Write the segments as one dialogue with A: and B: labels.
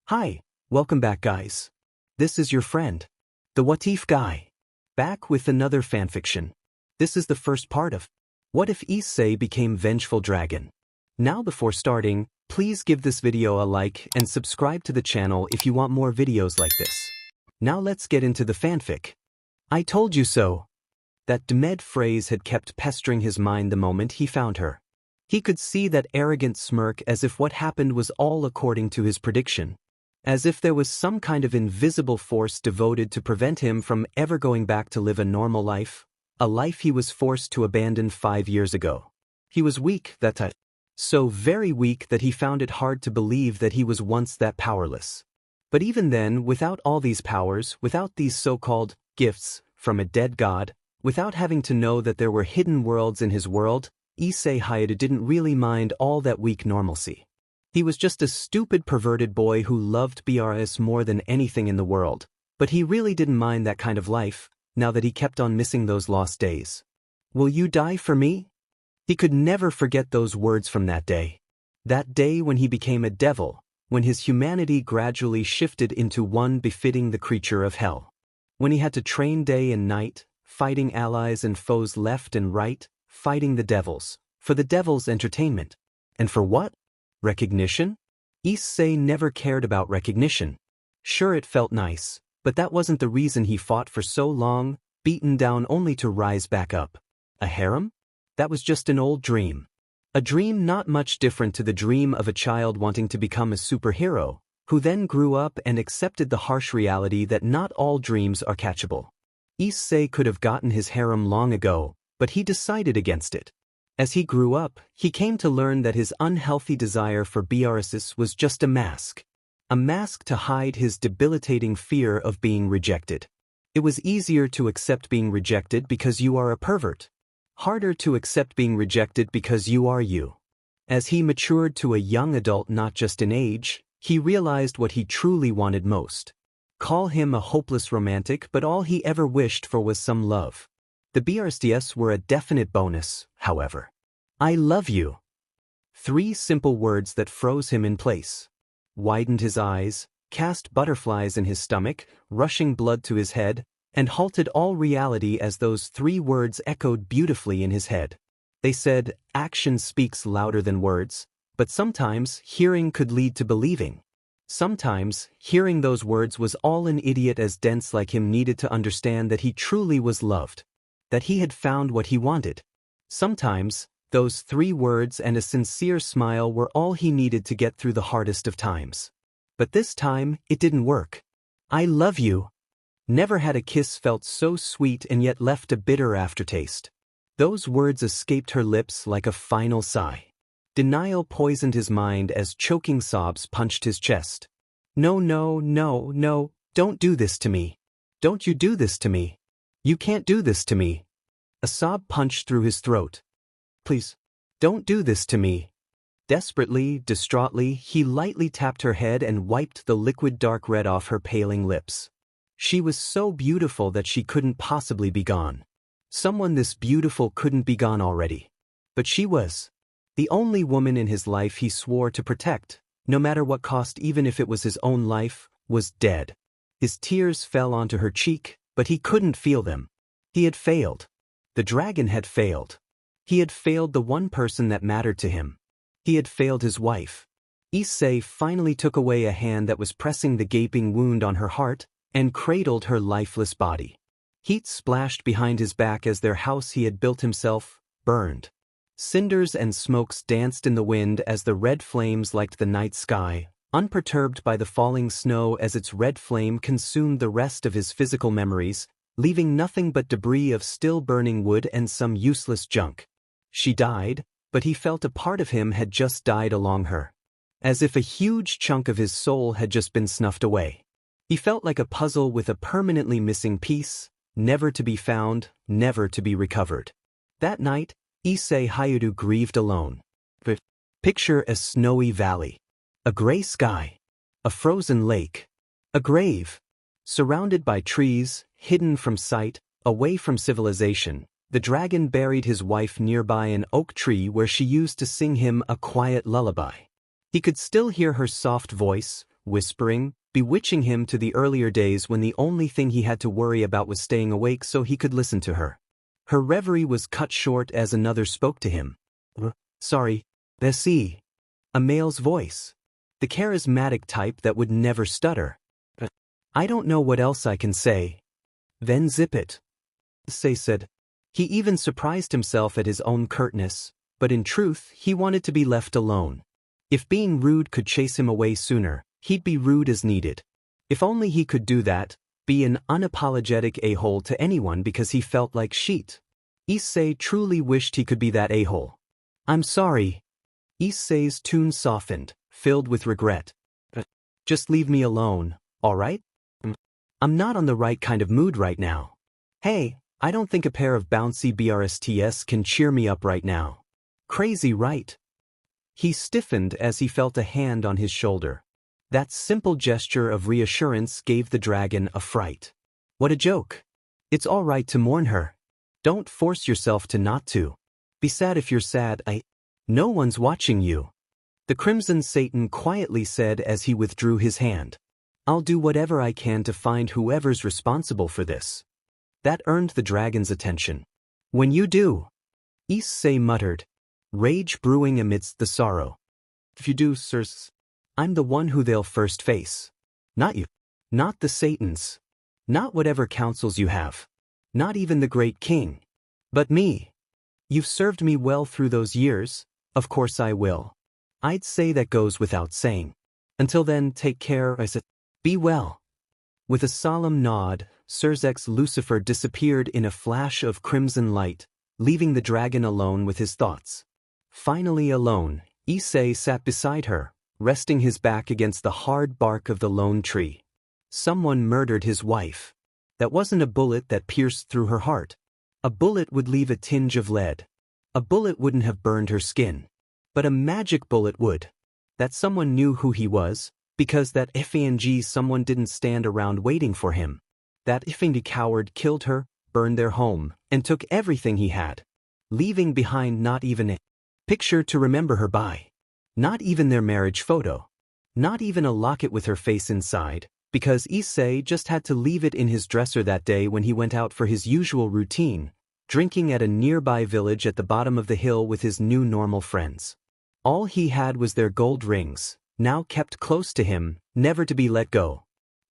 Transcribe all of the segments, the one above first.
A: Hi, welcome back guys. This is your friend, the What If guy, back with another fanfiction. This is the first part of What If Issei Became Vengeful Dragon. Now before starting, please give this video a like and subscribe to the channel if you want more videos like this. Now let's get into the fanfic. I told you so. That demed phrase had kept pestering his mind the moment he found her. He could see that arrogant smirk as if what happened was all according to his prediction. As if there was some kind of invisible force devoted to prevent him from ever going back to live a normal life, a life he was forced to abandon 5 years ago. He was weak that time. So very weak that he found it hard to believe that he was once that powerless. But even then, without all these powers, without these so-called gifts from a dead god, without having to know that there were hidden worlds in his world, Issei Hiatus didn't really mind all that weak normalcy. He was just a stupid perverted boy who loved BRS more than anything in the world, but he really didn't mind that kind of life, now that he kept on missing those lost days. Will you die for me? He could never forget those words from that day. That day when he became a devil, when his humanity gradually shifted into one befitting the creature of hell. When he had to train day and night, fighting allies and foes left and right, fighting the devils, for the devil's entertainment. And for what? Recognition? Issei never cared about recognition. Sure, it felt nice, but that wasn't the reason he fought for so long, beaten down only to rise back up. A harem? That was just an old dream. A dream not much different to the dream of a child wanting to become a superhero, who then grew up and accepted the harsh reality that not all dreams are catchable. Issei could have gotten his harem long ago, but he decided against it. As he grew up, he came to learn that his unhealthy desire for BRS was just a mask to hide his debilitating fear of being rejected. It was easier to accept being rejected because you are a pervert. Harder to accept being rejected because you are you. As he matured to a young adult not just in age, he realized what he truly wanted most. Call him a hopeless romantic, but all he ever wished for was some love. The BRSDS were a definite bonus, however. I love you. 3 simple words that froze him in place. Widened his eyes, cast butterflies in his stomach, rushing blood to his head, and halted all reality as those 3 words echoed beautifully in his head. They said, action speaks louder than words, but sometimes hearing could lead to believing. Sometimes, hearing those words was all an idiot as dense like him needed to understand that he truly was loved. That he had found what he wanted. Sometimes, those 3 words and a sincere smile were all he needed to get through the hardest of times. But this time, it didn't work. I love you. Never had a kiss felt so sweet and yet left a bitter aftertaste. Those words escaped her lips like a final sigh. Denial poisoned his mind as choking sobs punched his chest. No, no, no, no, don't do this to me. Don't you do this to me. You can't do this to me. A sob punched through his throat. Please, don't do this to me. Desperately, distraughtly, he lightly tapped her head and wiped the liquid dark red off her paling lips. She was so beautiful that she couldn't possibly be gone. Someone this beautiful couldn't be gone already. But she was. The only woman in his life he swore to protect, no matter what cost, even if it was his own life, was dead. His tears fell onto her cheek, but he couldn't feel them. He had failed. The dragon had failed. He had failed the one person that mattered to him. He had failed his wife. Issei finally took away a hand that was pressing the gaping wound on her heart and cradled her lifeless body. Heat splashed behind his back as their house he had built himself burned. Cinders and smokes danced in the wind as the red flames liked the night sky, unperturbed by the falling snow as its red flame consumed the rest of his physical memories, leaving nothing but debris of still burning wood and some useless junk. She died, but he felt a part of him had just died along her. As if a huge chunk of his soul had just been snuffed away. He felt like a puzzle with a permanently missing piece, never to be found, never to be recovered. That night, Issei Hiatus grieved alone. Picture a snowy valley. A gray sky. A frozen lake. A grave. Surrounded by trees, hidden from sight, away from civilization, the dragon buried his wife nearby an oak tree where she used to sing him a quiet lullaby. He could still hear her soft voice, whispering, bewitching him to the earlier days when the only thing he had to worry about was staying awake so he could listen to her. Her reverie was cut short as another spoke to him. Sorry, Issei. A male's voice. The charismatic type that would never stutter. I don't know what else I can say. Then zip it. Issei said. He even surprised himself at his own curtness, but in truth he wanted to be left alone. If being rude could chase him away sooner, he'd be rude as needed. If only he could do that, be an unapologetic a-hole to anyone because he felt like shit. Issei truly wished he could be that a-hole. I'm sorry. Issei's tune softened, filled with regret. Just leave me alone, alright? I'm not on the right kind of mood right now. Hey, I don't think a pair of bouncy BRSTs can cheer me up right now. Crazy, right? He stiffened as he felt a hand on his shoulder. That simple gesture of reassurance gave the dragon a fright. What a joke. It's all right to mourn her. Don't force yourself to not to. Be sad if you're sad. No one's watching you. The Crimson Satan quietly said as he withdrew his hand. I'll do whatever I can to find whoever's responsible for this. That earned the dragon's attention. When you do, Issei muttered, rage brewing amidst the sorrow. If you do, sirs, I'm the one who they'll first face. Not you. Not the Satans. Not whatever counsels you have. Not even the great king. But me. You've served me well through those years, of course I will. I'd say that goes without saying. Until then, take care, I said. Be well. With a solemn nod, Sirzek's Lucifer disappeared in a flash of crimson light, leaving the dragon alone with his thoughts. Finally alone, Issei sat beside her, resting his back against the hard bark of the lone tree. Someone murdered his wife. That wasn't a bullet that pierced through her heart. A bullet would leave a tinge of lead. A bullet wouldn't have burned her skin. But a magic bullet would. That someone knew who he was, because that avenge someone didn't stand around waiting for him. That avenge coward killed her, burned their home, and took everything he had, leaving behind not even a picture to remember her by. Not even their marriage photo. Not even a locket with her face inside, because Issei just had to leave it in his dresser that day when he went out for his usual routine, drinking at a nearby village at the bottom of the hill with his new normal friends. All he had was their gold rings, now kept close to him, never to be let go.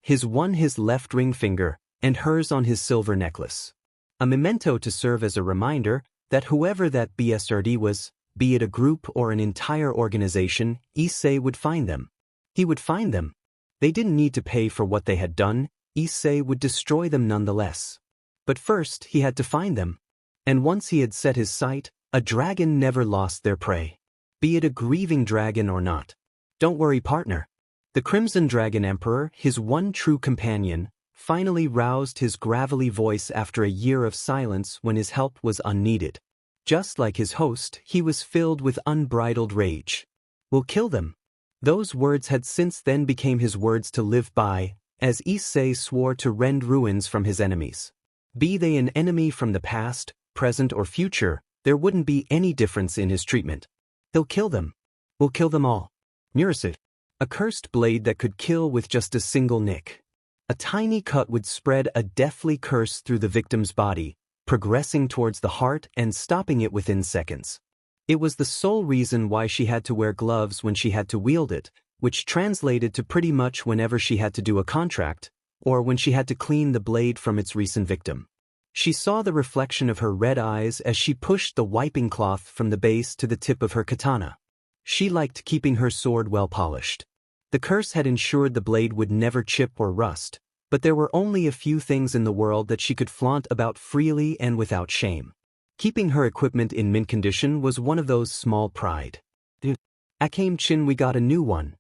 A: His left ring finger, and hers on his silver necklace. A memento to serve as a reminder that whoever that BSRD was, be it a group or an entire organization, Issei would find them. He would find them. They didn't need to pay for what they had done, Issei would destroy them nonetheless. But first he had to find them. And once he had set his sight, a dragon never lost their prey. Be it a grieving dragon or not. Don't worry, partner. The Crimson Dragon Emperor, his one true companion, finally roused his gravelly voice after a year of silence when his help was unneeded. Just like his host, he was filled with unbridled rage. We'll kill them. Those words had since then become his words to live by, as Issei swore to rend ruins from his enemies. Be they an enemy from the past, present or future, there wouldn't be any difference in his treatment. He'll kill them. We'll kill them all. Murasid. A cursed blade that could kill with just a single nick. A tiny cut would spread a deathly curse through the victim's body, progressing towards the heart and stopping it within seconds. It was the sole reason why she had to wear gloves when she had to wield it, which translated to pretty much whenever she had to do a contract, or when she had to clean the blade from its recent victim. She saw the reflection of her red eyes as she pushed the wiping cloth from the base to the tip of her katana. She liked keeping her sword well polished. The curse had ensured the blade would never chip or rust, but there were only a few things in the world that she could flaunt about freely and without shame. Keeping her equipment in mint condition was one of those small pride. Akame Chin, we got a new one.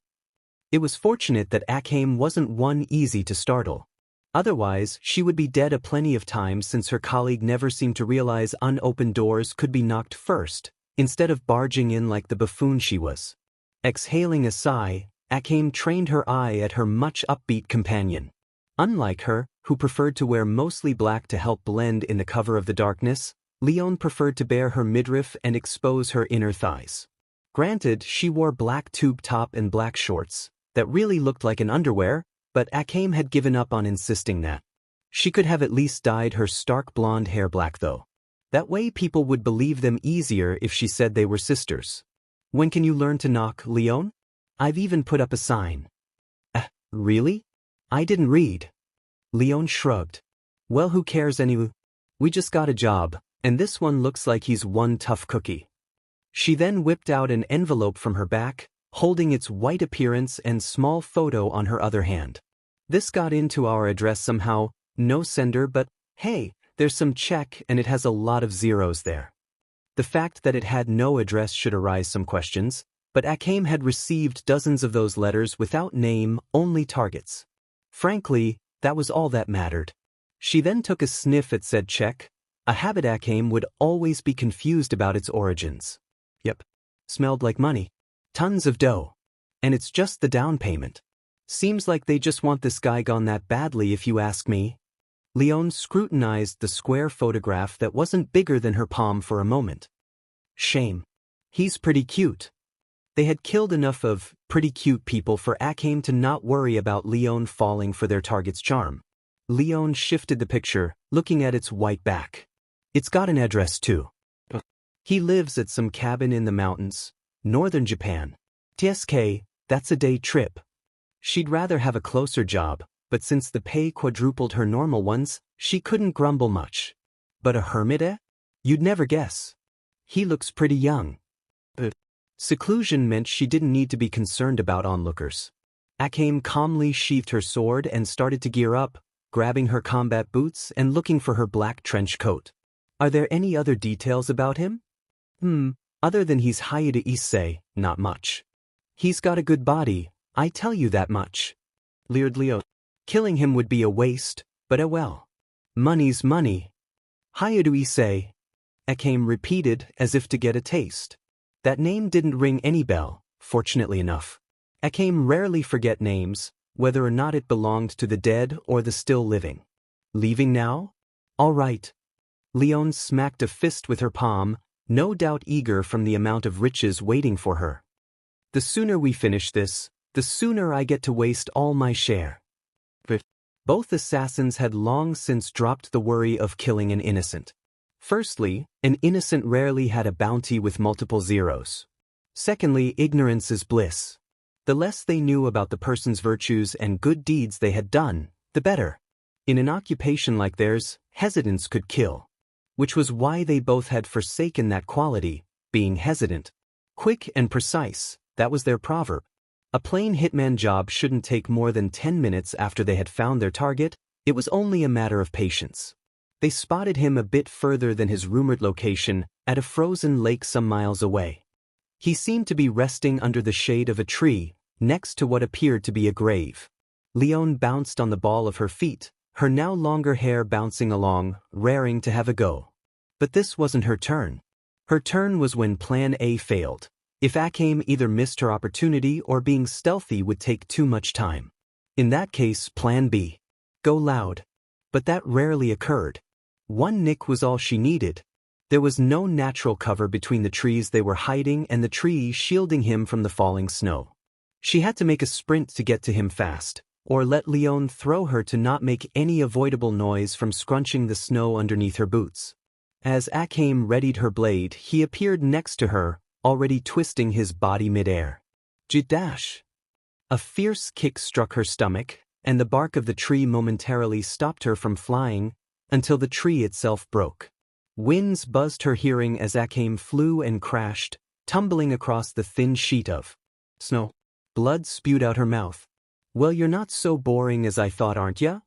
A: It was fortunate that Akame wasn't one easy to startle. Otherwise, she would be dead a plenty of times since her colleague never seemed to realize unopened doors could be knocked first, instead of barging in like the buffoon she was. Exhaling a sigh, Akame trained her eye at her much upbeat companion. Unlike her, who preferred to wear mostly black to help blend in the cover of the darkness, Leon preferred to bare her midriff and expose her inner thighs. Granted, she wore black tube top and black shorts, that really looked like an underwear, but Akame had given up on insisting that. She could have at least dyed her stark blonde hair black though. That way people would believe them easier if she said they were sisters. When can you learn to knock, Leon? I've even put up a sign. Really? I didn't read. Leon shrugged. Well, who cares anyway? We just got a job, and this one looks like he's one tough cookie. She then whipped out an envelope from her back, holding its white appearance and small photo on her other hand. This got into our address somehow, no sender, but hey, there's some check and it has a lot of zeros there. The fact that it had no address should arise some questions, but Akame had received dozens of those letters without name, only targets. Frankly, that was all that mattered. She then took a sniff at said check, a habit Akame would always be confused about its origins. Yep. Smelled like money. Tons of dough. And it's just the down payment. Seems like they just want this guy gone that badly if you ask me. Leon scrutinized the square photograph that wasn't bigger than her palm for a moment. Shame. He's pretty cute. They had killed enough of pretty cute people for Akame to not worry about Leon falling for their target's charm. Leon shifted the picture, looking at its white back. It's got an address too. He lives at some cabin in the mountains, northern Japan. TSK, that's a day trip. She'd rather have a closer job, but since the pay quadrupled her normal ones, she couldn't grumble much. But a hermit, eh? You'd never guess. He looks pretty young. Seclusion meant she didn't need to be concerned about onlookers. Akame calmly sheathed her sword and started to gear up, grabbing her combat boots and looking for her black trench coat. Are there any other details about him? Other than he's Issei Issei, not much. He's got a good body, I tell you that much. Leered Leo. Killing him would be a waste, but oh well. Money's money. Issei Issei. Akame repeated as if to get a taste. That name didn't ring any bell, fortunately enough. Akame rarely forget names, whether or not it belonged to the dead or the still living. Leaving now? All right. Leon smacked a fist with her palm, no doubt eager from the amount of riches waiting for her. The sooner we finish this, the sooner I get to waste all my share. But both assassins had long since dropped the worry of killing an innocent. Firstly, an innocent rarely had a bounty with multiple zeros. Secondly, ignorance is bliss. The less they knew about the person's virtues and good deeds they had done, the better. In an occupation like theirs, hesitance could kill. Which was why they both had forsaken that quality, being hesitant. Quick and precise, that was their proverb. A plain hitman job shouldn't take more than 10 minutes after they had found their target, it was only a matter of patience. They spotted him a bit further than his rumored location, at a frozen lake some miles away. He seemed to be resting under the shade of a tree, next to what appeared to be a grave. Leon bounced on the ball of her feet, her now longer hair bouncing along, raring to have a go. But this wasn't her turn. Her turn was when Plan A failed. If Akame either missed her opportunity or being stealthy would take too much time. In that case, Plan B. Go loud. But that rarely occurred. One nick was all she needed. There was no natural cover between the trees they were hiding and the tree shielding him from the falling snow. She had to make a sprint to get to him fast, or let Leon throw her to not make any avoidable noise from scrunching the snow underneath her boots. As Akame readied her blade, he appeared next to her, already twisting his body midair. Jidash! A fierce kick struck her stomach, and the bark of the tree momentarily stopped her from flying, until the tree itself broke. Winds buzzed her hearing as Akame flew and crashed, tumbling across the thin sheet of snow. Blood spewed out her mouth. Well, you're not so boring as I thought, aren't ya?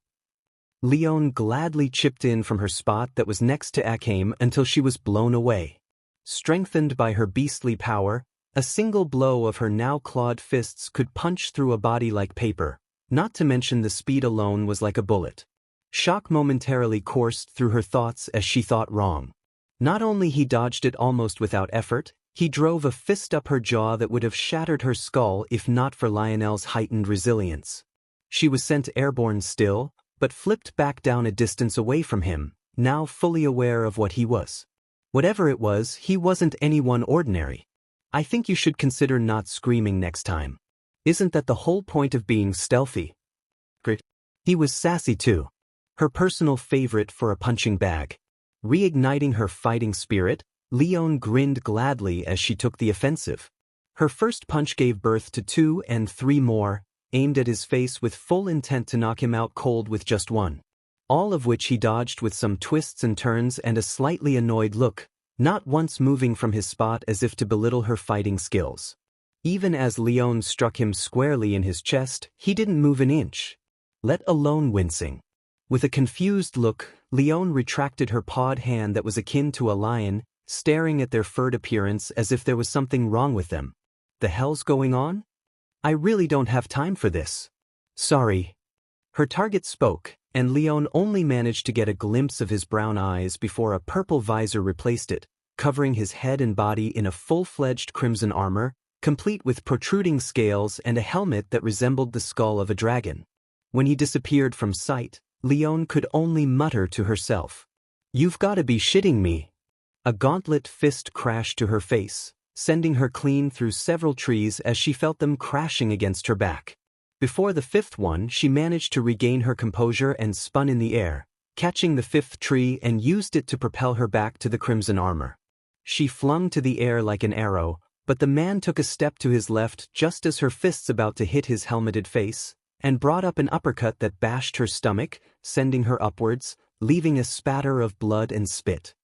A: Leon gladly chipped in from her spot that was next to Akame until she was blown away. Strengthened by her beastly power, a single blow of her now clawed fists could punch through a body like paper, not to mention the speed alone was like a bullet. Shock momentarily coursed through her thoughts as she thought wrong. Not only he dodged it almost without effort, he drove a fist up her jaw that would have shattered her skull if not for Lionel's heightened resilience. She was sent airborne still, but flipped back down a distance away from him, now fully aware of what he was. Whatever it was, he wasn't anyone ordinary. I think you should consider not screaming next time. Isn't that the whole point of being stealthy? Great. He was sassy too. Her personal favorite for a punching bag. Reigniting her fighting spirit, Leon grinned gladly as she took the offensive. Her first punch gave birth to 2 and 3 more, aimed at his face with full intent to knock him out cold with just one. All of which he dodged with some twists and turns and a slightly annoyed look, not once moving from his spot as if to belittle her fighting skills. Even as Leon struck him squarely in his chest, he didn't move an inch, let alone wincing. With a confused look, Leon retracted her pawed hand that was akin to a lion, staring at their furred appearance as if there was something wrong with them. The hell's going on? I really don't have time for this. Sorry. Her target spoke, and Leon only managed to get a glimpse of his brown eyes before a purple visor replaced it, covering his head and body in a full-fledged crimson armor, complete with protruding scales and a helmet that resembled the skull of a dragon. When he disappeared from sight, Leon could only mutter to herself, "You've gotta be shitting me." A gauntlet fist crashed to her face, sending her clean through several trees as she felt them crashing against her back. Before the 5th one, she managed to regain her composure and spun in the air, catching the 5th tree and used it to propel her back to the crimson armor. She flung to the air like an arrow, but the man took a step to his left just as her fists about to hit his helmeted face, and brought up an uppercut that bashed her stomach, sending her upwards, leaving a spatter of blood and spit.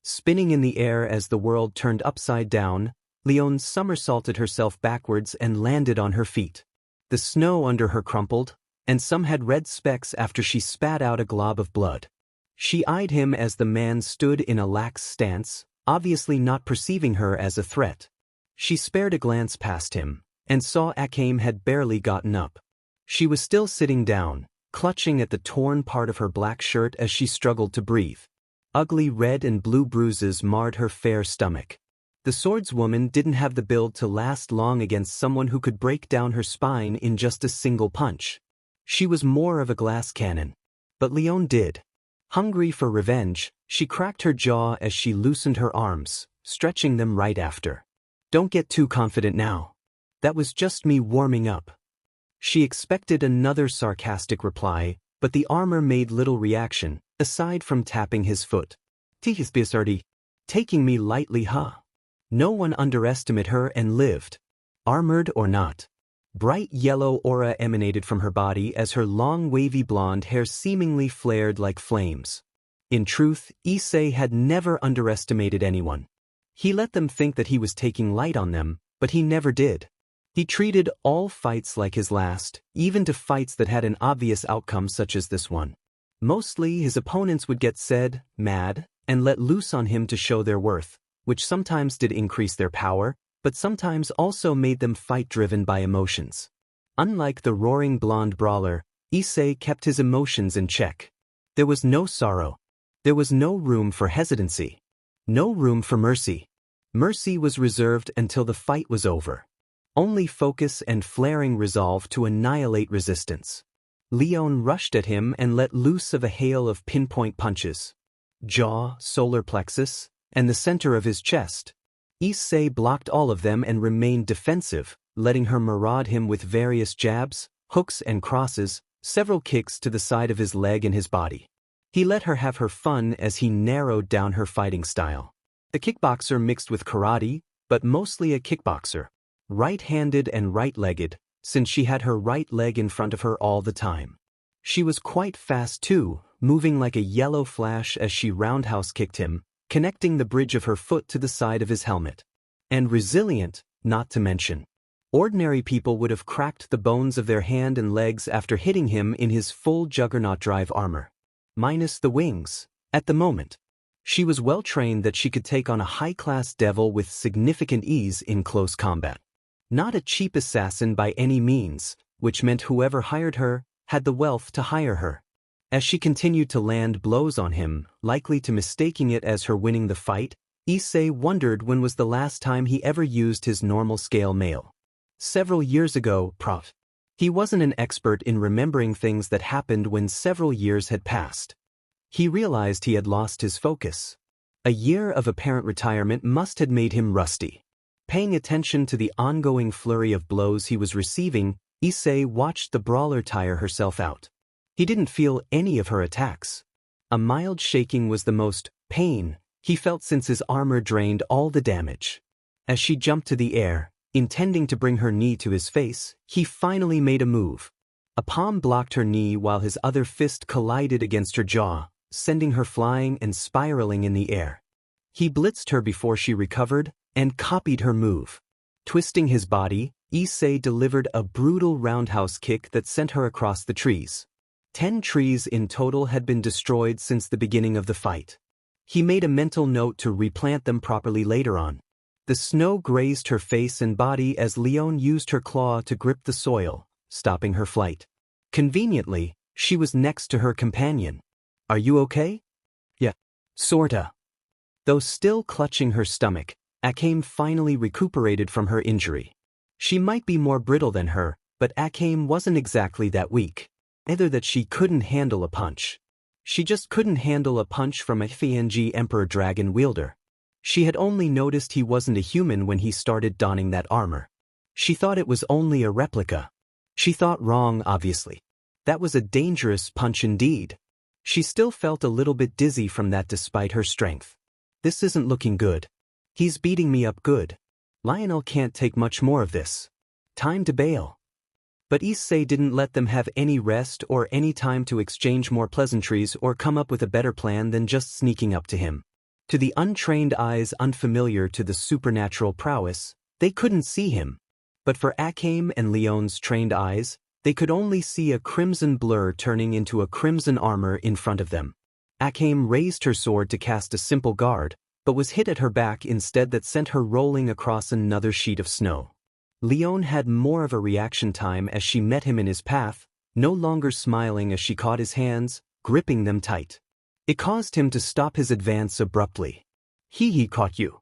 A: Spinning in the air as the world turned upside down, Leon somersaulted herself backwards and landed on her feet. The snow under her crumpled, and some had red specks after she spat out a glob of blood. She eyed him as the man stood in a lax stance, obviously not perceiving her as a threat. She spared a glance past him, and saw Akame had barely gotten up. She was still sitting down, clutching at the torn part of her black shirt as she struggled to breathe. Ugly red and blue bruises marred her fair stomach. The swordswoman didn't have the build to last long against someone who could break down her spine in just a single punch. She was more of a glass cannon. But Leon did. Hungry for revenge, she cracked her jaw as she loosened her arms, stretching them right after. "Don't get too confident now. That was just me warming up." She expected another sarcastic reply, but the armor made little reaction, aside from tapping his foot. "Tisbisardi, taking me lightly, huh?" No one underestimated her and lived. Armored or not. Bright yellow aura emanated from her body as her long wavy blonde hair seemingly flared like flames. In truth, Issei had never underestimated anyone. He let them think that he was taking light on them, but he never did. He treated all fights like his last, even to fights that had an obvious outcome such as this one. Mostly his opponents would get mad, and let loose on him to show their worth, which sometimes did increase their power, but sometimes also made them fight driven by emotions. Unlike the roaring blonde brawler, Issei kept his emotions in check. There was no sorrow. There was no room for hesitancy. No room for mercy. Mercy was reserved until the fight was over. Only focus and flaring resolve to annihilate resistance. Leon rushed at him and let loose of a hail of pinpoint punches. Jaw, solar plexus, and the center of his chest. Issei blocked all of them and remained defensive, letting her maraud him with various jabs, hooks and crosses, several kicks to the side of his leg and his body. He let her have her fun as he narrowed down her fighting style. The kickboxer mixed with karate, but mostly a kickboxer. Right-handed and right-legged, since she had her right leg in front of her all the time. She was quite fast too, moving like a yellow flash as she roundhouse kicked him, connecting the bridge of her foot to the side of his helmet. And resilient, not to mention. Ordinary people would have cracked the bones of their hand and legs after hitting him in his full juggernaut drive armor. Minus the wings, at the moment. She was well trained that she could take on a high-class devil with significant ease in close combat. Not a cheap assassin by any means, which meant whoever hired her had the wealth to hire her. As she continued to land blows on him, likely to mistaking it as her winning the fight, Issei wondered when was the last time he ever used his normal scale mail. Several years ago, Prof. He wasn't an expert in remembering things that happened when several years had passed. He realized he had lost his focus. A year of apparent retirement must have made him rusty. Paying attention to the ongoing flurry of blows he was receiving, Issei watched the brawler tire herself out. He didn't feel any of her attacks. A mild shaking was the most pain he felt since his armor drained all the damage. As she jumped to the air, intending to bring her knee to his face, he finally made a move. A palm blocked her knee while his other fist collided against her jaw, sending her flying and spiraling in the air. He blitzed her before she recovered and copied her move. Twisting his body, Issei delivered a brutal roundhouse kick that sent her across the trees. 10 trees in total had been destroyed since the beginning of the fight. He made a mental note to replant them properly later on. The snow grazed her face and body as Leon used her claw to grip the soil, stopping her flight. Conveniently, she was next to her companion. "Are you okay?" "Yeah, sorta." Though still clutching her stomach, Akame finally recuperated from her injury. She might be more brittle than her, but Akame wasn't exactly that weak. Either that she couldn't handle a punch. She just couldn't handle a punch from a Vengeful Emperor Dragon wielder. She had only noticed he wasn't a human when he started donning that armor. She thought it was only a replica. She thought wrong, obviously. That was a dangerous punch indeed. She still felt a little bit dizzy from that despite her strength. This isn't looking good. He's beating me up good. Lionel can't take much more of this. Time to bail. But Issei didn't let them have any rest or any time to exchange more pleasantries or come up with a better plan than just sneaking up to him. To the untrained eyes unfamiliar to the supernatural prowess, they couldn't see him. But for Akame and Leon's trained eyes, they could only see a crimson blur turning into a crimson armor in front of them. Akame raised her sword to cast a simple guard, but was hit at her back instead that sent her rolling across another sheet of snow. Leon had more of a reaction time as she met him in his path, no longer smiling as she caught his hands, gripping them tight. It caused him to stop his advance abruptly. He caught you.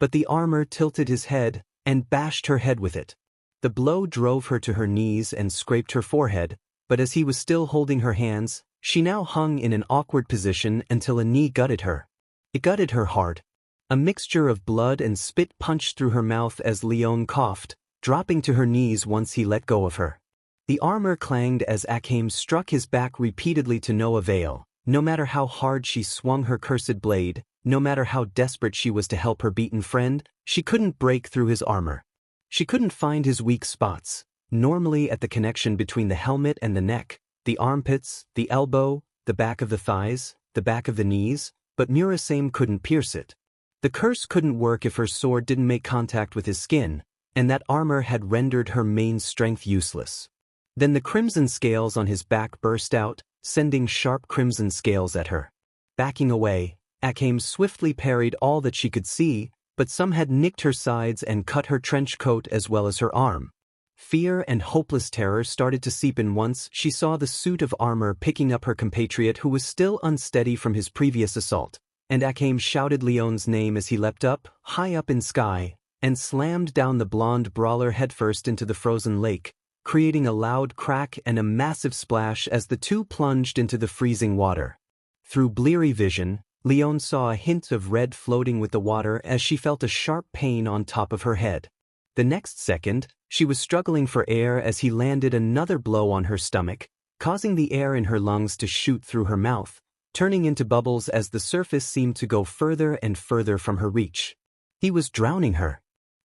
A: But the armor tilted his head and bashed her head with it. The blow drove her to her knees and scraped her forehead, but as he was still holding her hands, she now hung in an awkward position until a knee gutted her. It gutted her hard. A mixture of blood and spit punched through her mouth as Leon coughed, dropping to her knees once he let go of her. The armor clanged as Akame struck his back repeatedly to no avail. No matter how hard she swung her cursed blade, no matter how desperate she was to help her beaten friend, she couldn't break through his armor. She couldn't find his weak spots, normally at the connection between the helmet and the neck, the armpits, the elbow, the back of the thighs, the back of the knees, but Murasame couldn't pierce it. The curse couldn't work if her sword didn't make contact with his skin, and that armor had rendered her main strength useless. Then the crimson scales on his back burst out, sending sharp crimson scales at her. Backing away, Akame swiftly parried all that she could see, but some had nicked her sides and cut her trench coat as well as her arm. Fear and hopeless terror started to seep in once she saw the suit of armor picking up her compatriot who was still unsteady from his previous assault, and Akame shouted Leon's name as he leapt up, high up in sky, and slammed down the blonde brawler headfirst into the frozen lake, creating a loud crack and a massive splash as the two plunged into the freezing water. Through bleary vision, Leon saw a hint of red floating with the water as she felt a sharp pain on top of her head. The next second, she was struggling for air as he landed another blow on her stomach, causing the air in her lungs to shoot through her mouth, turning into bubbles as the surface seemed to go further and further from her reach. He was drowning her.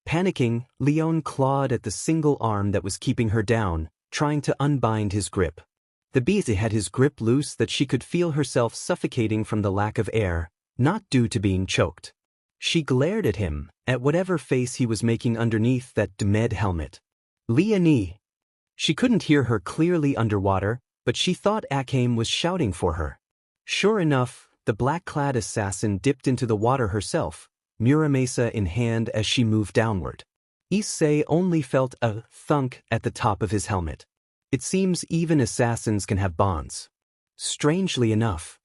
A: Panicking, Leon clawed at the single arm that was keeping her down, trying to unbind his grip. The beast had his grip loose that she could feel herself suffocating from the lack of air, not due to being choked. She glared at him, at whatever face he was making underneath that Demed helmet. Leonie! She couldn't hear her clearly underwater, but she thought Akame was shouting for her. Sure enough, the black-clad assassin dipped into the water herself, Muramasa in hand as she moved downward. Issei only felt a thunk at the top of his helmet. It seems even assassins can have bonds. Strangely enough.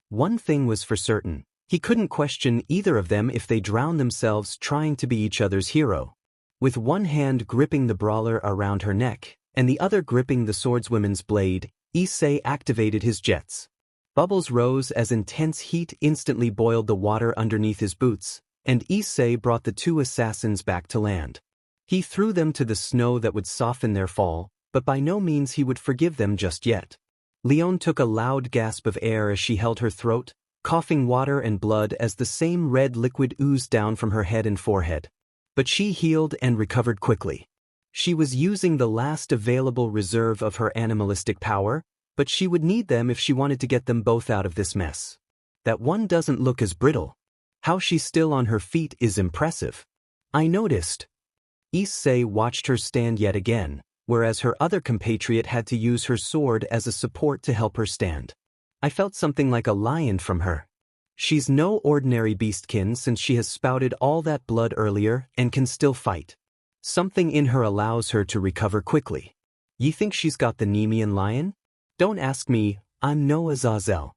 A: One thing was for certain, he couldn't question either of them if they drowned themselves trying to be each other's hero. With one hand gripping the brawler around her neck, and the other gripping the swordswoman's blade, Issei activated his jets. Bubbles rose as intense heat instantly boiled the water underneath his boots, and Issei brought the two assassins back to land. He threw them to the snow that would soften their fall, but by no means he would forgive them just yet. Leon took a loud gasp of air as she held her throat, coughing water and blood as the same red liquid oozed down from her head and forehead. But she healed and recovered quickly. She was using the last available reserve of her animalistic power, but she would need them if she wanted to get them both out of this mess. That one doesn't look as brittle. How she's still on her feet is impressive. I noticed. Issei watched her stand yet again, whereas her other compatriot had to use her sword as a support to help her stand. I felt something like a lion from her. She's no ordinary beastkin since she has spouted all that blood earlier and can still fight. Something in her allows her to recover quickly. Ye think she's got the Nemean lion? Don't ask me, I'm no Azazel.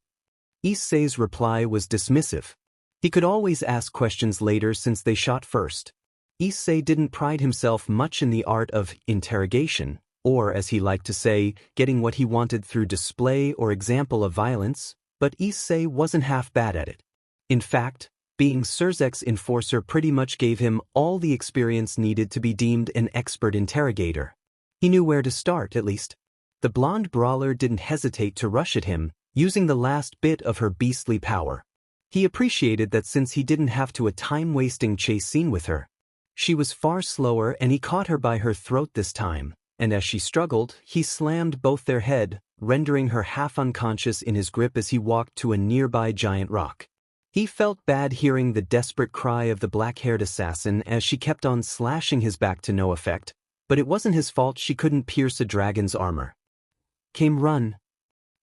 A: Issei's reply was dismissive. He could always ask questions later since they shot first. Issei didn't pride himself much in the art of interrogation, or as he liked to say, getting what he wanted through display or example of violence, but Issei wasn't half bad at it. In fact, being Surzek's enforcer pretty much gave him all the experience needed to be deemed an expert interrogator. He knew where to start, at least. The blonde brawler didn't hesitate to rush at him, using the last bit of her beastly power. He appreciated that since he didn't have to a time-wasting chase scene with her. She was far slower and he caught her by her throat this time, and as she struggled, he slammed both their head, rendering her half unconscious in his grip as he walked to a nearby giant rock. He felt bad hearing the desperate cry of the black-haired assassin as she kept on slashing his back to no effect, but it wasn't his fault she couldn't pierce a dragon's armor. Came run.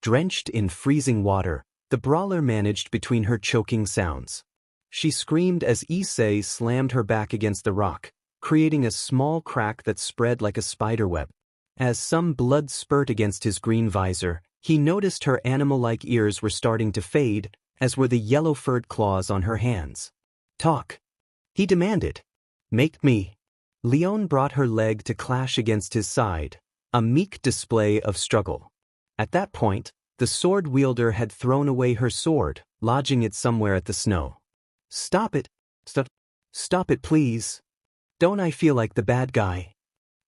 A: Drenched in freezing water, the brawler managed between her choking sounds. She screamed as Issei slammed her back against the rock, creating a small crack that spread like a spiderweb. As some blood spurt against his green visor, he noticed her animal-like ears were starting to fade, as were the yellow-furred claws on her hands. Talk. He demanded. Make me. Leon brought her leg to clash against his side, a meek display of struggle. At that point, the sword wielder had thrown away her sword, lodging it somewhere at the snow. Stop it. Stop it, please. Don't I feel like the bad guy?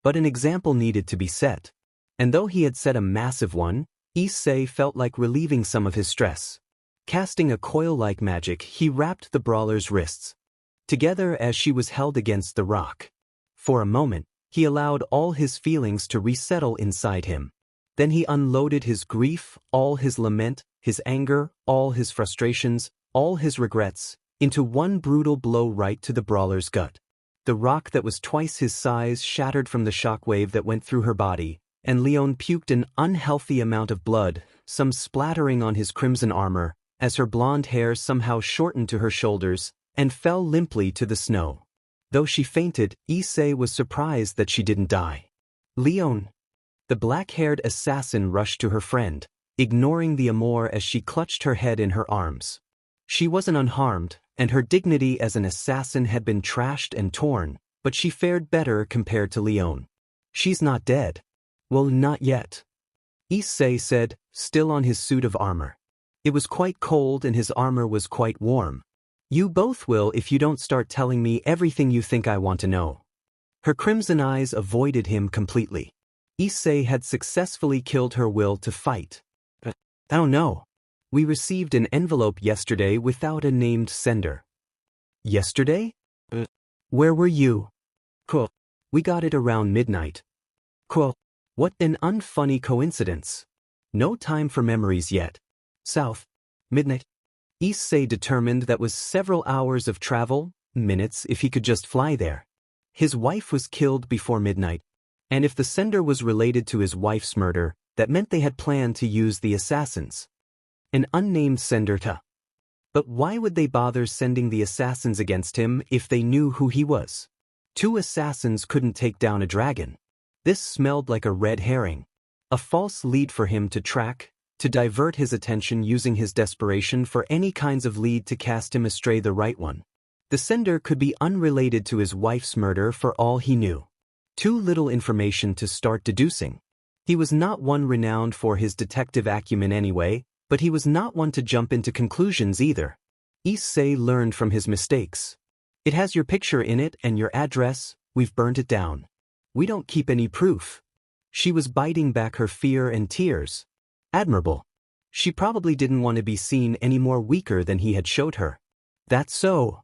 A: But an example needed to be set. And though he had set a massive one, Issei felt like relieving some of his stress. Casting a coil-like magic, he wrapped the brawler's wrists together as she was held against the rock. For a moment, he allowed all his feelings to resettle inside him. Then he unloaded his grief, all his lament, his anger, all his frustrations, all his regrets, into one brutal blow right to the brawler's gut. The rock that was twice his size shattered from the shockwave that went through her body, and Leon puked an unhealthy amount of blood, some splattering on his crimson armor, as her blonde hair somehow shortened to her shoulders and fell limply to the snow. Though she fainted, Issei was surprised that she didn't die. Leon. The black-haired assassin rushed to her friend, ignoring the amour as she clutched her head in her arms. She wasn't unharmed, and her dignity as an assassin had been trashed and torn, but she fared better compared to Leon. She's not dead. Well, not yet. Issei said, still on his suit of armor. It was quite cold and his armor was quite warm. You both will if you don't start telling me everything you think I want to know. Her crimson eyes avoided him completely. Issei had successfully killed her will to fight. I don't know. We received an envelope yesterday without a named sender. Yesterday? Where were you? Cool. We got it around midnight. Cool. What an unfunny coincidence. No time for memories yet. South. Midnight. Issei determined that was several hours of travel, minutes if he could just fly there. His wife was killed before midnight, and if the sender was related to his wife's murder, that meant they had planned to use the assassins. An unnamed sender to. But why would they bother sending the assassins against him if they knew who he was? Two assassins couldn't take down a dragon. This smelled like a red herring. A false lead for him to track, to divert his attention using his desperation for any kinds of lead to cast him astray the right one. The sender could be unrelated to his wife's murder for all he knew. Too little information to start deducing. He was not one renowned for his detective acumen anyway, but he was not one to jump into conclusions either. Issei learned from his mistakes. It has your picture in it and your address. We've burned it down. We don't keep any proof. She was biting back her fear and tears. Admirable. She probably didn't want to be seen any more weaker than he had showed her. That's so.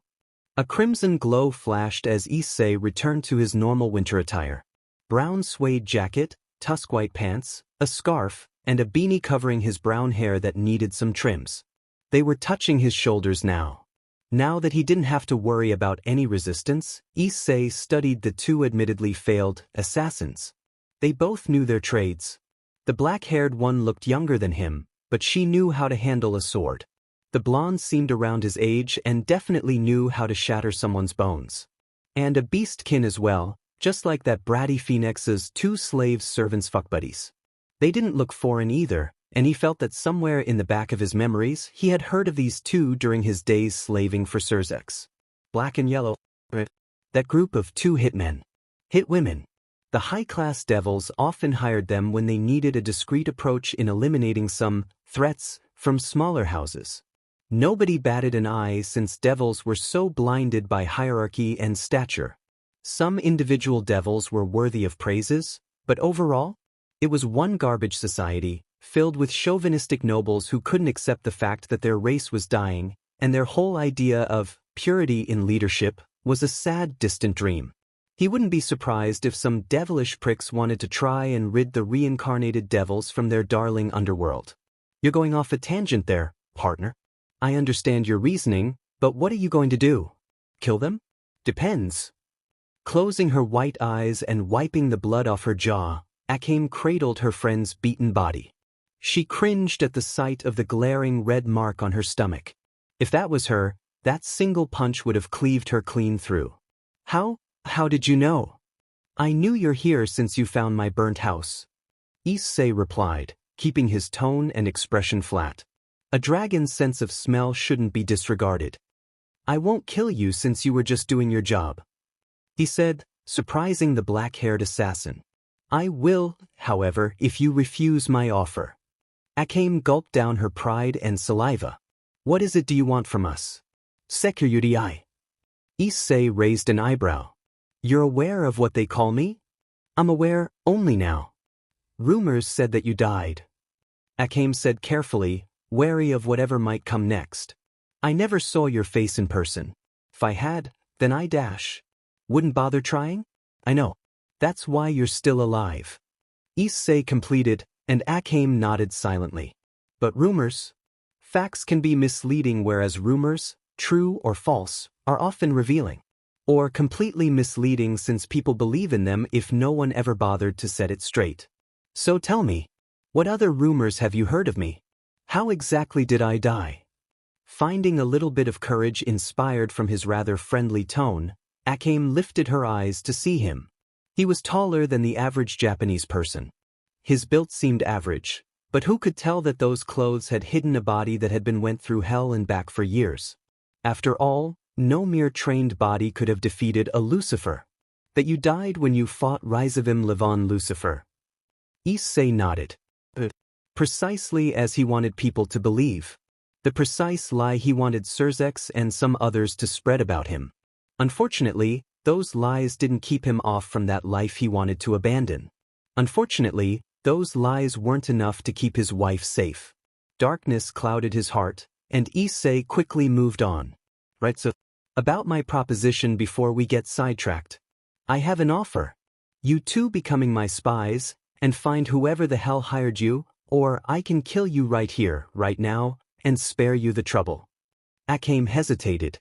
A: A crimson glow flashed as Issei returned to his normal winter attire. Brown suede jacket, tusk-white pants, a scarf, and a beanie covering his brown hair that needed some trims. They were touching his shoulders now. Now that he didn't have to worry about any resistance, Issei studied the two admittedly failed assassins. They both knew their trades. The black-haired one looked younger than him, but she knew how to handle a sword. The blonde seemed around his age and definitely knew how to shatter someone's bones. And a beastkin as well, just like that bratty Phoenix's two slave servants fuckbuddies. They didn't look foreign either, and he felt that somewhere in the back of his memories he had heard of these two during his days slaving for Surzex. Black and yellow. That group of two hitmen. Hitwomen. The high-class devils often hired them when they needed a discreet approach in eliminating some threats from smaller houses. Nobody batted an eye since devils were so blinded by hierarchy and stature. Some individual devils were worthy of praises, but overall, it was one garbage society, filled with chauvinistic nobles who couldn't accept the fact that their race was dying, and their whole idea of purity in leadership was a sad, distant dream. He wouldn't be surprised if some devilish pricks wanted to try and rid the reincarnated devils from their darling underworld. You're going off a tangent there, partner. I understand your reasoning, but what are you going to do? Kill them? Depends. Closing her white eyes and wiping the blood off her jaw, Akame cradled her friend's beaten body. She cringed at the sight of the glaring red mark on her stomach. If that was her, that single punch would have cleaved her clean through. How did you know? I knew you're here since you found my burnt house. Issei replied, keeping his tone and expression flat. A dragon's sense of smell shouldn't be disregarded. I won't kill you since you were just doing your job, he said, surprising the black-haired assassin. I will, however, if you refuse my offer. Akame gulped down her pride and saliva. What is it do you want from us? Security. Issei raised an eyebrow. You're aware of what they call me? I'm aware only now. Rumors said that you died. Akame said carefully, wary of whatever might come next. I never saw your face in person. If I had, then I dash. Wouldn't bother trying? I know. That's why you're still alive. Issei completed, and Akame nodded silently. But rumors? Facts can be misleading, whereas rumors, true or false, are often revealing. Or completely misleading since people believe in them if no one ever bothered to set it straight. So tell me, what other rumors have you heard of me? How exactly did I die? Finding a little bit of courage inspired from his rather friendly tone, Akame lifted her eyes to see him. He was taller than the average Japanese person. His build seemed average, but who could tell that those clothes had hidden a body that had been went through hell and back for years? After all, no mere trained body could have defeated a Lucifer. That you died when you fought Rizavim Levon Lucifer. Issei nodded. Precisely as he wanted people to believe. The precise lie he wanted Surzex and some others to spread about him. Unfortunately, those lies didn't keep him off from that life he wanted to abandon. Unfortunately, those lies weren't enough to keep his wife safe. Darkness clouded his heart, and Issei quickly moved on. Right, so, about my proposition before we get sidetracked. I have an offer. You two becoming my spies, and find whoever the hell hired you, or I can kill you right here, right now, and spare you the trouble. Akame hesitated.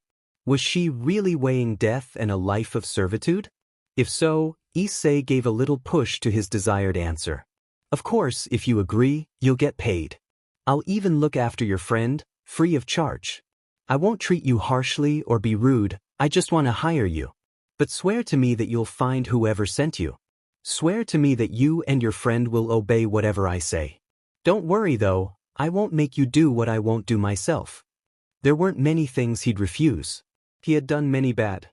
A: Was she really weighing death and a life of servitude? If so, Issei gave a little push to his desired answer. Of course, if you agree, you'll get paid. I'll even look after your friend, free of charge. I won't treat you harshly or be rude, I just want to hire you. But swear to me that you'll find whoever sent you. Swear to me that you and your friend will obey whatever I say. Don't worry though, I won't make you do what I won't do myself. There weren't many things he'd refuse. He had done many bad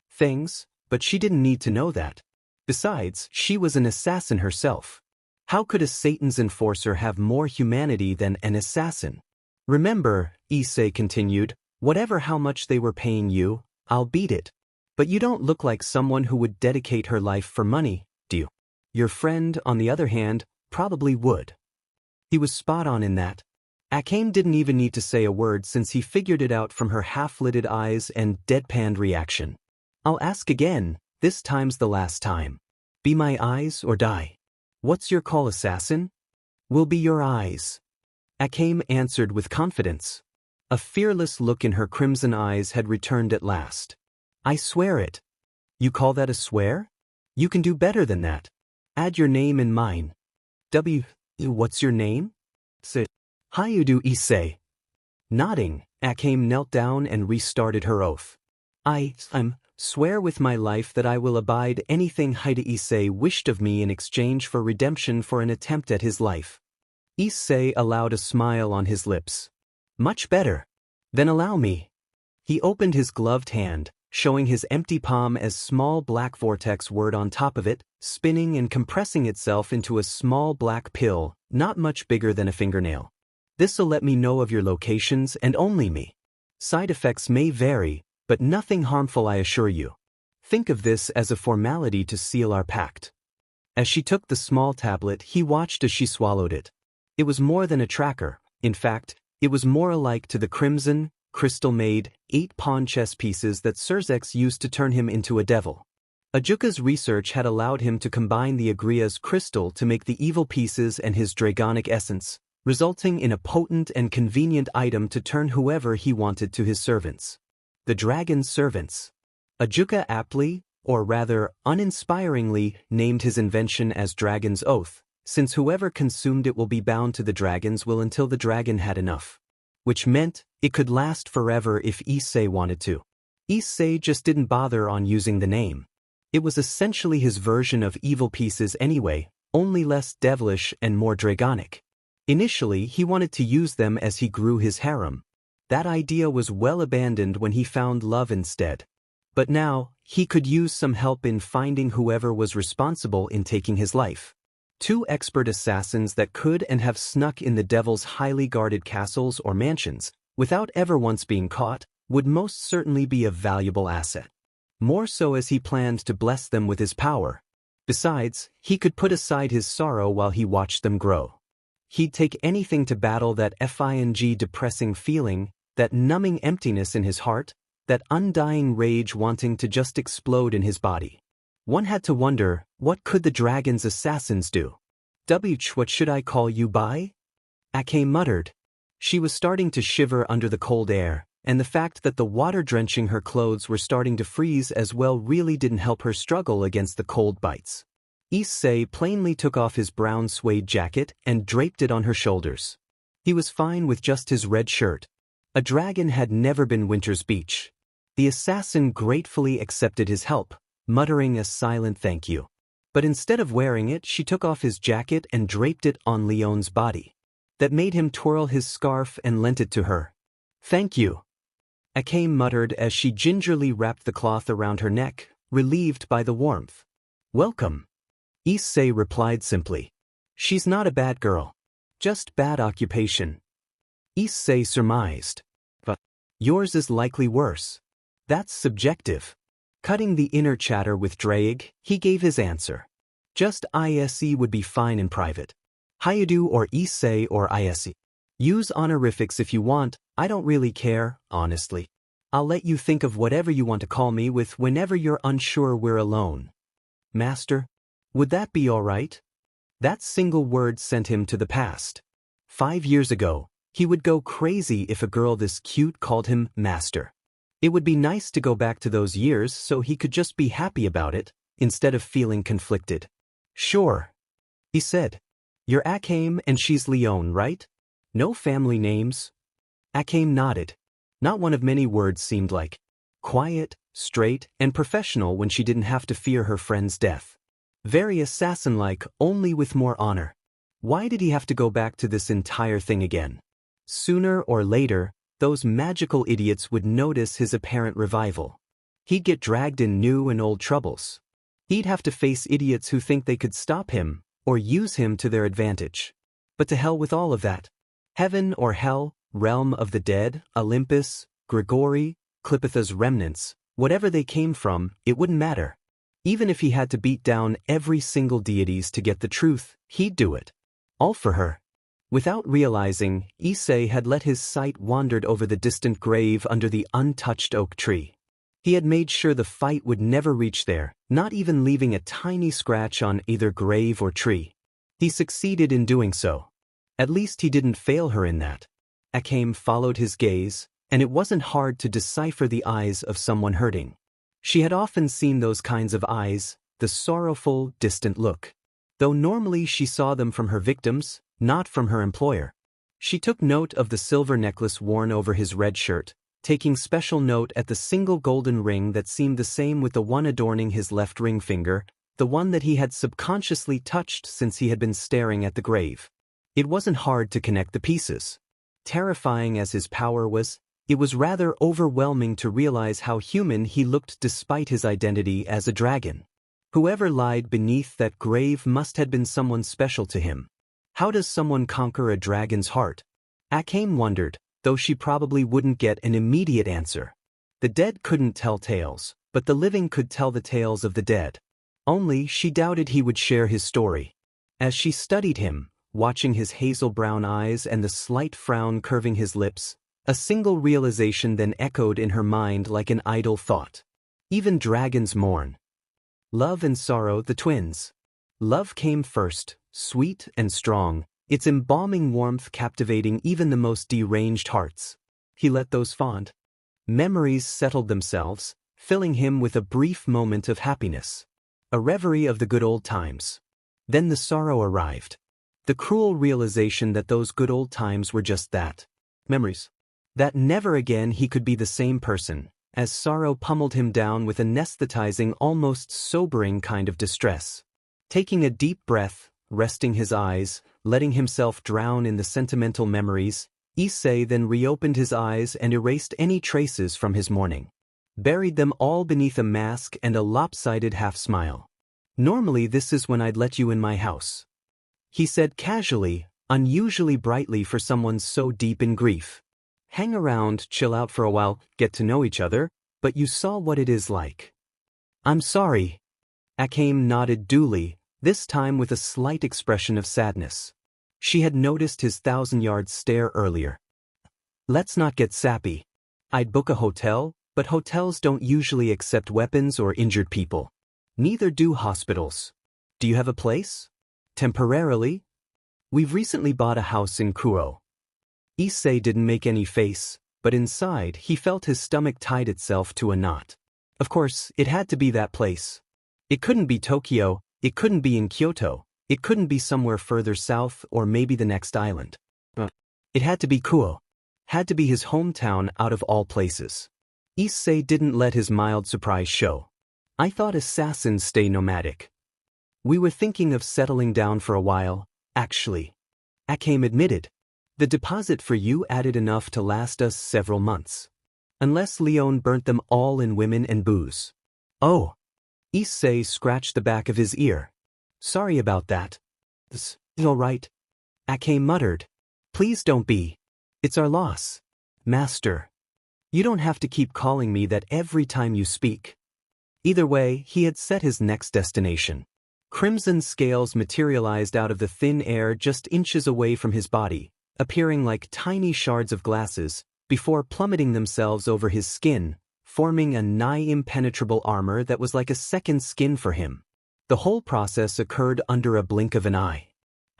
A: things, but she didn't need to know that. Besides, she was an assassin herself. How could a Satan's enforcer have more humanity than an assassin? Remember, Issei continued, whatever how much they were paying you, I'll beat it. But you don't look like someone who would dedicate her life for money, do you? Your friend, on the other hand, probably would. He was spot on in that. Akame didn't even need to say a word since he figured it out from her half-lidded eyes and deadpanned reaction. I'll ask again, this time's the last time. Be my eyes or die. What's your call, assassin? Will be your eyes. Akame answered with confidence. A fearless look in her crimson eyes had returned at last. I swear it. You call that a swear? You can do better than that. Add your name and mine. What's your name? Issei Issei. Nodding, Akame knelt down and restarted her oath. I swear with my life that I will abide anything Hiatus Issei wished of me in exchange for redemption for an attempt at his life. Issei allowed a smile on his lips. Much better. Then allow me. He opened his gloved hand, showing his empty palm as small black vortex word on top of it, spinning and compressing itself into a small black pill, not much bigger than a fingernail. This'll let me know of your locations and only me. Side effects may vary, but nothing harmful, I assure you. Think of this as a formality to seal our pact. As she took the small tablet, he watched as she swallowed it. It was more than a tracker. In fact, it was more alike to the crimson, crystal-made, 8-pawn chess pieces that Surzex used to turn him into a devil. Ajuka's research had allowed him to combine the Agria's crystal to make the evil pieces and his dragonic essence, resulting in a potent and convenient item to turn whoever he wanted to his servants. The dragon's servants. Ajuka aptly, or rather uninspiringly, named his invention as Dragon's Oath, since whoever consumed it will be bound to the dragons will until the dragon had enough. Which meant it could last forever if Issei wanted to. Issei just didn't bother on using the name. It was essentially his version of evil pieces anyway, only less devilish and more dragonic. Initially, he wanted to use them as he grew his harem. That idea was well abandoned when he found love instead. But now, he could use some help in finding whoever was responsible in taking his life. 2 expert assassins that could and have snuck in the devil's highly guarded castles or mansions, without ever once being caught, would most certainly be a valuable asset. More so as he planned to bless them with his power. Besides, he could put aside his sorrow while he watched them grow. He'd take anything to battle that depressing feeling, that numbing emptiness in his heart, that undying rage wanting to just explode in his body. One had to wonder, what could the dragon's assassins do? What should I call you by? Akame muttered. She was starting to shiver under the cold air, and the fact that the water drenching her clothes were starting to freeze as well really didn't help her struggle against the cold bites. Issei plainly took off his brown suede jacket and draped it on her shoulders. He was fine with just his red shirt. A dragon had never been Winter's Beach. The assassin gratefully accepted his help, muttering a silent thank you. But instead of wearing it, she took off his jacket and draped it on Leon's body. That made him twirl his scarf and lent it to her. Thank you. Akame muttered as she gingerly wrapped the cloth around her neck, relieved by the warmth. Welcome. Issei replied simply. She's not a bad girl. Just bad occupation. Issei surmised. But yours is likely worse. That's subjective. Cutting the inner chatter with Draig, he gave his answer. Just Issei would be fine in private. Hiatus or Issei or Issei. Use honorifics if you want, I don't really care, honestly. I'll let you think of whatever you want to call me with whenever you're unsure we're alone. Master? Would that be all right? That single word sent him to the past. 5 years ago, he would go crazy if a girl this cute called him Master. It would be nice to go back to those years so he could just be happy about it, instead of feeling conflicted. Sure. He said. You're Akame and she's Leon, right? No family names? Akame nodded. Not one of many words seemed like. Quiet, straight, and professional when she didn't have to fear her friend's death. Very assassin-like, only with more honor. Why did he have to go back to this entire thing again? Sooner or later, those magical idiots would notice his apparent revival. He'd get dragged in new and old troubles. He'd have to face idiots who think they could stop him, or use him to their advantage. But to hell with all of that. Heaven or hell, realm of the dead, Olympus, Grigori, Clipitha's remnants, Whatever they came from, it wouldn't matter. Even if he had to beat down every single deities to get the truth, he'd do it. All for her. Without realizing, Issei had let his sight wander over the distant grave under the untouched oak tree. He had made sure the fight would never reach there, not even leaving a tiny scratch on either grave or tree. He succeeded in doing so. At least he didn't fail her in that. Akame followed his gaze, and it wasn't hard to decipher the eyes of someone hurting. She had often seen those kinds of eyes, the sorrowful, distant look. Though normally she saw them from her victims, not from her employer. She took note of the silver necklace worn over his red shirt, taking special note at the single golden ring that seemed the same with the one adorning his left ring finger, the one that he had subconsciously touched since he had been staring at the grave. It wasn't hard to connect the pieces. Terrifying as his power was, it was rather overwhelming to realize how human he looked despite his identity as a dragon. Whoever lied beneath that grave must have been someone special to him. How does someone conquer a dragon's heart? Akame wondered, though she probably wouldn't get an immediate answer. The dead couldn't tell tales, but the living could tell the tales of the dead. Only she doubted he would share his story. As she studied him, watching his hazel brown eyes and the slight frown curving his lips, a single realization then echoed in her mind like an idle thought. Even dragons mourn. Love and sorrow, the twins. Love came first, sweet and strong, its embalming warmth captivating even the most deranged hearts. He let those fond memories settle themselves, filling him with a brief moment of happiness. A reverie of the good old times. Then the sorrow arrived. The cruel realization that those good old times were just that. Memories. That never again he could be the same person, as sorrow pummeled him down with anesthetizing, almost sobering kind of distress. Taking a deep breath, resting his eyes, letting himself drown in the sentimental memories, Issei then reopened his eyes and erased any traces from his mourning. Buried them all beneath a mask and a lopsided half-smile. Normally this is when I'd let you in my house. He said casually, unusually brightly for someone so deep in grief. Hang around, chill out for a while, get to know each other, but you saw what it is like. I'm sorry. Akame nodded duly, this time with a slight expression of sadness. She had noticed his 1,000-yard stare earlier. Let's not get sappy. I'd book a hotel, but hotels don't usually accept weapons or injured people. Neither do hospitals. Do you have a place? Temporarily? We've recently bought a house in Kuo. Issei didn't make any face, but inside he felt his stomach tied itself to a knot. Of course, it had to be that place. It couldn't be Tokyo, it couldn't be in Kyoto, it couldn't be somewhere further south or maybe the next island. It had to be Kuo. Had to be his hometown out of all places. Issei didn't let his mild surprise show. I thought assassins stay nomadic. We were thinking of settling down for a while, actually. Akame admitted. The deposit for you added enough to last us several months. Unless Leon burnt them all in women and booze. Oh. Issei scratched the back of his ear. Sorry about that. It's all right. Akame muttered. Please don't be. It's our loss. Master. You don't have to keep calling me that every time you speak. Either way, he had set his next destination. Crimson scales materialized out of the thin air just inches away from his body, appearing like tiny shards of glasses, before plummeting themselves over his skin, forming a nigh-impenetrable armor that was like a second skin for him. The whole process occurred under a blink of an eye.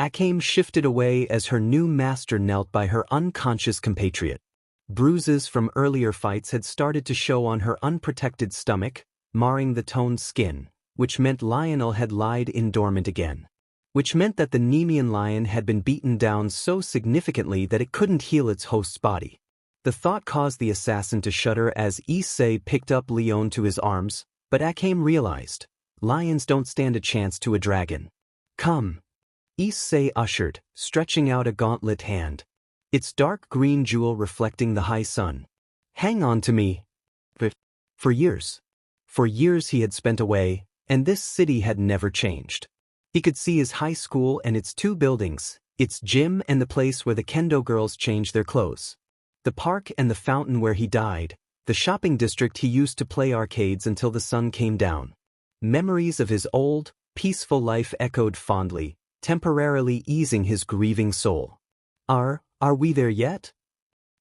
A: Akame shifted away as her new master knelt by her unconscious compatriot. Bruises from earlier fights had started to show on her unprotected stomach, marring the toned skin, which meant Lionel had lied in dormant again. Which meant that the Nemean lion had been beaten down so significantly that it couldn't heal its host's body. The thought caused the assassin to shudder as Issei picked up Leon to his arms, but Akame realized, lions don't stand a chance to a dragon. Come. Issei ushered, stretching out a gauntlet hand. Its dark green jewel reflecting the high sun. Hang on to me. For years he had spent away, and this city had never changed. He could see his high school and its 2 buildings, its gym and the place where the kendo girls changed their clothes. The park and the fountain where he died, the shopping district he used to play arcades until the sun came down. Memories of his old, peaceful life echoed fondly, temporarily easing his grieving soul. Are we there yet?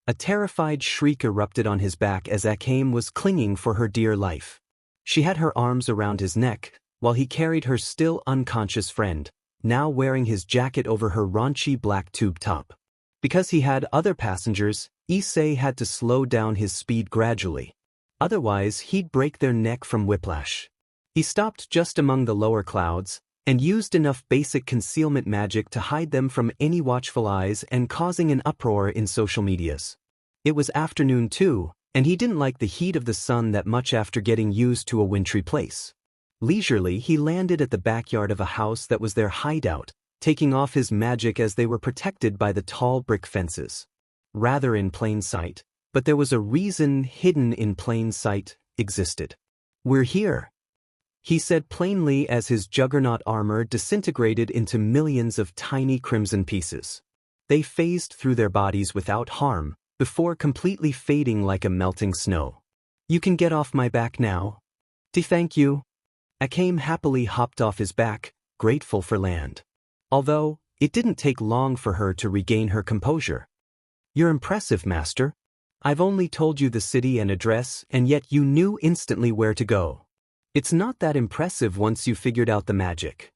A: A terrified shriek erupted on his back as Akame was clinging for her dear life. She had her arms around his neck, while he carried her still unconscious friend, now wearing his jacket over her raunchy black tube top. Because he had other passengers, Issei had to slow down his speed gradually. Otherwise, he'd break their neck from whiplash. He stopped just among the lower clouds, and used enough basic concealment magic to hide them from any watchful eyes and causing an uproar in social medias. It was afternoon too, and he didn't like the heat of the sun that much after getting used to a wintry place. Leisurely, he landed at the backyard of a house that was their hideout, taking off his magic as they were protected by the tall brick fences. Rather in plain sight, but there was a reason hidden in plain sight existed. "We're here," he said plainly as his juggernaut armor disintegrated into millions of tiny crimson pieces. They phased through their bodies without harm, before completely fading like a melting snow. "You can get off my back now." "Thank you." Akame happily hopped off his back, grateful for land. Although, it didn't take long for her to regain her composure. "You're impressive, master. I've only told you the city and address, and yet you knew instantly where to go. It's not that impressive once you figured out the magic,"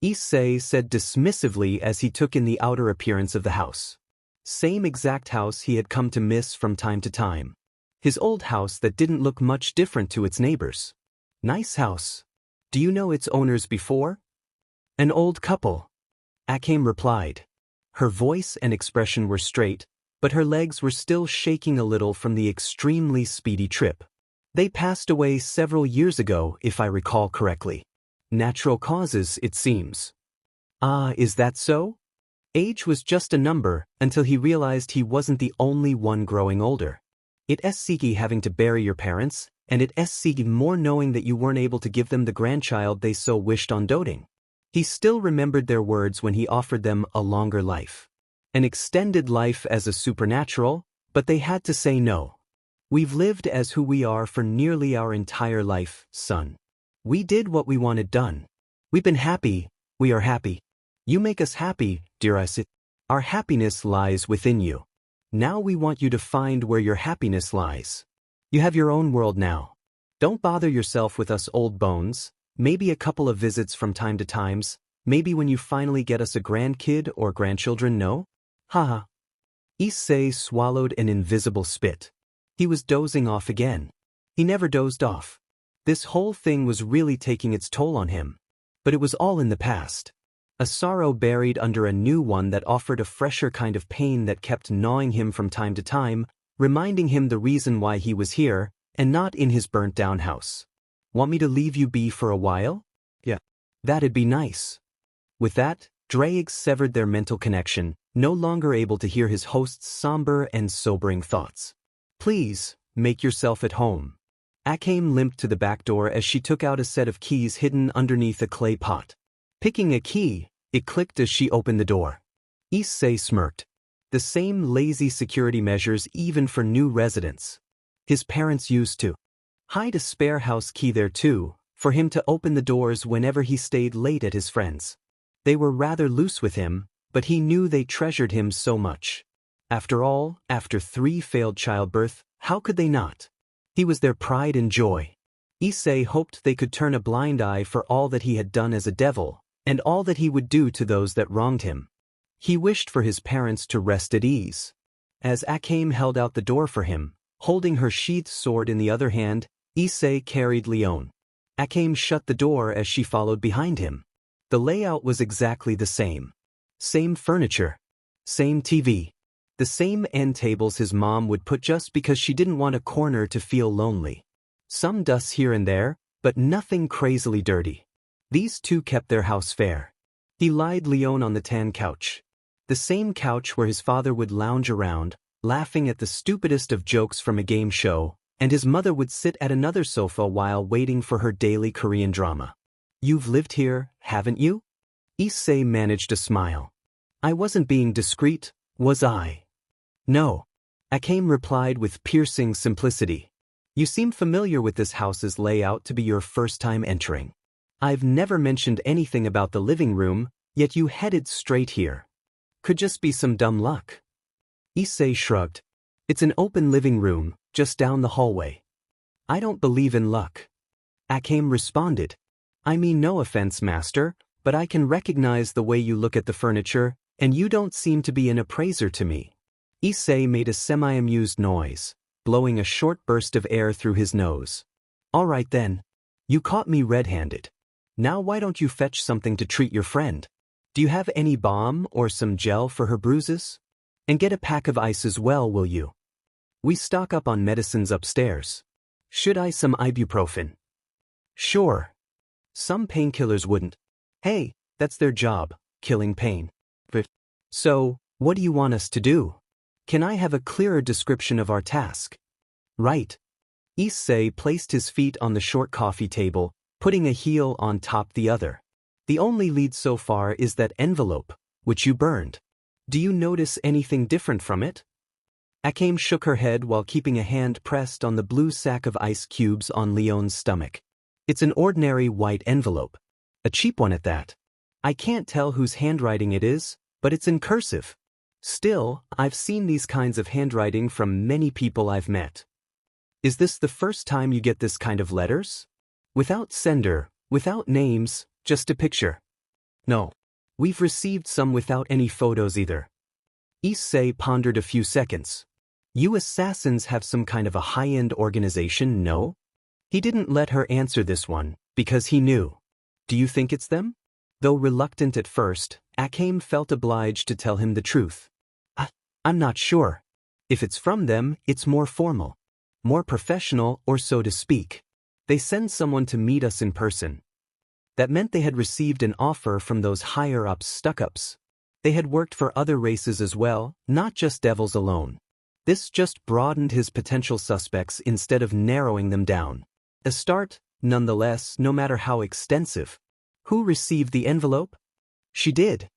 A: Issei said dismissively as he took in the outer appearance of the house. Same exact house he had come to miss from time to time. His old house that didn't look much different to its neighbors. "Nice house. Do you know its owners before?" "An old couple," Akame replied. Her voice and expression were straight, but her legs were still shaking a little from the extremely speedy trip. "They passed away several years ago, if I recall correctly. Natural causes, it seems." "Ah, is that so?" Age was just a number until he realized he wasn't the only one growing older. It's sucky having to bury your parents, and it's sucky more knowing that you weren't able to give them the grandchild they so wished on doting. He still remembered their words when he offered them a longer life. An extended life as a supernatural, but they had to say no. "We've lived as who we are for nearly our entire life, son. We did what we wanted done. We've been happy, we are happy. You make us happy, dear Issei. Our happiness lies within you. Now we want you to find where your happiness lies. You have your own world now. Don't bother yourself with us old bones, maybe a couple of visits from time to times, maybe when you finally get us a grandkid or grandchildren, no?" "Haha." Issei swallowed an invisible spit. He was dozing off again. He never dozed off. This whole thing was really taking its toll on him. But it was all in the past. A sorrow buried under a new one that offered a fresher kind of pain that kept gnawing him from time to time, reminding him the reason why he was here, and not in his burnt-down house. "Want me to leave you be for a while?" "Yeah. That'd be nice." With that, Drake severed their mental connection, no longer able to hear his host's somber and sobering thoughts. "Please, make yourself at home." Akame limped to the back door as she took out a set of keys hidden underneath a clay pot. Picking a key, it clicked as she opened the door. Issei smirked. The same lazy security measures even for new residents. His parents used to hide a spare house key there too, for him to open the doors whenever he stayed late at his friends'. They were rather loose with him, but he knew they treasured him so much. After all, after 3 failed childbirth, how could they not? He was their pride and joy. Issei hoped they could turn a blind eye for all that he had done as a devil, and all that he would do to those that wronged him. He wished for his parents to rest at ease. As Akame held out the door for him, holding her sheathed sword in the other hand, Issei carried Leon. Akame shut the door as she followed behind him. The layout was exactly the same. Same furniture. Same TV. The same end tables his mom would put just because she didn't want a corner to feel lonely. Some dust here and there, but nothing crazily dirty. These two kept their house fair. He lied Leon on the tan couch. The same couch where his father would lounge around, laughing at the stupidest of jokes from a game show, and his mother would sit at another sofa while waiting for her daily Korean drama. "You've lived here, haven't you?" Issei managed a smile. "I wasn't being discreet, was I?" "No," Akame replied with piercing simplicity. You seem familiar with this house's layout to be your first time entering. I've never mentioned anything about the living room, yet you headed straight here. Could just be some dumb luck. Issei shrugged. It's an open living room, just down the hallway. I don't believe in luck. Akame responded. I mean no offense, master, but I can recognize the way you look at the furniture, and you don't seem to be an appraiser to me. Issei made a semi-amused noise, blowing a short burst of air through his nose. All right then. You caught me red-handed. Now why don't you fetch something to treat your friend? Do you have any balm or some gel for her bruises? And get a pack of ice as well, will you? We stock up on medicines upstairs. Should I some ibuprofen? Sure. Some painkillers wouldn't. Hey, that's their job, killing pain. But so, what do you want us to do? Can I have a clearer description of our task? Right. Issei placed his feet on the short coffee table, putting a heel on top the other. The only lead so far is that envelope, which you burned. Do you notice anything different from it? Akame shook her head while keeping a hand pressed on the blue sack of ice cubes on Leon's stomach. It's an ordinary white envelope. A cheap one at that. I can't tell whose handwriting it is, but it's in cursive. Still, I've seen these kinds of handwriting from many people I've met. Is this the first time you get this kind of letters? Without sender, without names, just a picture. No. We've received some without any photos either. Issei pondered a few seconds. You assassins have some kind of a high-end organization, no? He didn't let her answer this one, because he knew. Do you think it's them? Though reluctant at first, Akame felt obliged to tell him the truth. I'm not sure. If it's from them, it's more formal. More professional, or so to speak. They send someone to meet us in person. That meant they had received an offer from those higher-ups stuck-ups. They had worked for other races as well, not just devils alone. This just broadened his potential suspects instead of narrowing them down. A start, nonetheless, no matter how extensive. Who received the envelope? She did.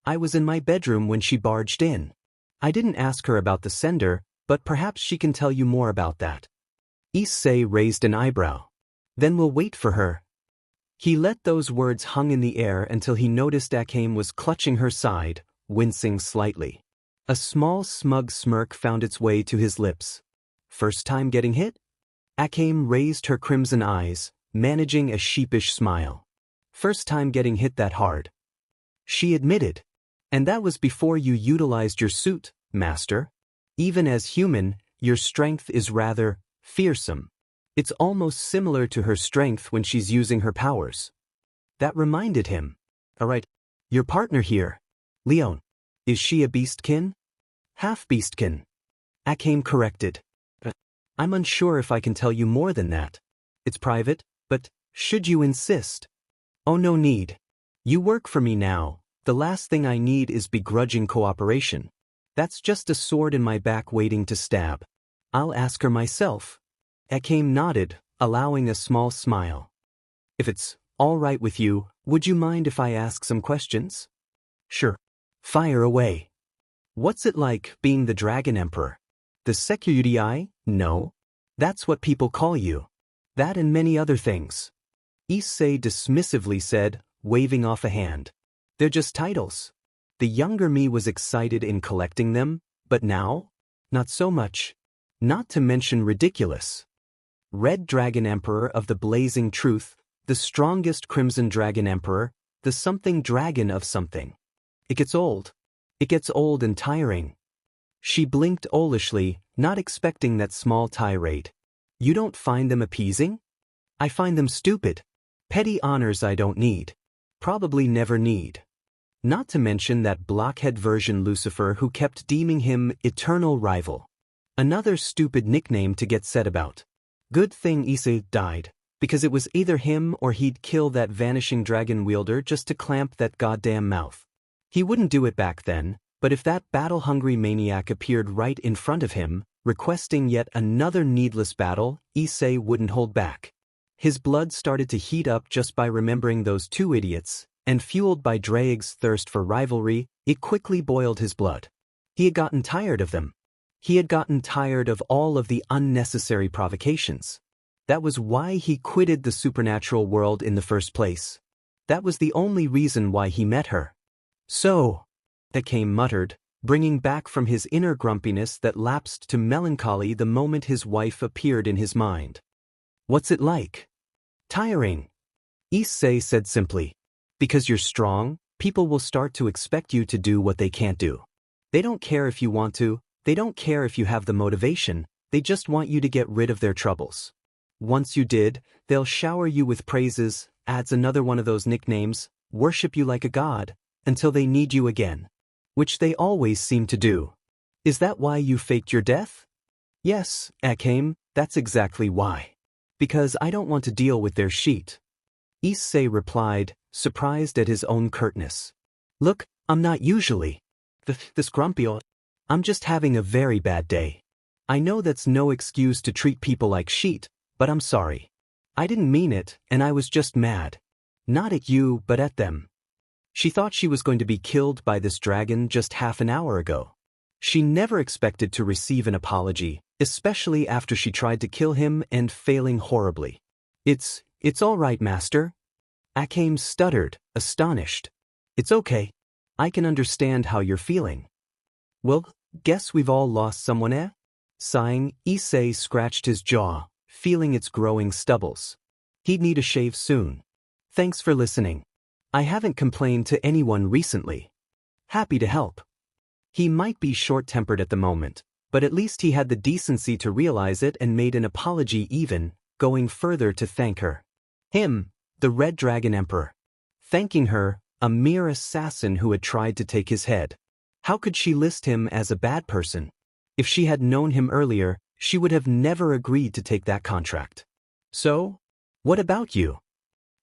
A: I was in my bedroom when she barged in. I didn't ask her about the sender, but perhaps she can tell you more about that. Issei raised an eyebrow. Then we'll wait for her. He let those words hang in the air until he noticed Akame was clutching her side, wincing slightly. A small smug smirk found its way to his lips. First time getting hit? Akame raised her crimson eyes, managing a sheepish smile. First time getting hit that hard. She admitted. And that was before you utilized your suit, master. Even as human, your strength is rather fearsome. It's almost similar to her strength when she's using her powers. That reminded him. All right, your partner here, Leon. Is she a beastkin? Half beastkin. Akame corrected. I'm unsure if I can tell you more than that. It's private, but should you insist? Oh, no need. You work for me now. The last thing I need is begrudging cooperation. That's just a sword in my back waiting to stab. I'll ask her myself. Akame nodded, allowing a small smile. If it's all right with you, would you mind if I ask some questions? Sure. Fire away. What's it like being the Dragon Emperor? The Security? No. That's what people call you. That and many other things. Issei dismissively said, waving off a hand. They're just titles. The younger me was excited in collecting them, but now? Not so much. Not to mention ridiculous. Red Dragon Emperor of the Blazing Truth, the strongest Crimson Dragon Emperor, the something dragon of something. It gets old. It gets old and tiring. She blinked owlishly, not expecting that small tirade. You don't find them appeasing? I find them stupid. Petty honors I don't need. Probably never need. Not to mention that blockhead version Lucifer who kept deeming him eternal rival. Another stupid nickname to get said about. Good thing Issei died, because it was either him or he'd kill that vanishing dragon wielder just to clamp that goddamn mouth. He wouldn't do it back then, but if that battle-hungry maniac appeared right in front of him, requesting yet another needless battle, Issei wouldn't hold back. His blood started to heat up just by remembering those two idiots, and fueled by Draig's thirst for rivalry, it quickly boiled his blood. He had gotten tired of them. He had gotten tired of all of the unnecessary provocations. That was why he quitted the supernatural world in the first place. That was the only reason why he met her. So, Issei muttered, bringing back from his inner grumpiness that lapsed to melancholy the moment his wife appeared in his mind. What's it like? Tiring. Issei said simply. Because you're strong, people will start to expect you to do what they can't do. They don't care if you want to, they don't care if you have the motivation, they just want you to get rid of their troubles. Once you did, they'll shower you with praises, adds another one of those nicknames, worship you like a god, until they need you again. Which they always seem to do. Is that why you faked your death? Yes, Issei, that's exactly why. Because I don't want to deal with their shit. Issei replied, surprised at his own curtness. Look, I'm not usually this grumpy. I'm just having a very bad day. I know that's no excuse to treat people like shit, but I'm sorry. I didn't mean it, and I was just mad. Not at you, but at them. She thought she was going to be killed by this dragon just half an hour ago. She never expected to receive an apology, especially after she tried to kill him and failing horribly. It's all right, master. Issei stuttered, astonished. It's okay. I can understand how you're feeling. Well, guess we've all lost someone, eh? Sighing, Issei scratched his jaw, feeling its growing stubbles. He'd need a shave soon. Thanks for listening. I haven't complained to anyone recently. Happy to help. He might be short-tempered at the moment, but at least he had the decency to realize it and made an apology even, going further to thank her. Him, the Red Dragon Emperor. Thanking her, a mere assassin who had tried to take his head. How could she list him as a bad person? If she had known him earlier, she would have never agreed to take that contract. So, what about you?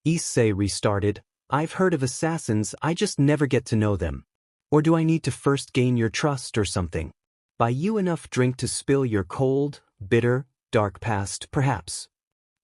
A: Issei restarted. I've heard of assassins, I just never get to know them. Or do I need to first gain your trust or something? Buy you enough drink to spill your cold, bitter, dark past, perhaps?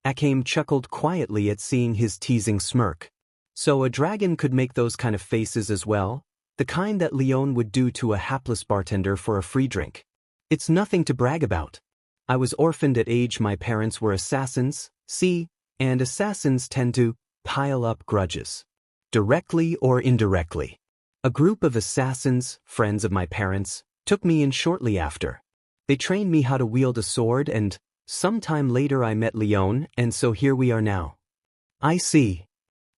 A: Issei chuckled quietly at seeing his teasing smirk. So a dragon could make those kind of faces as well? The kind that Leon would do to a hapless bartender for a free drink. It's nothing to brag about. I was orphaned at age my parents were assassins, see, and assassins tend to pile up grudges. Directly or indirectly. A group of assassins, friends of my parents, took me in shortly after. They trained me how to wield a sword and, sometime later I met Leon and so here we are now. I see.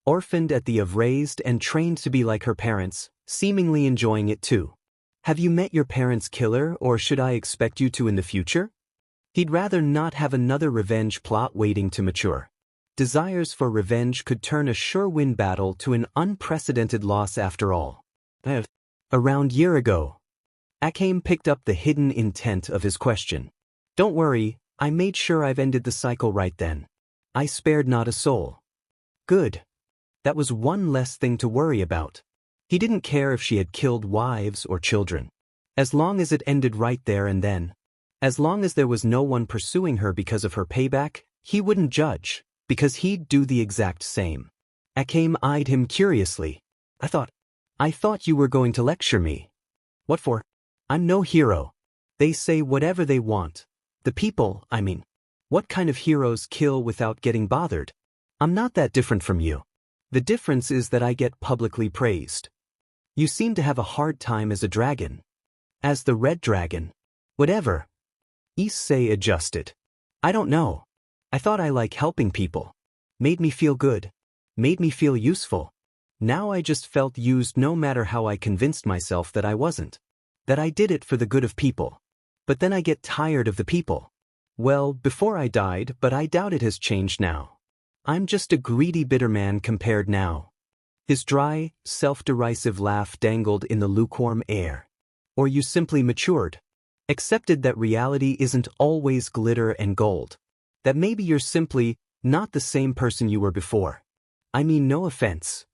A: Orphaned at the of raised and trained to be like her parents, seemingly enjoying it too. Have you met your parents' killer or should I expect you to in the future? He'd rather not have another revenge plot waiting to mature. Desires for revenge could turn a sure-win battle to an unprecedented loss after all. Around a year ago. Issei picked up the hidden intent of his question. Don't worry, I made sure I've ended the cycle right then. I spared not a soul. Good. That was one less thing to worry about. He didn't care if she had killed wives or children. As long as it ended right there and then. As long as there was no one pursuing her because of her payback, he wouldn't judge, because he'd do the exact same. Issei eyed him curiously. I thought you were going to lecture me. What for? I'm no hero. They say whatever they want. The people, I mean. What kind of heroes kill without getting bothered? I'm not that different from you. The difference is that I get publicly praised. You seem to have a hard time as a dragon. As the Red Dragon. Whatever. Issei adjusted. I don't know. I thought I like helping people. Made me feel good. Made me feel useful. Now I just felt used no matter how I convinced myself that I wasn't. That I did it for the good of people. But then I get tired of the people. Well, before I died, but I doubt it has changed now. I'm just a greedy bitter man compared now. His dry, self-derisive laugh dangled in the lukewarm air. Or you simply matured. Accepted that reality isn't always glitter and gold. That maybe you're simply not the same person you were before. I mean no offense.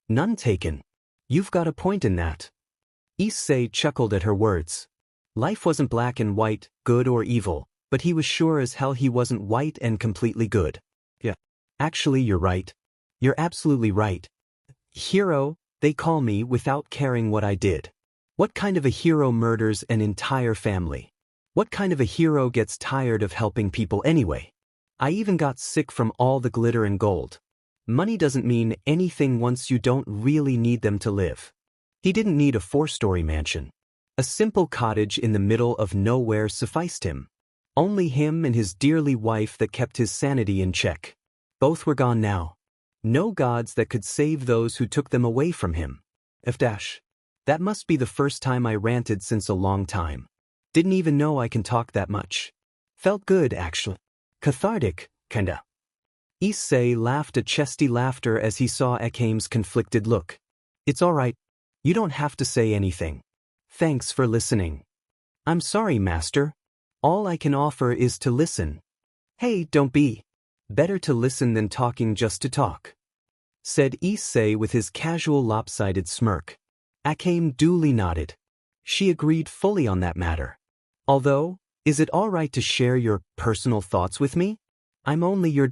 A: None taken. You've got a point in that. Issei chuckled at her words. Life wasn't black and white, good or evil, but he was sure as hell he wasn't white and completely good. Yeah. Actually, you're right. You're absolutely right. Hero, they call me without caring what I did. What kind of a hero murders an entire family? What kind of a hero gets tired of helping people anyway? I even got sick from all the glitter and gold. Money doesn't mean anything once you don't really need them to live. He didn't need a 4-story mansion. A simple cottage in the middle of nowhere sufficed him. Only him and his dearly wife that kept his sanity in check. Both were gone now. No gods that could save those who took them away from him. That must be the first time I ranted since a long time. Didn't even know I can talk that much. Felt good, actually. Cathartic, kinda. Issei laughed a chesty laughter as he saw Akame's conflicted look. It's alright. You don't have to say anything. Thanks for listening. I'm sorry, master. All I can offer is to listen. Hey, don't be. Better to listen than talking just to talk, said Issei with his casual lopsided smirk. Akame duly nodded. She agreed fully on that matter. Although, is it all right to share your personal thoughts with me? I'm only your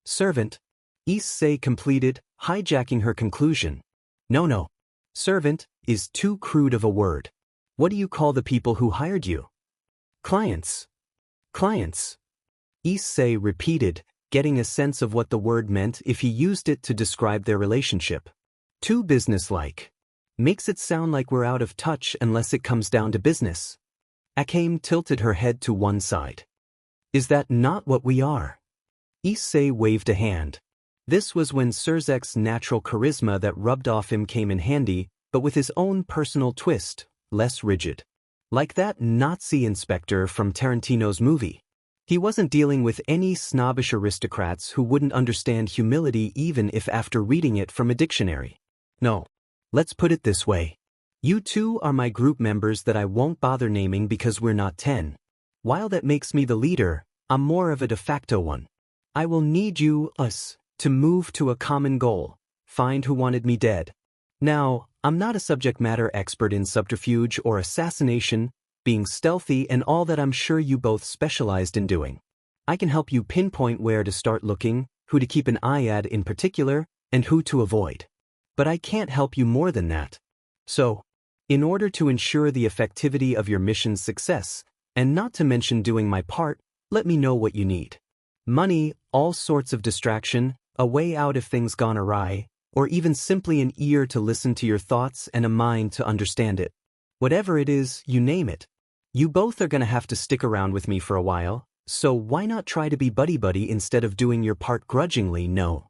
A: servant. Issei completed, hijacking her conclusion. No. Servant is too crude of a word. What do you call the people who hired you? Clients. Issei repeated, getting a sense of what the word meant if he used it to describe their relationship. Too businesslike. Makes it sound like we're out of touch unless it comes down to business. Akame tilted her head to one side. Is that not what we are? Issei waved a hand. This was when Surzek's natural charisma that rubbed off him came in handy, but with his own personal twist, less rigid. Like that Nazi inspector from Tarantino's movie. He wasn't dealing with any snobbish aristocrats who wouldn't understand humility even if after reading it from a dictionary. No. Let's put it this way. You two are my group members that I won't bother naming because we're not 10. While that makes me the leader, I'm more of a de facto one. I will need us, to move to a common goal, find who wanted me dead. Now, I'm not a subject matter expert in subterfuge or assassination, being stealthy and all that I'm sure you both specialized in doing. I can help you pinpoint where to start looking, who to keep an eye at in particular, and who to avoid. But I can't help you more than that. So, in order to ensure the effectivity of your mission's success, and not to mention doing my part, let me know what you need. Money, all sorts of distraction, a way out if things gone awry, or even simply an ear to listen to your thoughts and a mind to understand it. Whatever it is, you name it. You both are gonna have to stick around with me for a while, so why not try to be buddy-buddy instead of doing your part grudgingly, no?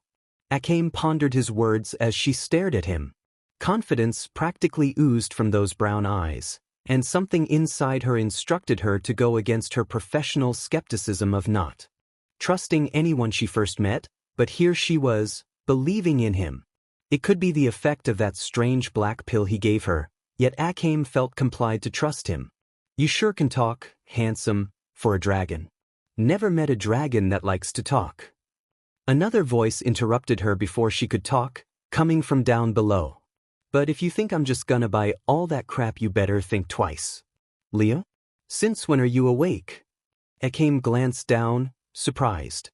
A: Akame pondered his words as she stared at him. Confidence practically oozed from those brown eyes, and something inside her instructed her to go against her professional skepticism of not trusting anyone she first met, but here she was, believing in him. It could be the effect of that strange black pill he gave her, yet Akame felt complied to trust him. You sure can talk, handsome, for a dragon. Never met a dragon that likes to talk. Another voice interrupted her before she could talk, coming from down below. But if you think I'm just gonna buy all that crap, you better think twice. Leah? Since when are you awake? Akame glanced down, surprised.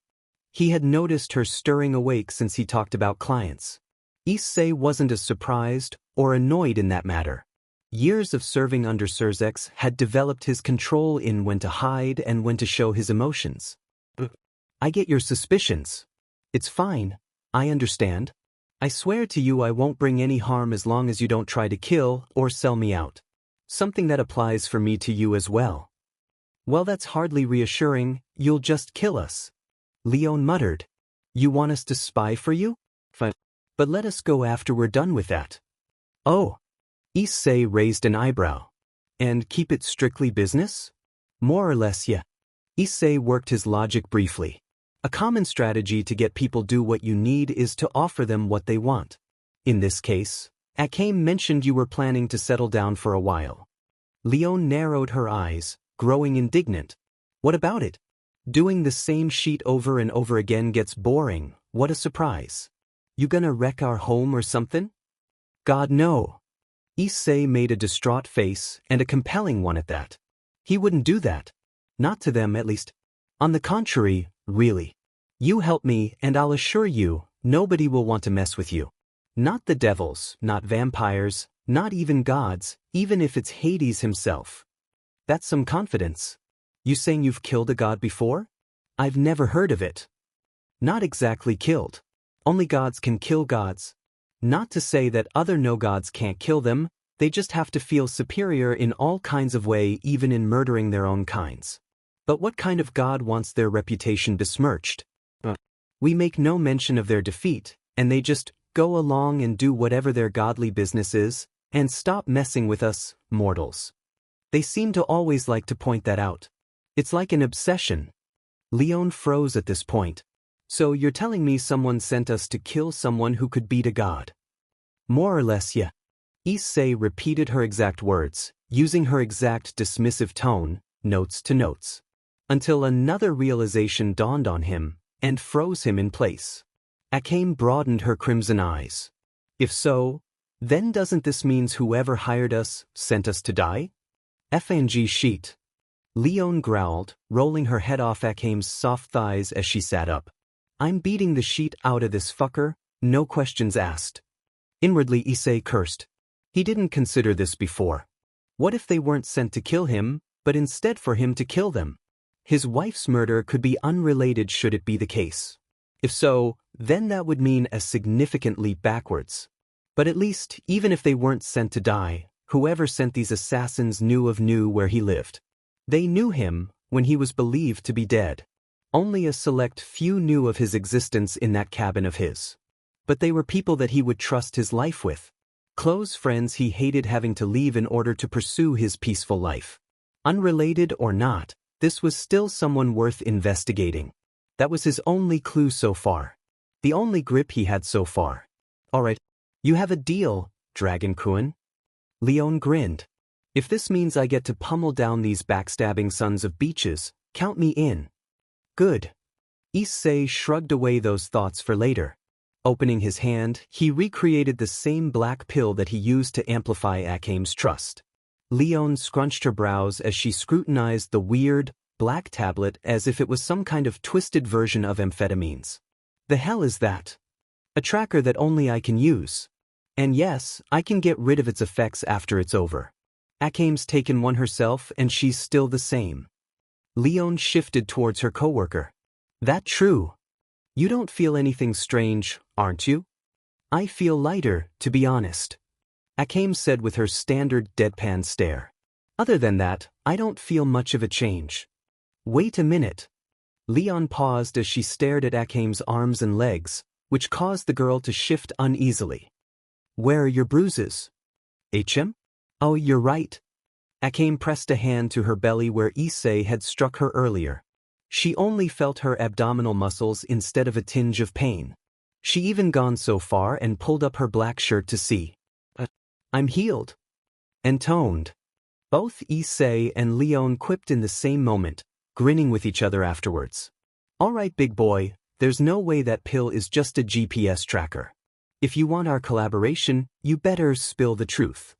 A: He had noticed her stirring awake since he talked about clients. Issei wasn't as surprised or annoyed in that matter. Years of serving under Surzek had developed his control in when to hide and when to show his emotions. I get your suspicions. It's fine, I understand. I swear to you I won't bring any harm as long as you don't try to kill or sell me out. Something that applies for me to you as well. Well, that's hardly reassuring, you'll just kill us. Leon muttered. You want us to spy for you? Fine. But let us go after we're done with that. Oh. Issei raised an eyebrow. And keep it strictly business? More or less, yeah. Issei worked his logic briefly. A common strategy to get people do what you need is to offer them what they want. In this case, Akame mentioned you were planning to settle down for a while. Leon narrowed her eyes, growing indignant. What about it? Doing the same sheet over and over again gets boring, what a surprise. You gonna wreck our home or something? God, no. Issei made a distraught face, and a compelling one at that. He wouldn't do that. Not to them, at least. On the contrary, really. You help me, and I'll assure you, nobody will want to mess with you. Not the devils, not vampires, not even gods, even if it's Hades himself. That's some confidence. You saying you've killed a god before? I've never heard of it. Not exactly killed. Only gods can kill gods. Not to say that other no-gods can't kill them, they just have to feel superior in all kinds of way, even in murdering their own kinds. But what kind of god wants their reputation besmirched? We make no mention of their defeat, and they just go along and do whatever their godly business is, and stop messing with us, mortals. They seem to always like to point that out. It's like an obsession. Leon froze at this point. So you're telling me someone sent us to kill someone who could beat a god? More or less, yeah. Issei repeated her exact words, using her exact dismissive tone, notes to notes, until another realization dawned on him and froze him in place. Akame broadened her crimson eyes. If so, then doesn't this means whoever hired us sent us to die? FNG sheet. Leon growled, rolling her head off Akame's soft thighs as she sat up. I'm beating the sheet out of this fucker, no questions asked. Inwardly Issei cursed. He didn't consider this before. What if they weren't sent to kill him, but instead for him to kill them? His wife's murder could be unrelated should it be the case. If so, then that would mean a significant leap backwards. But at least, even if they weren't sent to die, whoever sent these assassins knew where he lived. They knew him when he was believed to be dead. Only a select few knew of his existence in that cabin of his. But they were people that he would trust his life with. Close friends he hated having to leave in order to pursue his peaceful life. Unrelated or not, this was still someone worth investigating. That was his only clue so far. The only grip he had so far. Alright, you have a deal, Dragon-kun. Leon grinned. If this means I get to pummel down these backstabbing sons of beaches, count me in. Good. Issei shrugged away those thoughts for later. Opening his hand, he recreated the same black pill that he used to amplify Akame's trust. Leon scrunched her brows as she scrutinized the weird, black tablet as if it was some kind of twisted version of amphetamines. The hell is that? A tracker that only I can use. And yes, I can get rid of its effects after it's over. Akame's taken one herself and she's still the same. Leon shifted towards her coworker. That true? You don't feel anything strange, aren't you? I feel lighter, to be honest. Akame said with her standard deadpan stare. Other than that, I don't feel much of a change. Wait a minute. Leon paused as she stared at Akame's arms and legs, which caused the girl to shift uneasily. Where are your bruises? HM? Oh, you're right. Akame pressed a hand to her belly where Issei had struck her earlier. She only felt her abdominal muscles instead of a tinge of pain. She even gone so far and pulled up her black shirt to see. I'm healed. And toned. Both Issei and Leon quipped in the same moment, grinning with each other afterwards. All right, big boy, there's no way that pill is just a GPS tracker. If you want our collaboration, you better spill the truth.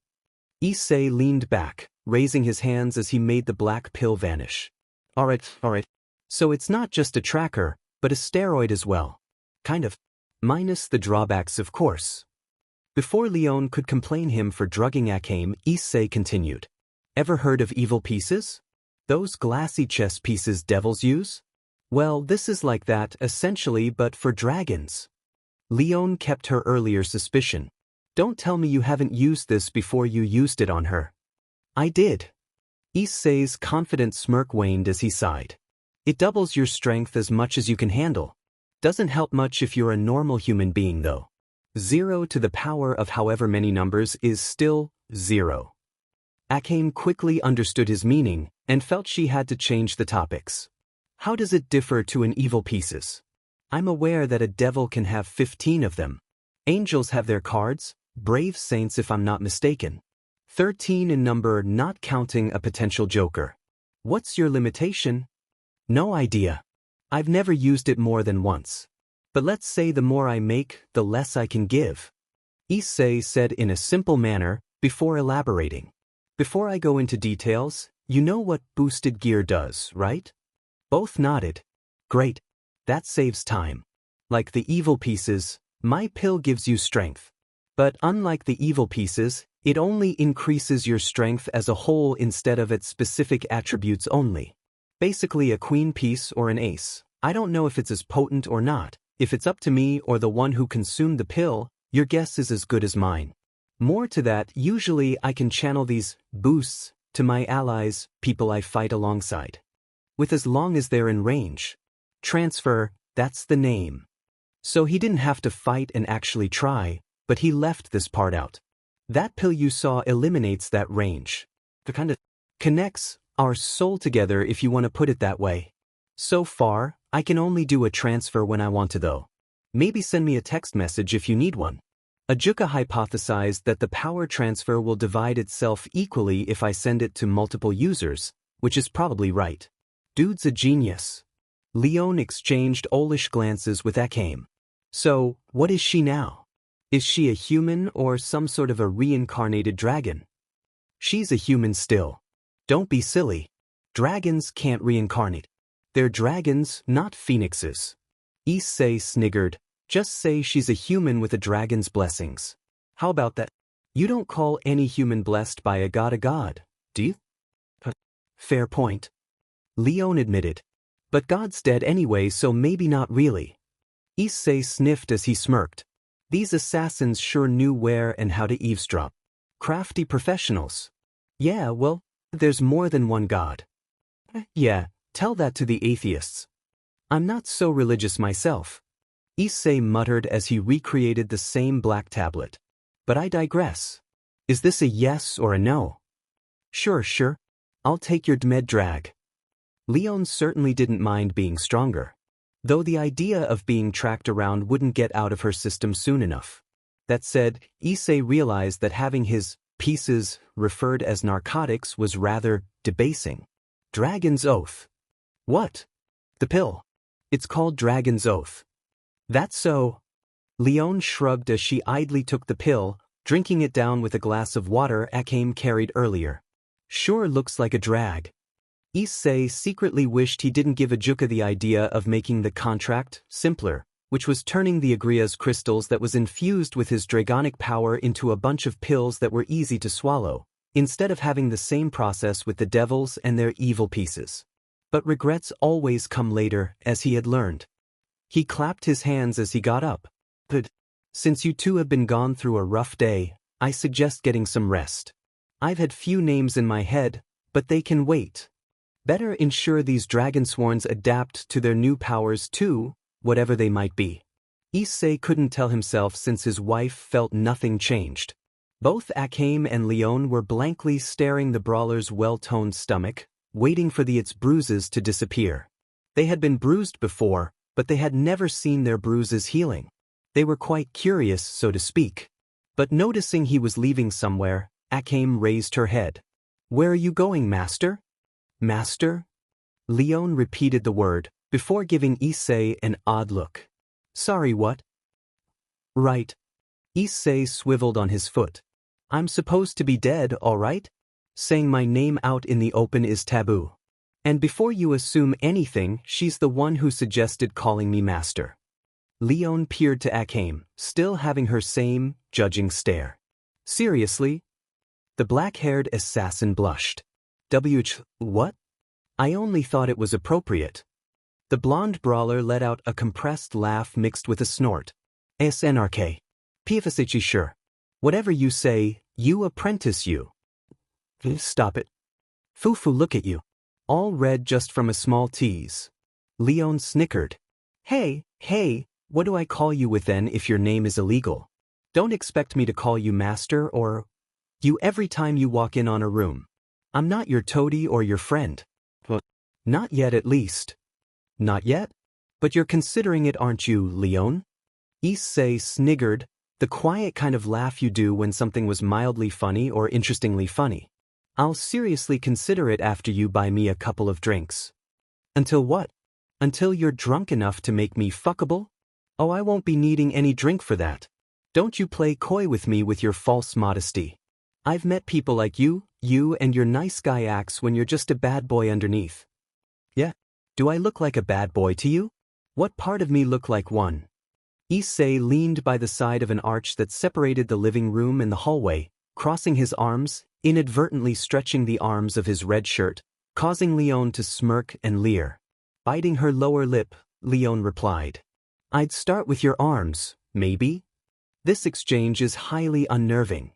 A: Issei leaned back, raising his hands as he made the black pill vanish. All right. So it's not just a tracker, but a steroid as well. Kind of. Minus the drawbacks, of course. Before Leon could complain him for drugging Akame, Issei continued. Ever heard of evil pieces? Those glassy chess pieces devils use? Well, this is like that, essentially, but for dragons. Leon kept her earlier suspicion. Don't tell me you haven't used this before you used it on her. I did. Issei's confident smirk waned as he sighed. It doubles your strength as much as you can handle. Doesn't help much if you're a normal human being though. 0 to the power of however many numbers is still 0. Akame quickly understood his meaning and felt she had to change the topics. How does it differ to an evil pieces? I'm aware that a devil can have 15 of them. Angels have their cards, brave saints if I'm not mistaken. 13 in number not counting a potential joker. What's your limitation? No idea. I've never used it more than once. But let's say the more I make, the less I can give. Issei said in a simple manner, before elaborating. Before I go into details, you know what boosted gear does, right? Both nodded. Great. That saves time. Like the evil pieces, my pill gives you strength. But unlike the evil pieces, It only increases your strength as a whole instead of its specific attributes only. Basically a queen piece or an ace. I don't know if it's as potent or not. If it's up to me or the one who consumed the pill, your guess is as good as mine. More to that, usually I can channel these boosts to my allies, people I fight alongside. With as long as they're in range. Transfer, that's the name. So he didn't have to fight and actually try, but he left this part out. That pill you saw eliminates that range. The kind of connects our soul together if you want to put it that way. So far, I can only do a transfer when I want to though. Maybe send me a text message if you need one. Ajuka hypothesized that the power transfer will divide itself equally if I send it to multiple users, which is probably right. Dude's a genius. Leon exchanged owlish glances with Akame. So, what is she now? Is she a human or some sort of a reincarnated dragon? She's a human still. Don't be silly. Dragons can't reincarnate. They're dragons, not phoenixes. Issei sniggered. Just say she's a human with a dragon's blessings. How about that? You don't call any human blessed by a god, do you? Fair point. Leon admitted. But God's dead anyway, so maybe not really. Issei sniffed as he smirked. These assassins sure knew where and how to eavesdrop. Crafty professionals. Yeah, well, there's more than one god. Yeah, tell that to the atheists. I'm not so religious myself. Issei muttered as he recreated the same black tablet. But I digress. Is this a yes or a no? Sure. I'll take your Dmed drag. Leon certainly didn't mind being stronger. Though the idea of being tracked around wouldn't get out of her system soon enough. That said, Issei realized that having his pieces referred as narcotics was rather debasing. Dragon's Oath. What? The pill. It's called Dragon's Oath. That's so. Leon shrugged as she idly took the pill, drinking it down with a glass of water Akame carried earlier. Sure looks like a drag. Issei secretly wished he didn't give Ajuka the idea of making the contract simpler, which was turning the Agria's crystals that was infused with his dragonic power into a bunch of pills that were easy to swallow, instead of having the same process with the devils and their evil pieces. But regrets always come later, as he had learned. He clapped his hands as he got up. But since you two have been gone through a rough day, I suggest getting some rest. I've had few names in my head, but they can wait. Better ensure these dragonsworns adapt to their new powers too, whatever they might be. Issei couldn't tell himself since his wife felt nothing changed. Both Akame and Leon were blankly staring the brawler's well-toned stomach, waiting for its bruises to disappear. They had been bruised before, but they had never seen their bruises healing. They were quite curious, so to speak. But noticing he was leaving somewhere, Akame raised her head. Where are you going, master? Master? Leon repeated the word, before giving Issei an odd look. Sorry, what? Right. Issei swiveled on his foot. I'm supposed to be dead, all right? Saying my name out in the open is taboo. And before you assume anything, she's the one who suggested calling me master. Leon peered to Akame, still having her same, judging stare. Seriously? The black-haired assassin blushed. What? I only thought it was appropriate. The blonde brawler let out a compressed laugh mixed with a snort. SNRK. PFSHE sure. Whatever you say, you apprentice you. Stop it. Fufu look at you. All red just from a small tease. Leon snickered. Hey, what do I call you with then if your name is illegal? Don't expect me to call you master or you every time you walk in on a room. I'm not your toady or your friend. Not yet at least. Not yet? But you're considering it, aren't you, Leon? Issei sniggered, the quiet kind of laugh you do when something was mildly funny or interestingly funny. I'll seriously consider it after you buy me a couple of drinks. Until what? Until you're drunk enough to make me fuckable? Oh, I won't be needing any drink for that. Don't you play coy with me with your false modesty. I've met people like you and your nice guy acts when you're just a bad boy underneath. Yeah? Do I look like a bad boy to you? What part of me look like one? Issei leaned by the side of an arch that separated the living room and the hallway, crossing his arms, inadvertently stretching the arms of his red shirt, causing Leon to smirk and leer. Biting her lower lip, Leon replied, "I'd start with your arms, maybe?" This exchange is highly unnerving,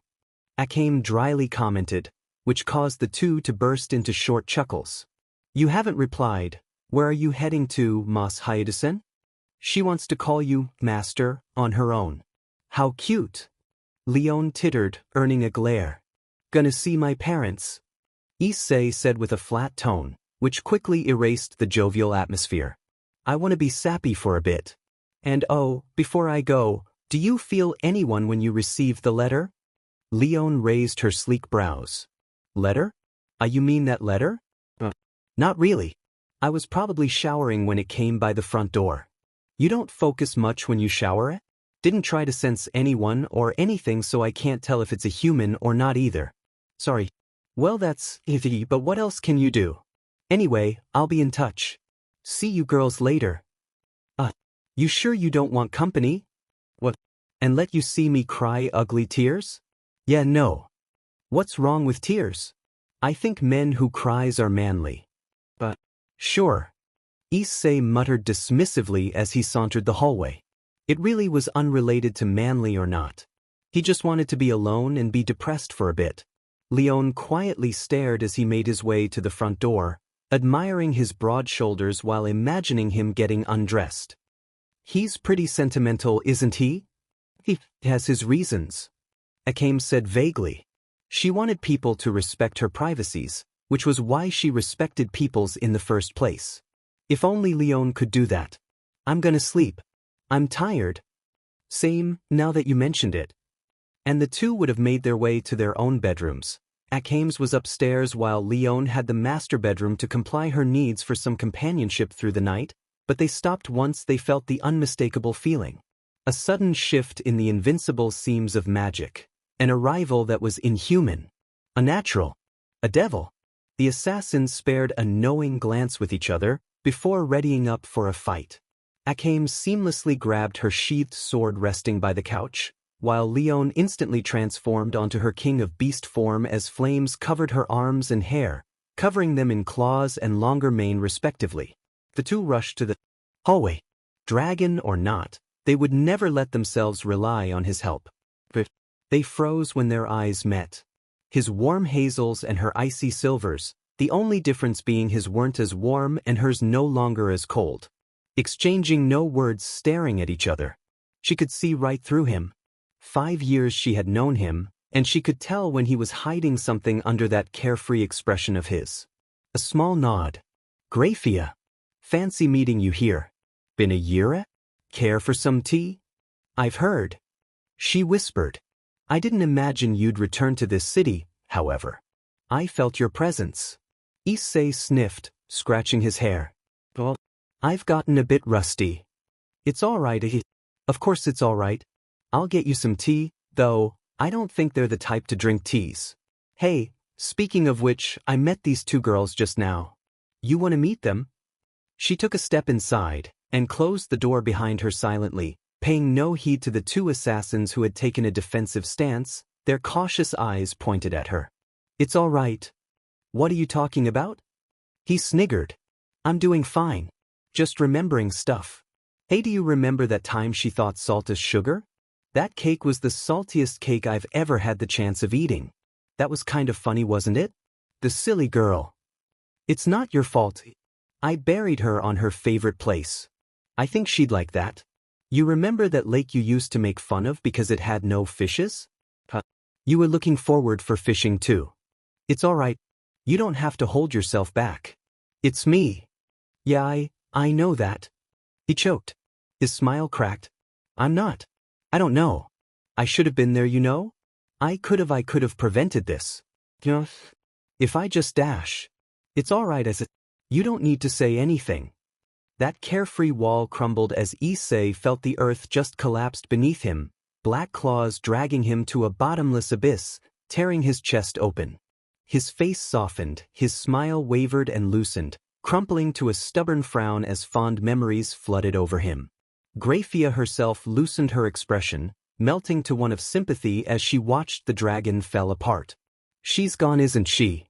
A: Akame dryly commented, which caused the two to burst into short chuckles. "You haven't replied. Where are you heading to, Mas Hiatus? She wants to call you master on her own." "How cute." Leon tittered, earning a glare. "Gonna see my parents," Issei said with a flat tone, which quickly erased the jovial atmosphere. "I want to be sappy for a bit. And oh, before I go, do you feel anyone when you received the letter?" Leon raised her sleek brows. "Letter? You mean that letter?" "Not really. I was probably showering when it came by the front door." "You don't focus much when you shower, eh?" "Didn't try to sense anyone or anything, so I can't tell if it's a human or not either." "Sorry." "Well, that's iffy, but what else can you do? Anyway, I'll be in touch. See you girls later." You sure you don't want company?" "What? And let you see me cry ugly tears?" "Yeah, no. What's wrong with tears? I think men who cries are manly." "But..." "Sure." Issei muttered dismissively as he sauntered the hallway. It really was unrelated to manly or not. He just wanted to be alone and be depressed for a bit. Leon quietly stared as he made his way to the front door, admiring his broad shoulders while imagining him getting undressed. "He's pretty sentimental, isn't he?" "He has his reasons," Akame said vaguely. She wanted people to respect her privacies, which was why she respected people's in the first place. If only Leon could do that. "I'm gonna sleep. I'm tired." "Same, now that you mentioned it." And the two would have made their way to their own bedrooms. Akame's was upstairs while Leon had the master bedroom to comply her needs for some companionship through the night, but they stopped once they felt the unmistakable feeling. A sudden shift in the invincible seams of magic. An arrival that was inhuman. Unnatural. A devil. The assassins spared a knowing glance with each other before readying up for a fight. Akame seamlessly grabbed her sheathed sword resting by the couch, while Leon instantly transformed onto her king of beast form as flames covered her arms and hair, covering them in claws and longer mane respectively. The two rushed to the hallway. Dragon or not, they would never let themselves rely on his help. But they froze when their eyes met. His warm hazels and her icy silvers, the only difference being his weren't as warm and hers no longer as cold. Exchanging no words, staring at each other. She could see right through him. 5 years she had known him, and she could tell when he was hiding something under that carefree expression of his. A small nod. "Graphia. Fancy meeting you here. Been a year, eh? Care for some tea?" "I've heard," she whispered. "I didn't imagine you'd return to this city, however. I felt your presence." Issei sniffed, scratching his hair. "Well, I've gotten a bit rusty." "It's all right." "Of course it's all right. I'll get you some tea, though I don't think they're the type to drink teas." "Hey, speaking of which, I met these two girls just now. You want to meet them?" She took a step inside and closed the door behind her silently, paying no heed to the two assassins who had taken a defensive stance, their cautious eyes pointed at her. "It's all right." "What are you talking about?" He sniggered. "I'm doing fine. Just remembering stuff." "Hey, do you remember that time she thought salt is sugar? That cake was the saltiest cake I've ever had the chance of eating. That was kind of funny, wasn't it?" "The silly girl." "It's not your fault. I buried her on her favorite place. I think she'd like that. You remember that lake you used to make fun of because it had no fishes? You were looking forward for fishing too. It's all right. You don't have to hold yourself back. It's me." "Yeah, I know that." He choked. His smile cracked. "I'm not. I don't know. I should have been there, you know? I could have prevented this. If I just dash. It's all right as it. You don't need to say anything." That carefree wall crumbled as Issei felt the earth just collapsed beneath him, black claws dragging him to a bottomless abyss, tearing his chest open. His face softened, his smile wavered and loosened, crumpling to a stubborn frown as fond memories flooded over him. Graphia herself loosened her expression, melting to one of sympathy as she watched the dragon fell apart. "She's gone, isn't she?"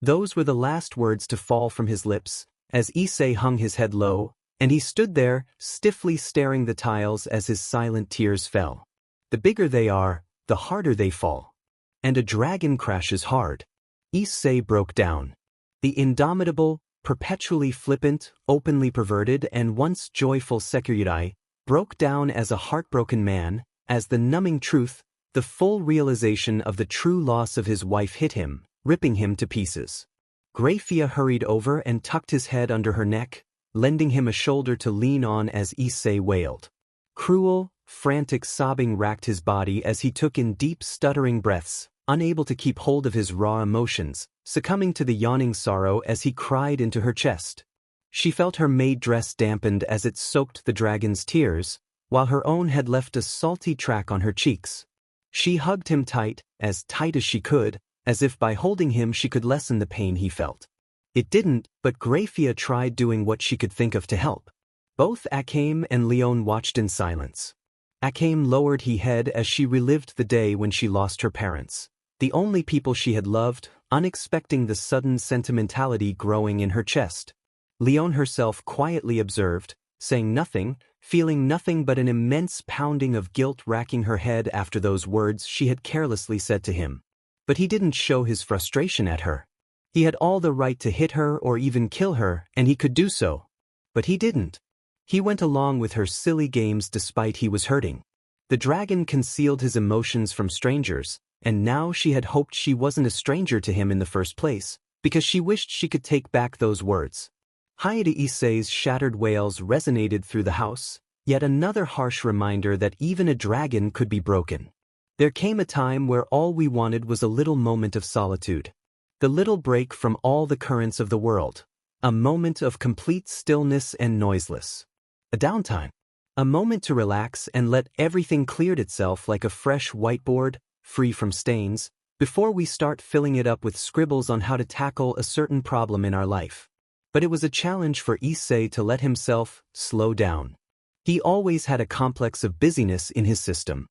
A: Those were the last words to fall from his lips, as Issei hung his head low, and he stood there, stiffly staring the tiles as his silent tears fell. The bigger they are, the harder they fall. And a dragon crashes hard. Issei broke down. The indomitable, perpetually flippant, openly perverted and once joyful Sakurai broke down as a heartbroken man, as the numbing truth, the full realization of the true loss of his wife hit him, ripping him to pieces. Grafia hurried over and tucked his head under her neck, lending him a shoulder to lean on as Issei wailed. Cruel, frantic sobbing racked his body as he took in deep stuttering breaths, unable to keep hold of his raw emotions, succumbing to the yawning sorrow as he cried into her chest. She felt her maid dress dampened as it soaked the dragon's tears, while her own had left a salty track on her cheeks. She hugged him tight as she could, as if by holding him she could lessen the pain he felt. It didn't, but Grafia tried doing what she could think of to help. Both Akame and Leon watched in silence. Akame lowered her head as she relived the day when she lost her parents, the only people she had loved, unexpecting the sudden sentimentality growing in her chest. Leon herself quietly observed, saying nothing, feeling nothing but an immense pounding of guilt racking her head after those words she had carelessly said to him. But he didn't show his frustration at her. He had all the right to hit her or even kill her, and he could do so. But he didn't. He went along with her silly games despite he was hurting. The dragon concealed his emotions from strangers, and now she had hoped she wasn't a stranger to him in the first place, because she wished she could take back those words. Hiatus Issei's shattered wails resonated through the house, yet another harsh reminder that even a dragon could be broken. There came a time where all we wanted was a little moment of solitude. The little break from all the currents of the world. A moment of complete stillness and noiseless. A downtime. A moment to relax and let everything clear itself like a fresh whiteboard, free from stains, before we start filling it up with scribbles on how to tackle a certain problem in our life. But it was a challenge for Issei to let himself slow down. He always had a complex of busyness in his system.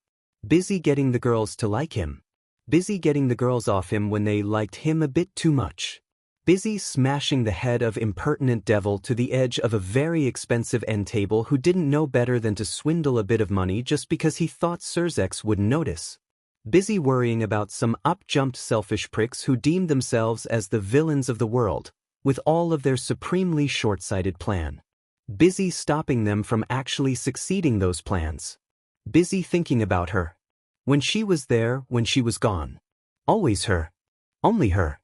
A: Busy getting the girls to like him. Busy getting the girls off him when they liked him a bit too much. Busy smashing the head of impertinent devil to the edge of a very expensive end table who didn't know better than to swindle a bit of money just because he thought Surzex wouldn't notice. Busy worrying about some up-jumped selfish pricks who deemed themselves as the villains of the world, with all of their supremely short-sighted plan. Busy stopping them from actually succeeding those plans. Busy thinking about her. When she was there, when she was gone. Always her. Only her.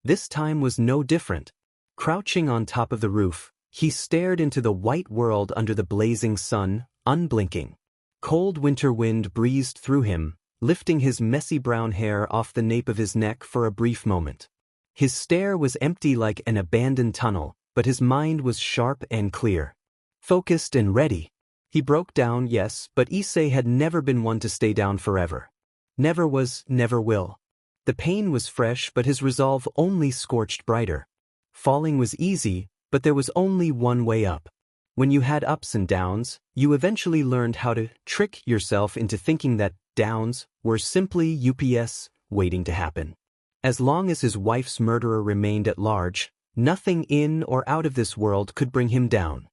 A: This time was no different. Crouching on top of the roof, he stared into the white world under the blazing sun, unblinking. Cold winter wind breezed through him, lifting his messy brown hair off the nape of his neck for a brief moment. His stare was empty like an abandoned tunnel, but his mind was sharp and clear. Focused and ready. He broke down, yes, but Issei had never been one to stay down forever. Never was, never will. The pain was fresh, but his resolve only scorched brighter. Falling was easy, but there was only one way up. When you had ups and downs, you eventually learned how to trick yourself into thinking that downs were simply UPS waiting to happen. As long as his wife's murderer remained at large, nothing in or out of this world could bring him down.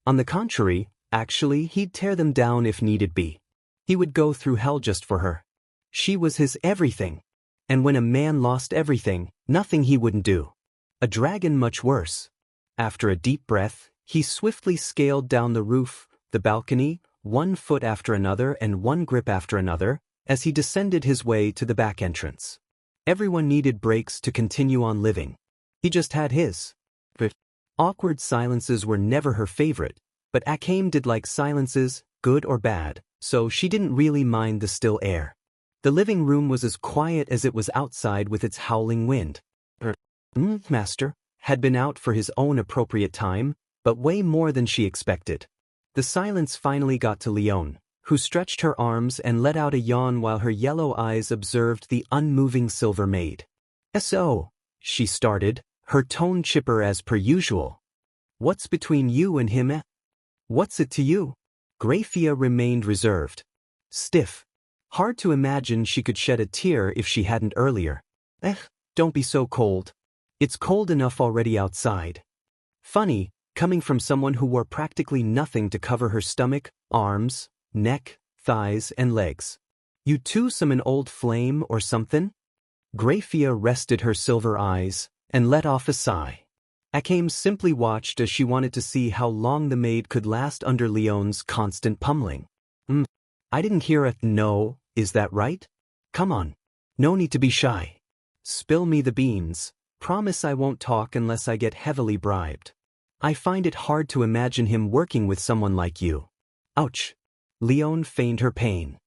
A: On the contrary, actually, he'd tear them down if needed be. He would go through hell just for her. She was his everything. And when a man lost everything, nothing he wouldn't do. A dragon much worse. After a deep breath, he swiftly scaled down the roof, the balcony, one foot after another and one grip after another, as he descended his way to the back entrance. Everyone needed breaks to continue on living. He just had his. But awkward silences were never her favorite, but Akame did like silences, good or bad, so she didn't really mind the still air. The living room was as quiet as it was outside with its howling wind. Her master had been out for his own appropriate time, but way more than she expected. The silence finally got to Leon, who stretched her arms and let out a yawn while her yellow eyes observed the unmoving silver maid. "So," she started, her tone chipper as per usual. "What's between you and him, eh?" "What's it to you?" Grafia remained reserved. Stiff. Hard to imagine she could shed a tear if she hadn't earlier. Don't be so cold. It's cold enough already outside. Funny, coming from someone who wore practically nothing to cover her stomach, arms, neck, thighs, and legs. You too some an old flame or something? Grafia rested her silver eyes and let off a sigh. Akame simply watched as she wanted to see how long the maid could last under Leon's constant pummeling. I didn't hear a no, is that right? Come on. No need to be shy. Spill me the beans. Promise I won't talk unless I get heavily bribed. I find it hard to imagine him working with someone like you. Ouch. Leon feigned her pain.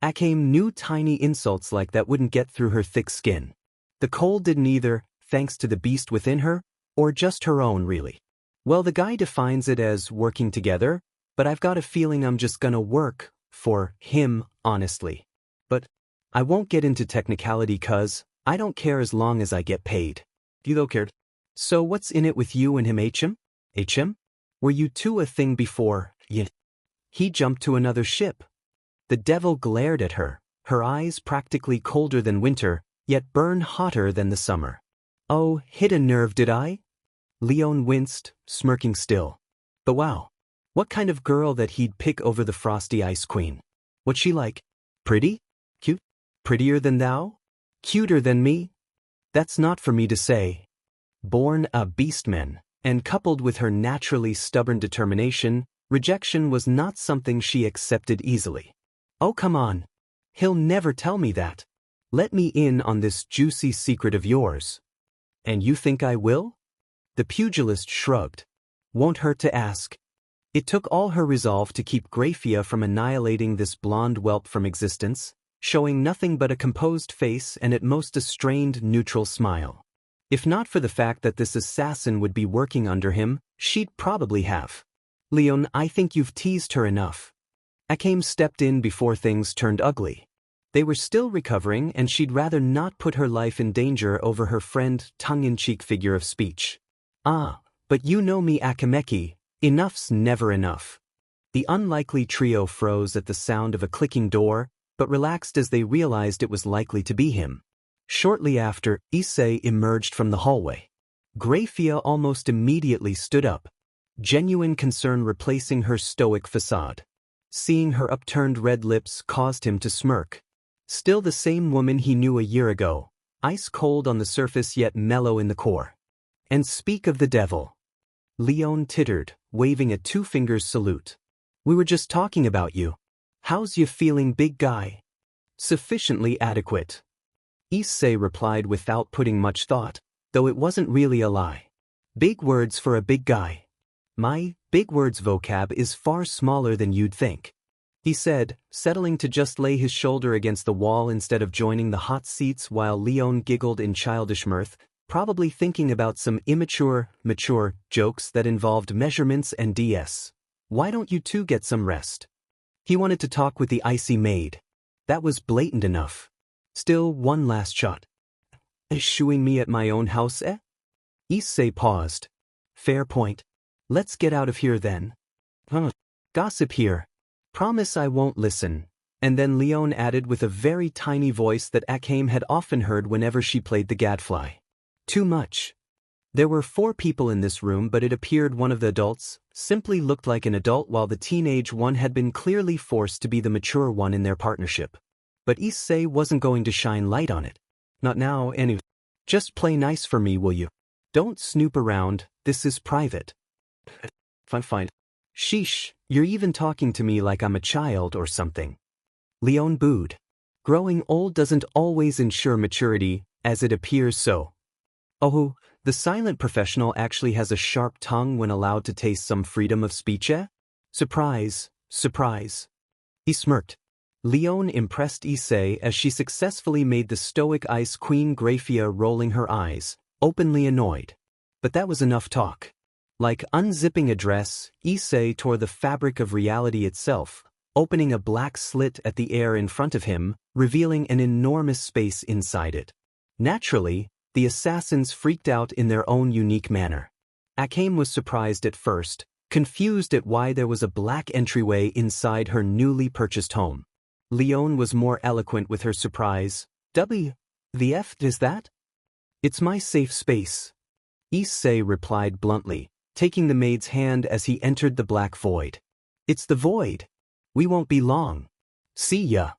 A: Akame knew tiny insults like that wouldn't get through her thick skin. The cold didn't either, thanks to the beast within her, or just her own really. Well, the guy defines it as working together, but I've got a feeling I'm just gonna work for him, honestly. But I won't get into technicality cuz I don't care as long as I get paid. You don't care. So what's in it with you and him, HM? HM? Were you two a thing before? Yeah. He jumped to another ship. The devil glared at her, her eyes practically colder than winter, yet burn hotter than the summer. Oh, hit a nerve did I? Leon winced, smirking still. But wow. What kind of girl that he'd pick over the frosty ice queen? What's she like? Pretty? Cute? Prettier than thou? Cuter than me? That's not for me to say. Born a beastman, and coupled with her naturally stubborn determination, rejection was not something she accepted easily. Oh come on. He'll never tell me that. Let me in on this juicy secret of yours. And you think I will? The pugilist shrugged. Won't hurt to ask. It took all her resolve to keep Grafia from annihilating this blonde whelp from existence, showing nothing but a composed face and at most a strained neutral smile. If not for the fact that this assassin would be working under him, she'd probably have. Leon, I think you've teased her enough. Akame stepped in before things turned ugly. They were still recovering and she'd rather not put her life in danger over her friend tongue-in-cheek figure of speech. Ah, but you know me Akameki, enough's never enough. The unlikely trio froze at the sound of a clicking door, but relaxed as they realized it was likely to be him. Shortly after, Issei emerged from the hallway. Grafia almost immediately stood up, genuine concern replacing her stoic facade. Seeing her upturned red lips caused him to smirk. Still the same woman he knew a year ago, ice cold on the surface yet mellow in the core. And speak of the devil. Leon tittered, waving a two-fingers salute. We were just talking about you. How's you feeling, big guy? Sufficiently adequate. Issei replied without putting much thought, though it wasn't really a lie. Big words for a big guy. My big words vocab is far smaller than you'd think, he said, settling to just lay his shoulder against the wall instead of joining the hot seats while Leon giggled in childish mirth, probably thinking about some mature jokes that involved measurements and DS. Why don't you two get some rest? He wanted to talk with the icy maid. That was blatant enough. Still, one last shot. Shooing me at my own house, eh? Issei paused. Fair point. Let's get out of here then. Gossip here. Promise I won't listen. And then Leon added with a very tiny voice that Akame had often heard whenever she played the gadfly. Too much. There were 4 people in this room, but it appeared one of the adults simply looked like an adult while the teenage one had been clearly forced to be the mature one in their partnership. But Issei wasn't going to shine light on it. Not now, anyway. Just play nice for me, will you? Don't snoop around, this is private. Fine. Sheesh, you're even talking to me like I'm a child or something. Leon booed. Growing old doesn't always ensure maturity, as it appears so. Oh, the silent professional actually has a sharp tongue when allowed to taste some freedom of speech, eh? Surprise. He smirked. Leon impressed Issei as she successfully made the stoic ice queen Grafia rolling her eyes, openly annoyed. But that was enough talk. Like unzipping a dress, Issei tore the fabric of reality itself, opening a black slit at the air in front of him, revealing an enormous space inside it. Naturally, the assassins freaked out in their own unique manner. Akame was surprised at first, confused at why there was a black entryway inside her newly purchased home. Leone was more eloquent with her surprise. The F is that? It's my safe space. Issei replied bluntly, taking the maid's hand as he entered the black void. It's the void. We won't be long. See ya.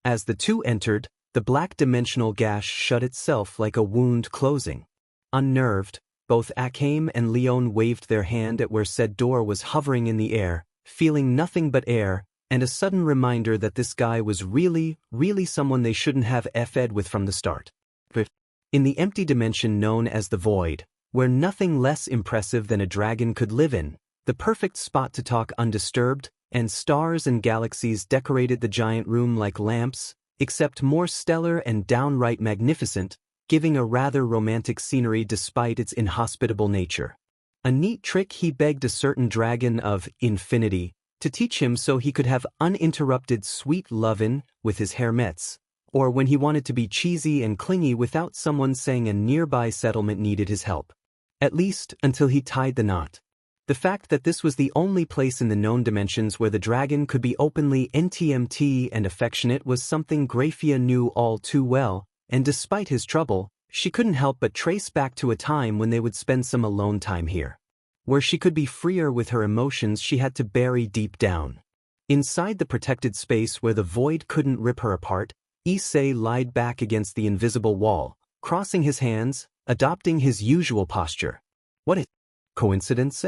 A: As the two entered, the black dimensional gash shut itself like a wound closing. Unnerved, both Akame and Leone waved their hand at where said door was hovering in the air, feeling nothing but air, and a sudden reminder that this guy was really someone they shouldn't have f'd with from the start. But in the empty dimension known as the Void, where nothing less impressive than a dragon could live in, the perfect spot to talk undisturbed, and stars and galaxies decorated the giant room like lamps, except more stellar and downright magnificent, giving a rather romantic scenery despite its inhospitable nature. A neat trick he begged a certain dragon of infinity to teach him so he could have uninterrupted sweet lovin' with his hermets, or when he wanted to be cheesy and clingy without someone saying a nearby settlement needed his help. At least, until he tied the knot. The fact that this was the only place in the known dimensions where the dragon could be openly NTMT and affectionate was something Graphia knew all too well, and despite his trouble, she couldn't help but trace back to a time when they would spend some alone time here. Where she could be freer with her emotions she had to bury deep down. Inside the protected space where the void couldn't rip her apart, Issei lied back against the invisible wall, crossing his hands, adopting his usual posture. What is coincidence?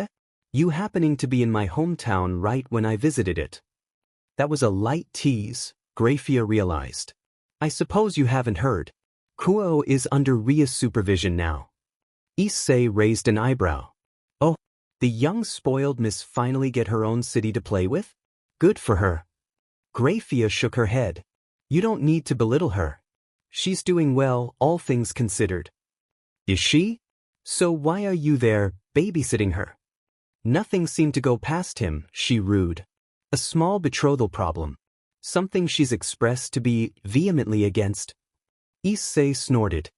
A: You happening to be in my hometown right when I visited it. That was a light tease, Graphia realized. I suppose you haven't heard. Kuo is under Ria's supervision now. Issei raised an eyebrow. Oh, the young spoiled miss finally get her own city to play with? Good for her. Graphia shook her head. You don't need to belittle her. She's doing well, all things considered. Is she? So why are you there, babysitting her? Nothing seemed to go past him, she rued. A small betrothal problem. Something she's expressed to be vehemently against. Issei snorted.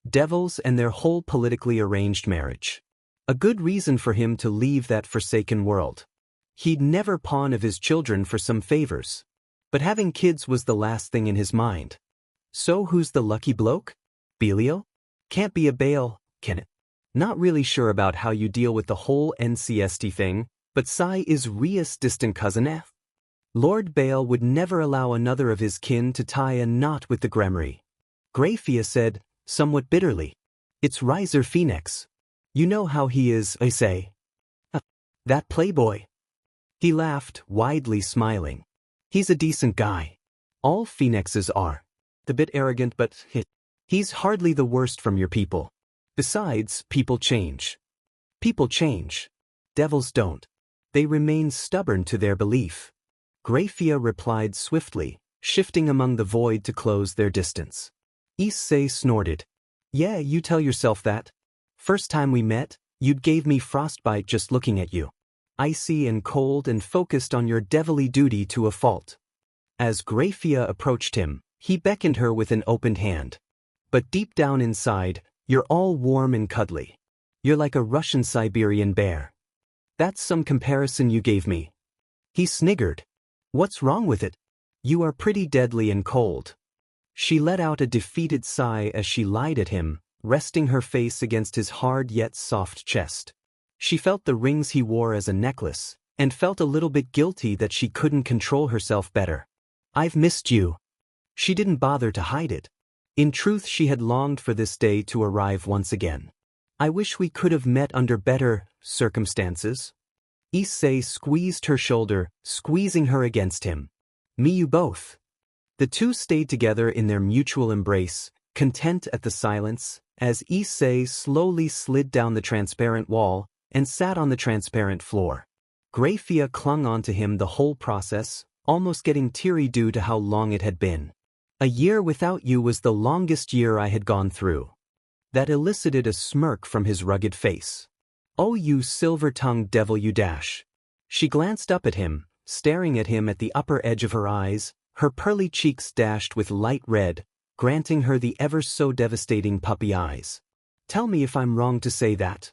A: Devils and their whole politically arranged marriage. A good reason for him to leave that forsaken world. He'd never pawn of his children for some favors. But having kids was the last thing in his mind. So who's the lucky bloke? Belial? Can't be a Baal, can it? Not really sure about how you deal with the whole NCST thing, but Sai is Ria's distant cousin F. Lord Baal would never allow another of his kin to tie a knot with the Gremory. Graphia said, somewhat bitterly. It's Riser Phoenix. You know how he is, I say. That playboy. He laughed, widely smiling. He's a decent guy. All Phoenixes are. A bit arrogant but he's hardly the worst from your people. Besides, people change. People change. Devils don't. They remain stubborn to their belief. Graphia replied swiftly, shifting among the void to close their distance. Issei snorted. Yeah, you tell yourself that. First time we met, you'd gave me frostbite just looking at you. Icy and cold and focused on your devilly duty to a fault. As Graphia approached him, he beckoned her with an opened hand. But deep down inside, you're all warm and cuddly. You're like a Russian Siberian bear. That's some comparison you gave me. He sniggered. What's wrong with it? You are pretty deadly and cold. She let out a defeated sigh as she lied at him, resting her face against his hard yet soft chest. She felt the rings he wore as a necklace, and felt a little bit guilty that she couldn't control herself better. I've missed you. She didn't bother to hide it. In truth, she had longed for this day to arrive once again. I wish we could have met under better circumstances. Issei squeezed her shoulder, squeezing her against him. Me you both. The two stayed together in their mutual embrace, content at the silence, as Issei slowly slid down the transparent wall and sat on the transparent floor. Graphia clung onto him the whole process, almost getting teary due to how long it had been. A year without you was the longest year I had gone through. That elicited a smirk from his rugged face. Oh, you silver-tongued devil, you dash. She glanced up at him, staring at him at the upper edge of her eyes, her pearly cheeks dashed with light red, granting her the ever-so-devastating puppy eyes. Tell me if I'm wrong to say that.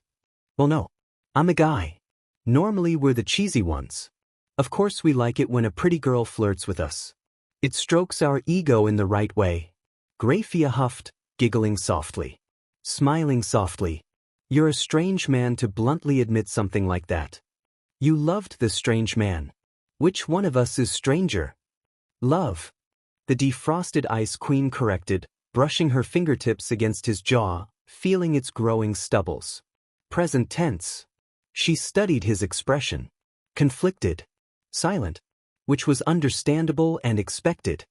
A: Well, no. I'm a guy. Normally we're the cheesy ones. Of course we like it when a pretty girl flirts with us. It strokes our ego in the right way. Grafia huffed, giggling softly. Smiling softly. You're a strange man to bluntly admit something like that. You loved this strange man. Which one of us is stranger? Love. The defrosted ice queen corrected, brushing her fingertips against his jaw, feeling its growing stubbles. Present tense. She studied his expression. Conflicted. Silent. Which was understandable and expected.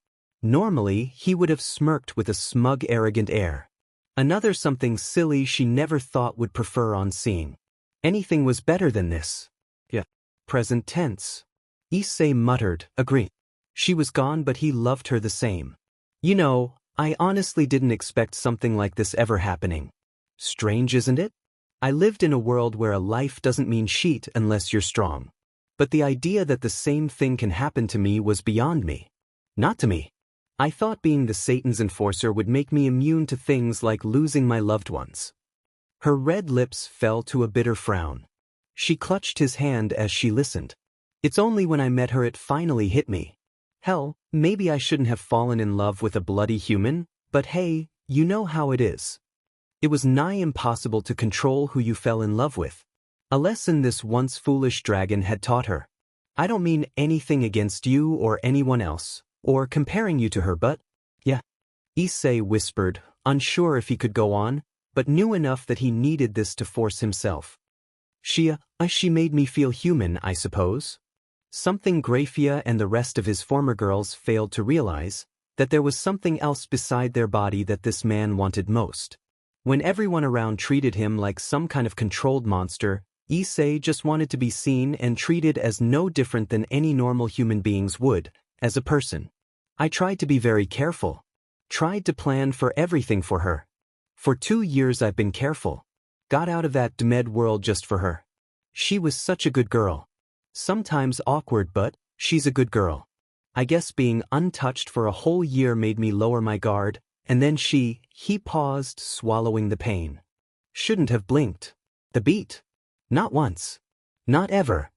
A: Normally, he would have smirked with a smug, arrogant air. Another something silly she never thought would prefer on seeing. Anything was better than this. Yeah. Present tense. Issei muttered, agree. She was gone, but he loved her the same. You know, I honestly didn't expect something like this ever happening. Strange, isn't it? I lived in a world where a life doesn't mean shit unless you're strong. But the idea that the same thing can happen to me was beyond me. Not to me. I thought being the Satan's enforcer would make me immune to things like losing my loved ones. Her red lips fell to a bitter frown. She clutched his hand as she listened. It's only when I met her it finally hit me. Hell, maybe I shouldn't have fallen in love with a bloody human, but hey, you know how it is. It was nigh impossible to control who you fell in love with. A lesson this once foolish dragon had taught her. I don't mean anything against you or anyone else, or comparing you to her, but, yeah. Issei whispered, unsure if he could go on, but knew enough that he needed this to force himself. She made me feel human, I suppose. Something Grafia and the rest of his former girls failed to realize, that there was something else beside their body that this man wanted most. When everyone around treated him like some kind of controlled monster, Issei just wanted to be seen and treated as no different than any normal human beings would, as a person. I tried to be very careful. Tried to plan for everything for her. For 2 years I've been careful. Got out of that demed world just for her. She was such a good girl. Sometimes awkward, but she's a good girl. I guess being untouched for a whole year made me lower my guard, and then he paused, swallowing the pain. Shouldn't have blinked. The beat. Not once. Not ever.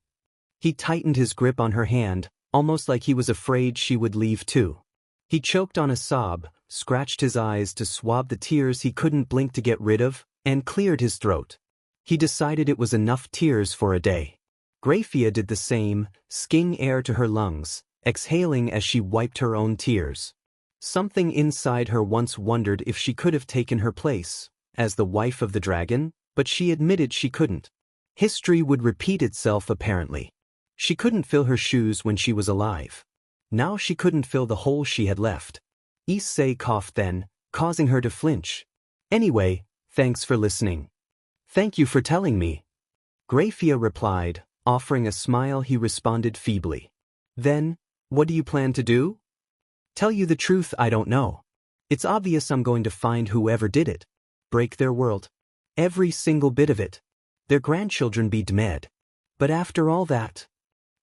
A: He tightened his grip on her hand, almost like he was afraid she would leave too. He choked on a sob, scratched his eyes to swab the tears he couldn't blink to get rid of, and cleared his throat. He decided it was enough tears for a day. Grafia did the same, sking air to her lungs, exhaling as she wiped her own tears. Something inside her once wondered if she could have taken her place, as the wife of the dragon, but she admitted she couldn't. History would repeat itself apparently. She couldn't fill her shoes when she was alive. Now she couldn't fill the hole she had left. Issei coughed then, causing her to flinch. Anyway, thanks for listening. Thank you for telling me. Grafia replied, offering a smile. He responded feebly. Then, what do you plan to do? Tell you the truth, I don't know. It's obvious I'm going to find whoever did it. Break their world. Every single bit of it. Their grandchildren be dead. But after all that.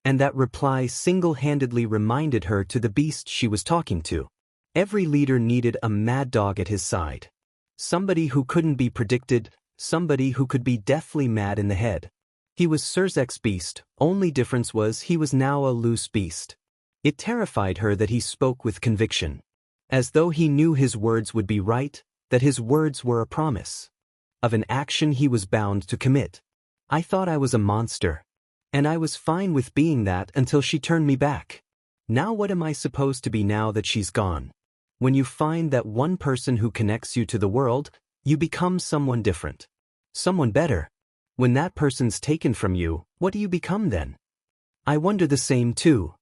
A: And that reply single-handedly reminded her to the beast she was talking to. Every leader needed a mad dog at his side. Somebody who couldn't be predicted, somebody who could be deathly mad in the head. He was Surzek's beast, only difference was he was now a loose beast. It terrified her that he spoke with conviction. As though he knew his words would be right, that his words were a promise. Of an action he was bound to commit. I thought I was a monster. And I was fine with being that until she turned me back. Now what am I supposed to be now that she's gone? When you find that one person who connects you to the world, you become someone different. Someone better. When that person's taken from you, what do you become then? I wonder the same too.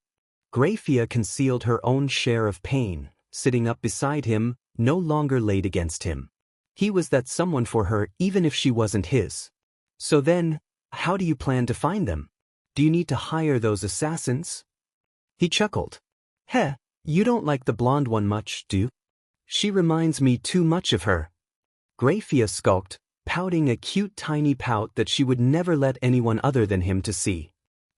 A: Grafia concealed her own share of pain, sitting up beside him, no longer laid against him. He was that someone for her even if she wasn't his. So then, how do you plan to find them? Do you need to hire those assassins? He chuckled. Heh, you don't like the blonde one much, do you? She reminds me too much of her. Grafia skulked, pouting a cute tiny pout that she would never let anyone other than him to see.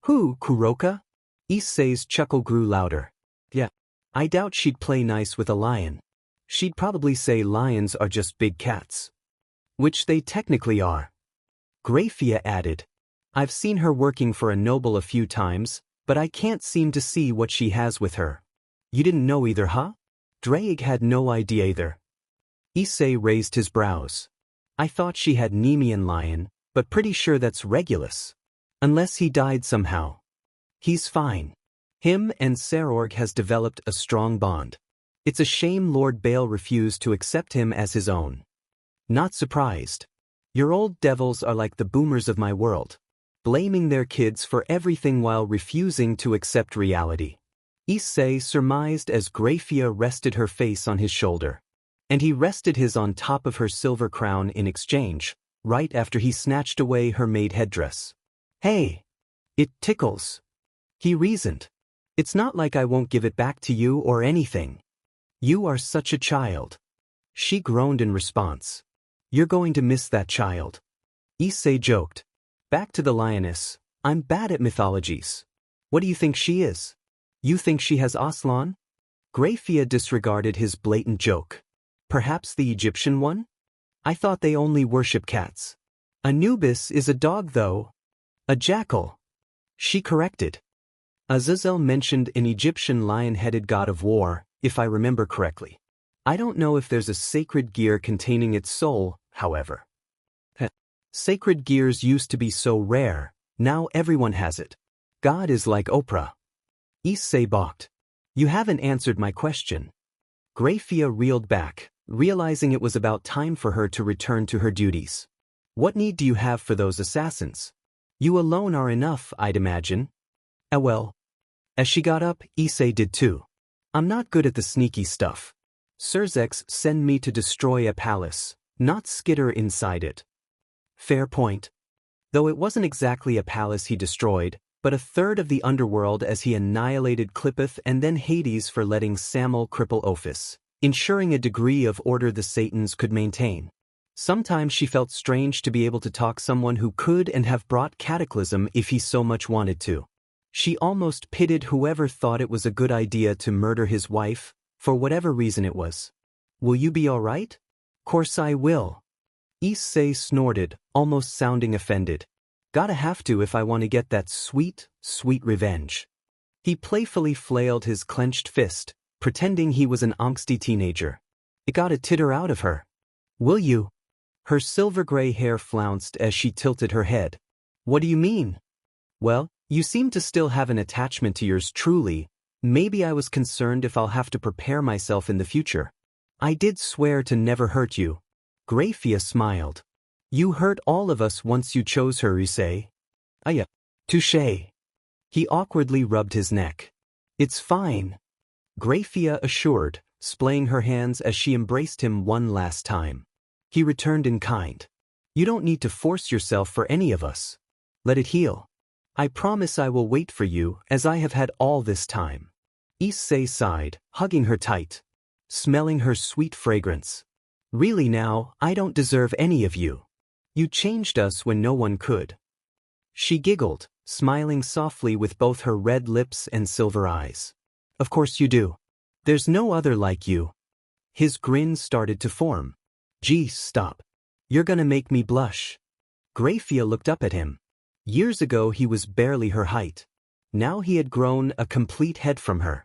A: Who, Kuroka? Issei's chuckle grew louder. Yeah, I doubt she'd play nice with a lion. She'd probably say lions are just big cats. Which they technically are. Grafia added, I've seen her working for a noble a few times, but I can't seem to see what she has with her. You didn't know either, huh? Drake had no idea either. Issei raised his brows. I thought she had Nemean lion, but pretty sure that's Regulus. Unless he died somehow. He's fine. Him and Sarorg has developed a strong bond. It's a shame Lord Bale refused to accept him as his own. Not surprised. Your old devils are like the boomers of my world, blaming their kids for everything while refusing to accept reality. Issei surmised as Grafia rested her face on his shoulder. And he rested his on top of her silver crown in exchange, right after he snatched away her maid headdress. Hey! It tickles. He reasoned. It's not like I won't give it back to you or anything. You are such a child. She groaned in response. You're going to miss that child. Issei joked. Back to the lioness. I'm bad at mythologies. What do you think she is? You think she has Aslan? Grafia disregarded his blatant joke. Perhaps the Egyptian one? I thought they only worship cats. Anubis is a dog though. A jackal. She corrected. Azazel mentioned an Egyptian lion-headed god of war, if I remember correctly. I don't know if there's a sacred gear containing its soul, however. Sacred gears used to be so rare, now everyone has it. God is like Oprah. Issei balked. You haven't answered my question. Grafia reeled back, realizing it was about time for her to return to her duties. What need do you have for those assassins? You alone are enough, I'd imagine. Well. As she got up, Issei did too. I'm not good at the sneaky stuff. Surzex send me to destroy a palace, not skitter inside it. Fair point. Though it wasn't exactly a palace he destroyed, but a third of the underworld as he annihilated Clippeth and then Hades for letting Samel cripple Ophis, ensuring a degree of order the Satans could maintain. Sometimes she felt strange to be able to talk someone who could and have brought cataclysm if he so much wanted to. She almost pitied whoever thought it was a good idea to murder his wife, for whatever reason it was. Will you be all right? Course I will. Issei snorted, almost sounding offended. Gotta have to if I want to get that sweet, sweet revenge. He playfully flailed his clenched fist, pretending he was an angsty teenager. It got a titter out of her. Will you? Her silver-gray hair flounced as she tilted her head. What do you mean? Well, you seem to still have an attachment to yours truly. Maybe I was concerned if I'll have to prepare myself in the future. I did swear to never hurt you. Grafia smiled. You hurt all of us once you chose her, Issei. Touché. He awkwardly rubbed his neck. It's fine. Grafia assured, splaying her hands as she embraced him one last time. He returned in kind. You don't need to force yourself for any of us. Let it heal. I promise I will wait for you, as I have had all this time. Issei sighed, hugging her tight, smelling her sweet fragrance. Really now, I don't deserve any of you. You changed us when no one could. She giggled, smiling softly with both her red lips and silver eyes. Of course you do. There's no other like you. His grin started to form. Gee, stop. You're gonna make me blush. Grafia looked up at him. Years ago he was barely her height. Now he had grown a complete head from her.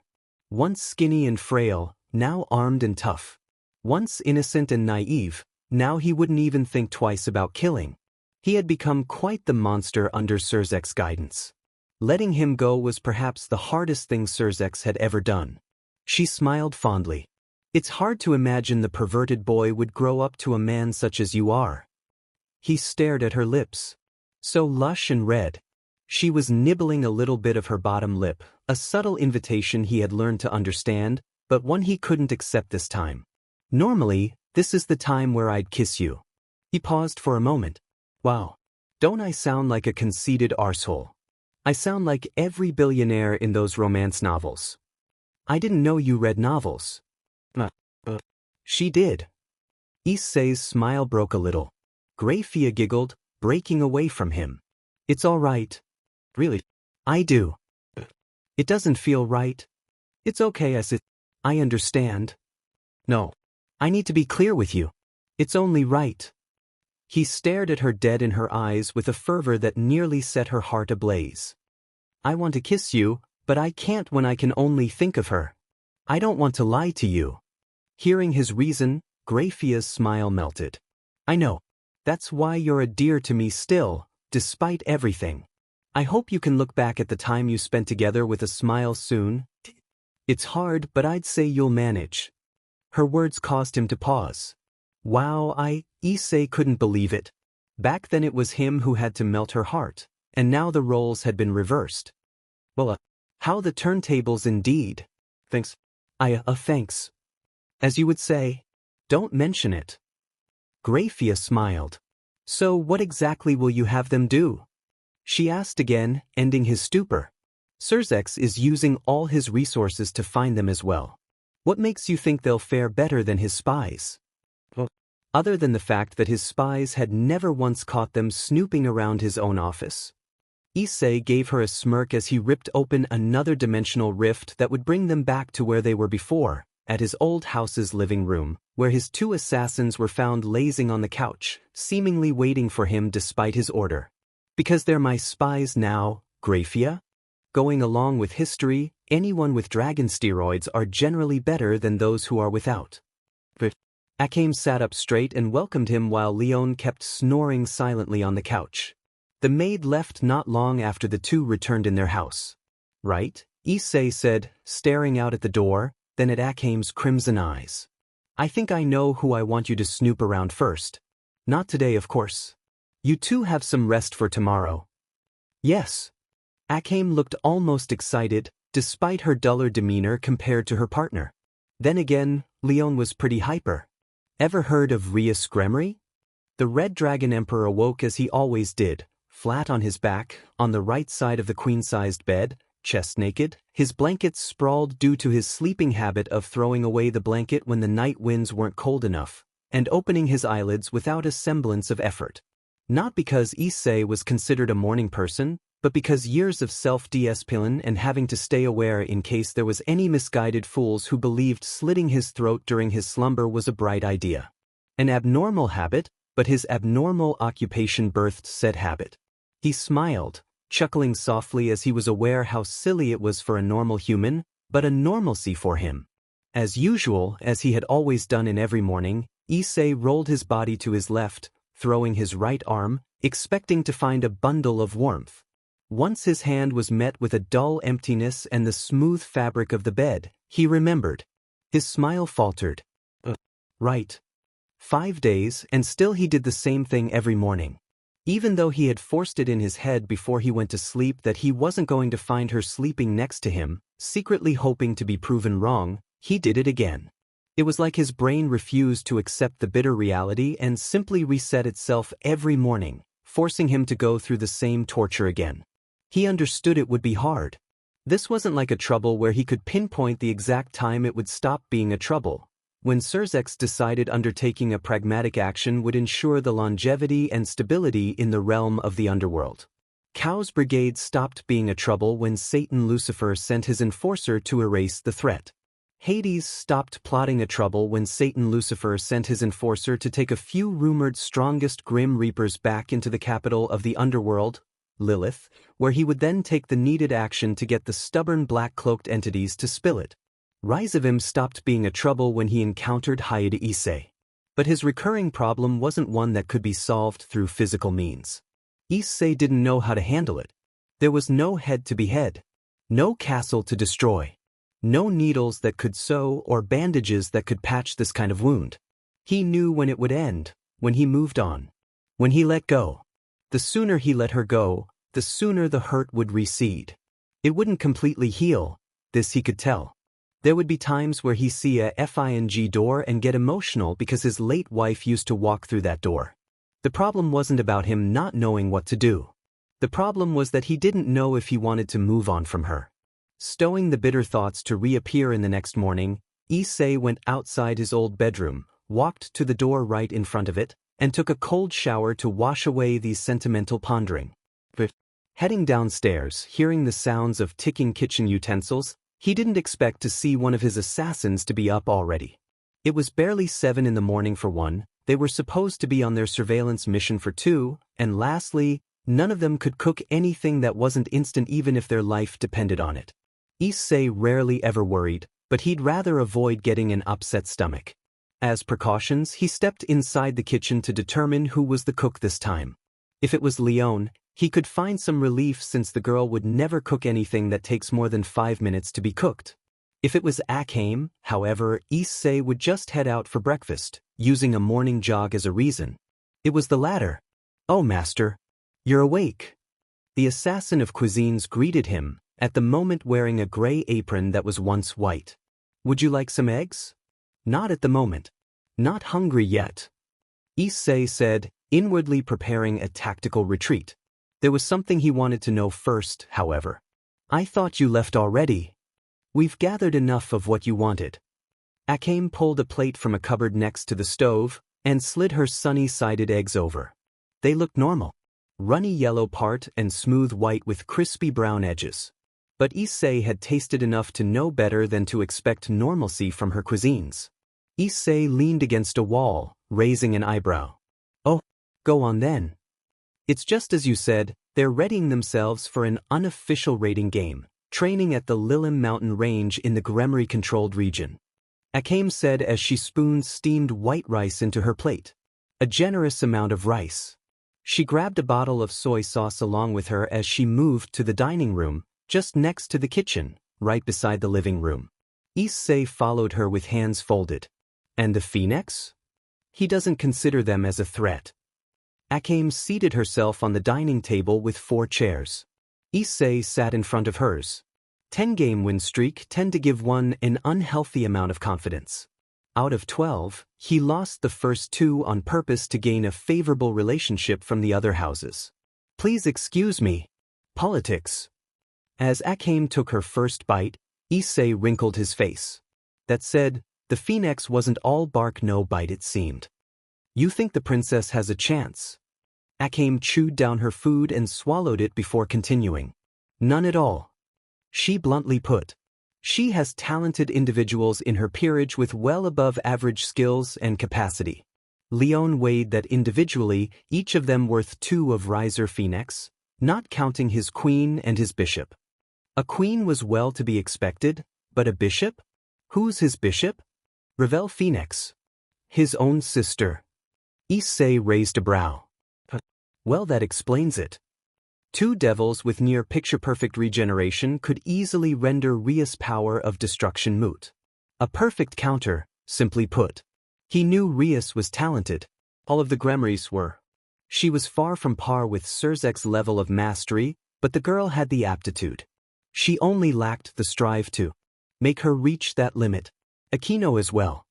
A: Once skinny and frail, now armed and tough. Once innocent and naive, now he wouldn't even think twice about killing. He had become quite the monster under Surzek's guidance. Letting him go was perhaps the hardest thing Surzex had ever done. She smiled fondly. It's hard to imagine the perverted boy would grow up to a man such as you are. He stared at her lips. So lush and red. She was nibbling a little bit of her bottom lip, a subtle invitation he had learned to understand, but one he couldn't accept this time. Normally, this is the time where I'd kiss you. He paused for a moment. Wow. Don't I sound like a conceited arsehole? I sound like every billionaire in those romance novels. I didn't know you read novels. She did. Issei's smile broke a little. Grafia giggled, breaking away from him. It's all right. Really? I do. It doesn't feel right. It's okay, I understand. No. I need to be clear with you. It's only right. He stared at her dead in her eyes with a fervor that nearly set her heart ablaze. I want to kiss you, but I can't when I can only think of her. I don't want to lie to you. Hearing his reason, Graphia's smile melted. I know. That's why you're a dear to me still, despite everything. I hope you can look back at the time you spent together with a smile soon. It's hard, but I'd say you'll manage. Her words caused him to pause. Wow, Issei couldn't believe it. Back then it was him who had to melt her heart, and now the roles had been reversed. Well, how the turntables indeed. Thanks. Thanks. As you would say, don't mention it. Graphia smiled. So what exactly will you have them do? She asked again, ending his stupor. Surzex is using all his resources to find them as well. What makes you think they'll fare better than his spies? Well, other than the fact that his spies had never once caught them snooping around his own office. Issei gave her a smirk as he ripped open another dimensional rift that would bring them back to where they were before, at his old house's living room, where his 2 assassins were found lazing on the couch, seemingly waiting for him despite his order. Because they're my spies now, Graphia? Going along with history, anyone with dragon steroids are generally better than those who are without. But Akame sat up straight and welcomed him while Leon kept snoring silently on the couch. The maid left not long after the 2 returned in their house. Right? Issei said, staring out at the door, then at Akame's crimson eyes. I think I know who I want you to snoop around first. Not today, of course. You 2 have some rest for tomorrow. Yes. Akame looked almost excited, despite her duller demeanor compared to her partner. Then again, Leon was pretty hyper. Ever heard of Rias Gremry? The Red Dragon Emperor awoke as he always did, flat on his back, on the right side of the queen-sized bed, chest naked, his blankets sprawled due to his sleeping habit of throwing away the blanket when the night winds weren't cold enough, and opening his eyelids without a semblance of effort. Not because Issei was considered a morning person, but because years of self-discipline and having to stay aware in case there was any misguided fools who believed slitting his throat during his slumber was a bright idea. An abnormal habit, but his abnormal occupation birthed said habit. He smiled, chuckling softly as he was aware how silly it was for a normal human, but a normalcy for him. As usual, as he had always done in every morning, Issei rolled his body to his left, throwing his right arm, expecting to find a bundle of warmth. Once his hand was met with a dull emptiness and the smooth fabric of the bed, he remembered. His smile faltered. Right. 5 days, and still he did the same thing every morning. Even though he had forced it in his head before he went to sleep that he wasn't going to find her sleeping next to him, secretly hoping to be proven wrong, he did it again. It was like his brain refused to accept the bitter reality and simply reset itself every morning, forcing him to go through the same torture again. He understood it would be hard. This wasn't like a trouble where he could pinpoint the exact time it would stop being a trouble. When Surzex decided undertaking a pragmatic action would ensure the longevity and stability in the realm of the underworld. Chaos Brigade stopped being a trouble when Satan Lucifer sent his enforcer to erase the threat. Hades stopped plotting a trouble when Satan Lucifer sent his enforcer to take a few rumored strongest Grim Reapers back into the capital of the underworld, Lilith, where he would then take the needed action to get the stubborn black-cloaked entities to spill it. Rizavim stopped being a trouble when he encountered Issei Issei. But his recurring problem wasn't one that could be solved through physical means. Issei didn't know how to handle it. There was no head to behead, no castle to destroy, no needles that could sew or bandages that could patch this kind of wound. He knew when it would end, when he moved on, when he let go. The sooner he let her go, the sooner the hurt would recede. It wouldn't completely heal, this he could tell. There would be times where he'd see a FING door and get emotional because his late wife used to walk through that door. The problem wasn't about him not knowing what to do. The problem was that he didn't know if he wanted to move on from her. Stowing the bitter thoughts to reappear in the next morning, Issei went outside his old bedroom, walked to the door right in front of it, and took a cold shower to wash away these sentimental pondering. But heading downstairs, hearing the sounds of ticking kitchen utensils, he didn't expect to see one of his assassins to be up already. It was barely 7 in the morning for one, they were supposed to be on their surveillance mission for 2, and lastly, none of them could cook anything that wasn't instant even if their life depended on it. Issei rarely ever worried, but he'd rather avoid getting an upset stomach. As precautions, he stepped inside the kitchen to determine who was the cook this time. If it was Leon, he could find some relief since the girl would never cook anything that takes more than 5 minutes to be cooked. If it was Akame, however, Issei would just head out for breakfast, using a morning jog as a reason. It was the latter. "Oh, master. You're awake." The assassin of cuisines greeted him, at the moment wearing a gray apron that was once white. "Would you like some eggs?" "Not at the moment. Not hungry yet," Issei said, inwardly preparing a tactical retreat. There was something he wanted to know first, however. "I thought you left already." "We've gathered enough of what you wanted." Akame pulled a plate from a cupboard next to the stove and slid her sunny-sided eggs over. They looked normal. Runny yellow part and smooth white with crispy brown edges. But Issei had tasted enough to know better than to expect normalcy from her cuisines. Issei leaned against a wall, raising an eyebrow. "Oh, go on then. It's just as you said, they're readying themselves for an unofficial raiding game, training at the Lilim mountain range in the Gremory-controlled region," Akame said as she spooned steamed white rice into her plate. A generous amount of rice. She grabbed a bottle of soy sauce along with her as she moved to the dining room, just next to the kitchen, right beside the living room. Issei followed her with hands folded. "And the phoenix?" "He doesn't consider them as a threat." Akame seated herself on the dining table with 4 chairs. Issei sat in front of hers. 10-game win streak tend to give one an unhealthy amount of confidence. Out of 12, he lost the first 2 on purpose to gain a favorable relationship from the other houses. "Please excuse me. Politics." As Akame took her first bite, Issei wrinkled his face. That said, the phoenix wasn't all bark no bite it seemed. "You think the princess has a chance?" Akame chewed down her food and swallowed it before continuing. "None at all," she bluntly put. "She has talented individuals in her peerage with well above average skills and capacity." Leon weighed that individually, each of them worth 2 of Riser Phoenix, not counting his queen and his bishop. A queen was well to be expected, but a bishop? Who's his bishop? Revel Phoenix. His own sister. Issei raised a brow. "Well, that explains it." 2 devils with near picture-perfect regeneration could easily render Ria's power of destruction moot. A perfect counter, simply put. He knew Rias was talented. All of the Gremorys were. She was far from par with Surzek's level of mastery, but the girl had the aptitude. She only lacked the strive to make her reach that limit. Aquino as well.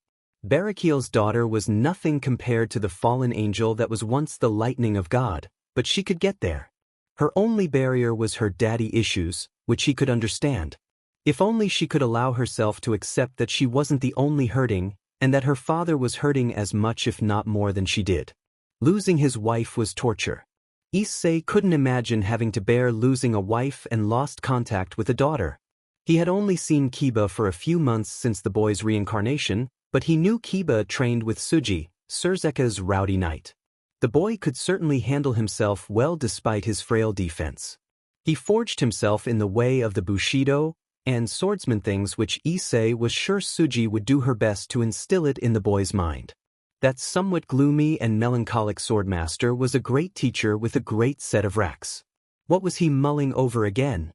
A: Barakiel's daughter was nothing compared to the fallen angel that was once the lightning of God, but she could get there. Her only barrier was her daddy issues, which he could understand. If only she could allow herself to accept that she wasn't the only hurting, and that her father was hurting as much if not more than she did. Losing his wife was torture. Issei couldn't imagine having to bear losing a wife and lost contact with a daughter. He had only seen Kiba for a few months since the boy's reincarnation, but he knew Kiba trained with Tsuji, Surzeka's rowdy knight. The boy could certainly handle himself well despite his frail defense. He forged himself in the way of the Bushido and swordsman things which Issei was sure Tsuji would do her best to instill it in the boy's mind. That somewhat gloomy and melancholic swordmaster was a great teacher with a great set of racks. What was he mulling over again?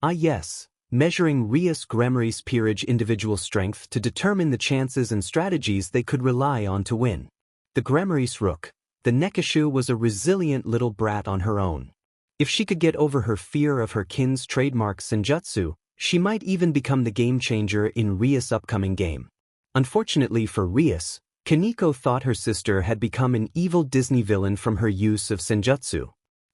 A: Ah yes, measuring Rias Gremory's peerage individual strength to determine the chances and strategies they could rely on to win. The Gremory's rook, the Nekashu, was a resilient little brat on her own. If she could get over her fear of her kin's trademark Senjutsu, she might even become the game-changer in Rias' upcoming game. Unfortunately for Rias, Kaneko thought her sister had become an evil Disney villain from her use of Senjutsu.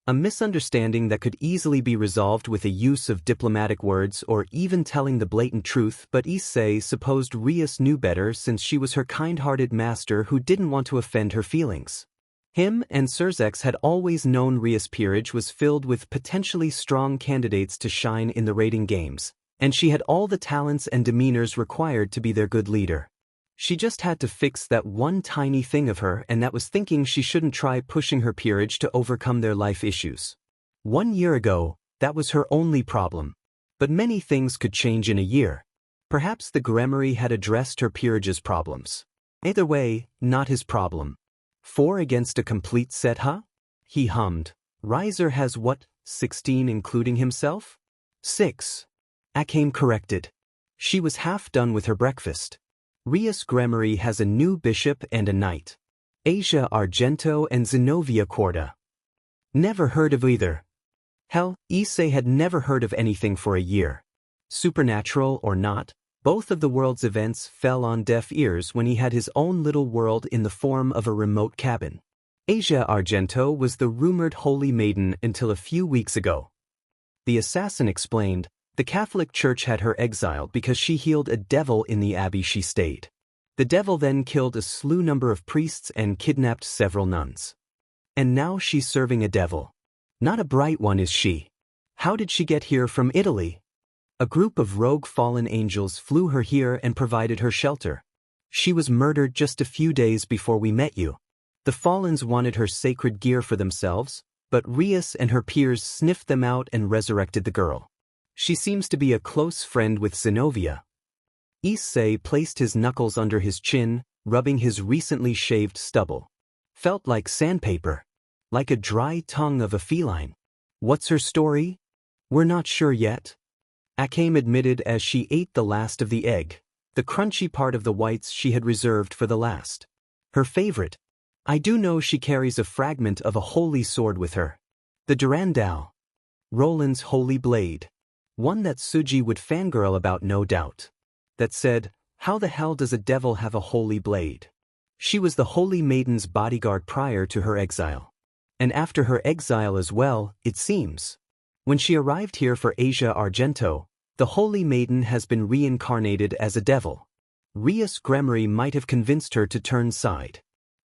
A: A misunderstanding that could easily be resolved with a use of diplomatic words or even telling the blatant truth, but Issei supposed Rias knew better since she was her kind-hearted master who didn't want to offend her feelings. Him and Surzek had always known Rias' peerage was filled with potentially strong candidates to shine in the raiding games, and she had all the talents and demeanors required to be their good leader. She just had to fix that one tiny thing of her, and that was thinking she shouldn't try pushing her peerage to overcome their life issues. 1 year ago, that was her only problem. But many things could change in a year. Perhaps the Gremory had addressed her peerage's problems. Either way, not his problem. 4 against a complete set, huh? He hummed. Riser has what, 16 including himself? 6. Akame corrected. She was half done with her breakfast. Rias Gremory has a new bishop and a knight. Asia Argento and Zenobia Corda. Never heard of either. Hell, Issei had never heard of anything for a year. Supernatural or not, both of the world's events fell on deaf ears when he had his own little world in the form of a remote cabin. Asia Argento was the rumored holy maiden until a few weeks ago. The assassin explained, the Catholic Church had her exiled because she healed a devil in the abbey she stayed. The devil then killed a slew number of priests and kidnapped several nuns. And now she's serving a devil. Not a bright one, is she? How did she get here from Italy? A group of rogue fallen angels flew her here and provided her shelter. She was murdered just a few days before we met you. The Fallens wanted her sacred gear for themselves, but Rias and her peers sniffed them out and resurrected the girl. She seems to be a close friend with Zenobia. Issei placed his knuckles under his chin, rubbing his recently shaved stubble. Felt like sandpaper. Like a dry tongue of a feline. What's her story? We're not sure yet. Akame admitted as she ate the last of the egg, the crunchy part of the whites she had reserved for the last. Her favorite. I do know she carries a fragment of a holy sword with her. The Durandal. Roland's holy blade. One that Suji would fangirl about, no doubt. That said, how the hell does a devil have a holy blade? She was the holy maiden's bodyguard prior to her exile. And after her exile as well, it seems. When she arrived here for Asia Argento, the holy maiden has been reincarnated as a devil. Rias Gremory might have convinced her to turn side.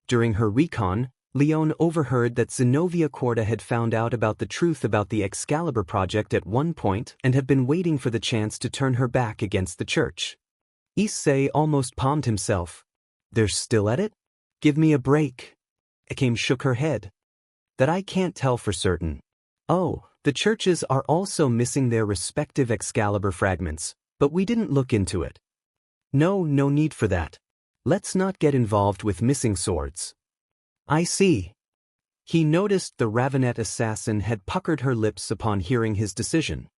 A: During her recon, Leon overheard that Zenobia Corda had found out about the truth about the Excalibur project at one point and had been waiting for the chance to turn her back against the church. Issei almost palmed himself. They're still at it? Give me a break. Akame shook her head. That I can't tell for certain. Oh, the churches are also missing their respective Excalibur fragments, but we didn't look into it. No need for that. Let's not get involved with missing swords. I see. He noticed the Ravenet assassin had puckered her lips upon hearing his decision.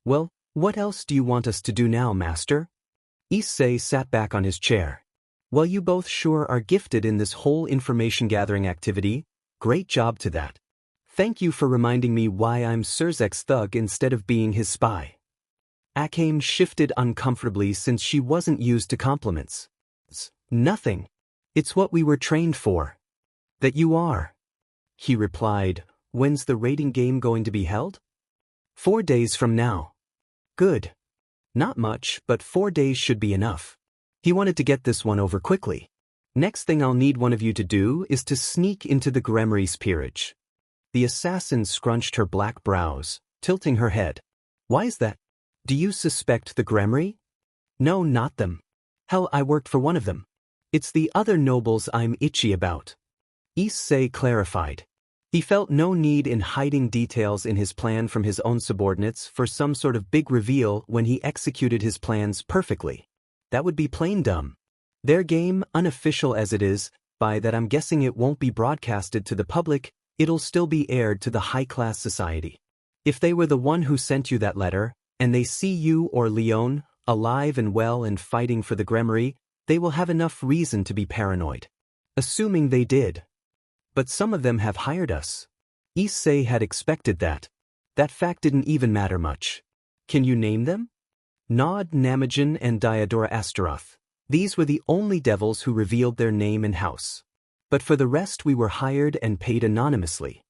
A: Well, what else do you want us to do now, master? Issei sat back on his chair. Well, you both sure are gifted in this whole information-gathering activity. Great job to that. Thank you for reminding me why I'm Surzek's thug instead of being his spy. Akame shifted uncomfortably since she wasn't used to compliments. Nothing. It's what we were trained for. That you are. He replied, when's the rating game going to be held? 4 days from now. Good. Not much, but 4 days should be enough. He wanted to get this one over quickly. Next thing I'll need one of you to do is to sneak into the Gremory's peerage. The assassin scrunched her black brows, tilting her head. Why is that? Do you suspect the Gremory? No, not them. Hell, I worked for one of them. It's the other nobles I'm itchy about. Issei clarified. He felt no need in hiding details in his plan from his own subordinates for some sort of big reveal when he executed his plans perfectly. That would be plain dumb. Their game, unofficial as it is, by that I'm guessing it won't be broadcasted to the public, it'll still be aired to the high-class society. If they were the one who sent you that letter, and they see you or Leon, alive and well and fighting for the Gremory, they will have enough reason to be paranoid. Assuming they did. But some of them have hired us. Issei had expected that. That fact didn't even matter much. Can you name them? Nod Namajan and Diodora Astaroth. These were the only devils who revealed their name and house. But for the rest we were hired and paid anonymously.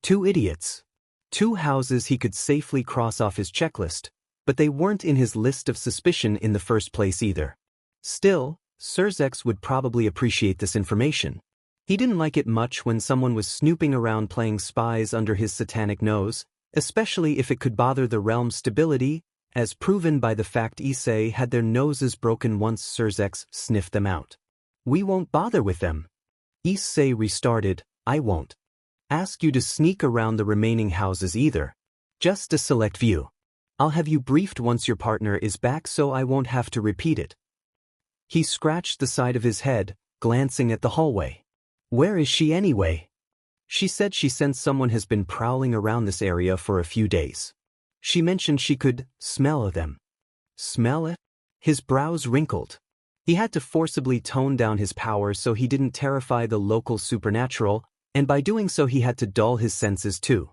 A: 2 idiots. 2 houses he could safely cross off his checklist, but they weren't in his list of suspicion in the first place either. Still, Surzek would probably appreciate this information. He didn't like it much when someone was snooping around playing spies under his satanic nose, especially if it could bother the realm's stability, as proven by the fact Issei had their noses broken once Surzek sniffed them out. We won't bother with them. Issei restarted, I won't ask you to sneak around the remaining houses either. Just a select few. I'll have you briefed once your partner is back so I won't have to repeat it. He scratched the side of his head, glancing at the hallway. Where is she anyway? She said she sensed someone has been prowling around this area for a few days. She mentioned she could smell them. Smell it? His brows wrinkled. He had to forcibly tone down his power so he didn't terrify the local supernatural, and by doing so he had to dull his senses too.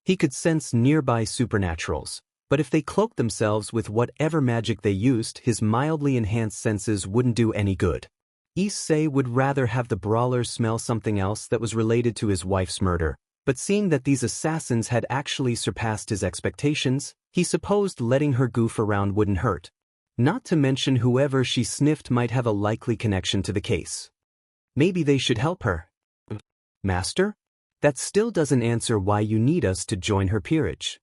A: He could sense nearby supernaturals, but if they cloaked themselves with whatever magic they used, his mildly enhanced senses wouldn't do any good. Issei would rather have the brawler smell something else that was related to his wife's murder, but seeing that these assassins had actually surpassed his expectations, he supposed letting her goof around wouldn't hurt. Not to mention whoever she sniffed might have a likely connection to the case. Maybe they should help her. Master? That still doesn't answer why you need us to join her peerage.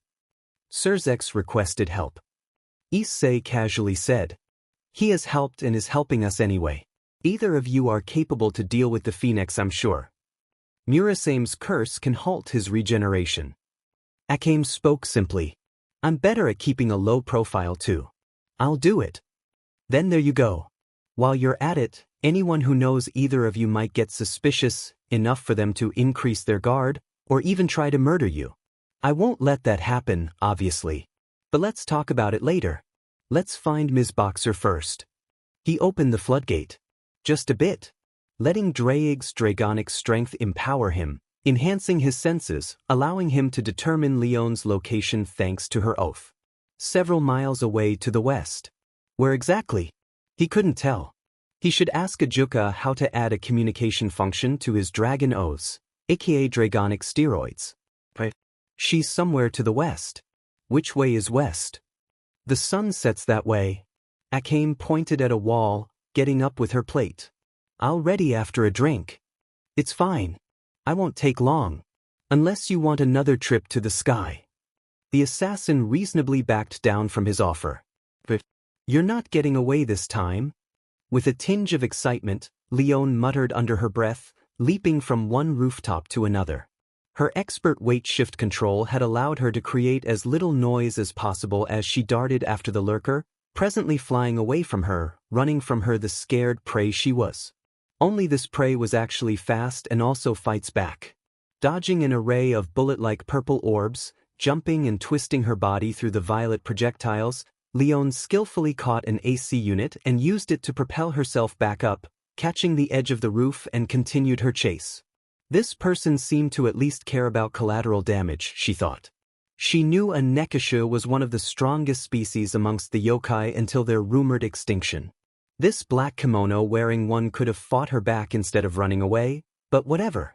A: Surzex requested help. Issei casually said. He has helped and is helping us anyway. Either of you are capable to deal with the Phoenix, I'm sure. Murasame's curse can halt his regeneration. Akame spoke simply. I'm better at keeping a low profile too. I'll do it. Then there you go. While you're at it, anyone who knows either of you might get suspicious enough for them to increase their guard, or even try to murder you. I won't let that happen, obviously. But let's talk about it later. Let's find Ms. Boxer first. He opened the floodgate. Just a bit. Letting Draig's dragonic strength empower him, enhancing his senses, allowing him to determine Leon's location thanks to her oath. Several miles away to the west. Where exactly? He couldn't tell. He should ask Ajuka how to add a communication function to his dragon oaths, aka dragonic steroids. Right. She's somewhere to the west. Which way is west? The sun sets that way. Akame pointed at a wall, getting up with her plate. I'll ready after a drink. It's fine. I won't take long. Unless you want another trip to the sky. The assassin reasonably backed down from his offer. But you're not getting away this time? With a tinge of excitement, Leon muttered under her breath, leaping from one rooftop to another. Her expert weight shift control had allowed her to create as little noise as possible as she darted after the lurker, presently flying away from her, running from her the scared prey she was. Only this prey was actually fast and also fights back. Dodging an array of bullet-like purple orbs, jumping and twisting her body through the violet projectiles, Leon skillfully caught an AC unit and used it to propel herself back up, catching the edge of the roof and continued her chase. This person seemed to at least care about collateral damage, she thought. She knew a Nekisha was one of the strongest species amongst the yokai until their rumored extinction. This black kimono wearing one could have fought her back instead of running away, but whatever.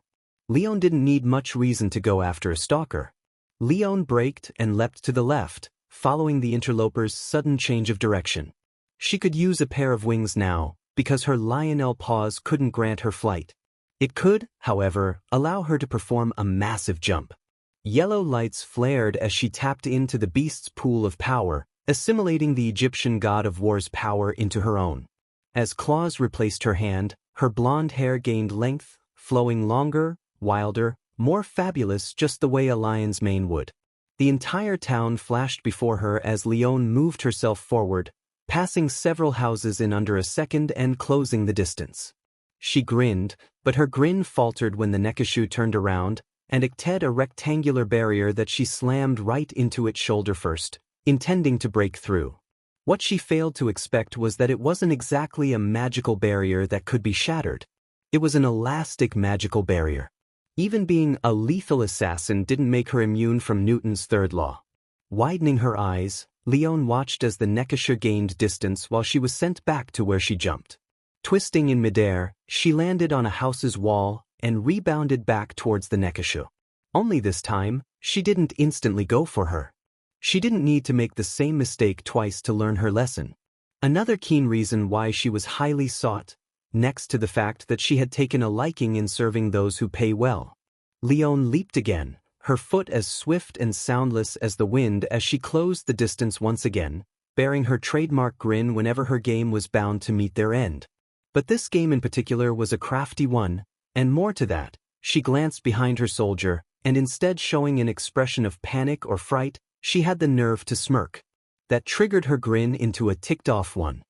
A: Leon didn't need much reason to go after a stalker. Leon braked and leapt to the left, following the interloper's sudden change of direction. She could use a pair of wings now, because her lionel paws couldn't grant her flight. It could, however, allow her to perform a massive jump. Yellow lights flared as she tapped into the beast's pool of power, assimilating the Egyptian god of war's power into her own. As claws replaced her hand, her blonde hair gained length, flowing longer, wilder, more fabulous, just the way a lion's mane would. The entire town flashed before her as Leon moved herself forward, passing several houses in under a second and closing the distance. She grinned, but her grin faltered when the Nekishu turned around, and acted a rectangular barrier that she slammed right into its shoulder first, intending to break through. What she failed to expect was that it wasn't exactly a magical barrier that could be shattered. It was an elastic magical barrier. Even being a lethal assassin didn't make her immune from Newton's third law. Widening her eyes, Leon watched as the Nekisha gained distance while she was sent back to where she jumped. Twisting in midair, she landed on a house's wall and rebounded back towards the Nekisha. Only this time, she didn't instantly go for her. She didn't need to make the same mistake twice to learn her lesson. Another keen reason why she was highly sought, next to the fact that she had taken a liking in serving those who pay well. Leon leaped again, her foot as swift and soundless as the wind as she closed the distance once again, bearing her trademark grin whenever her game was bound to meet their end. But this game in particular was a crafty one, and more to that, she glanced behind her soldier, and instead showing an expression of panic or fright, she had the nerve to smirk. that triggered her grin into a ticked-off one.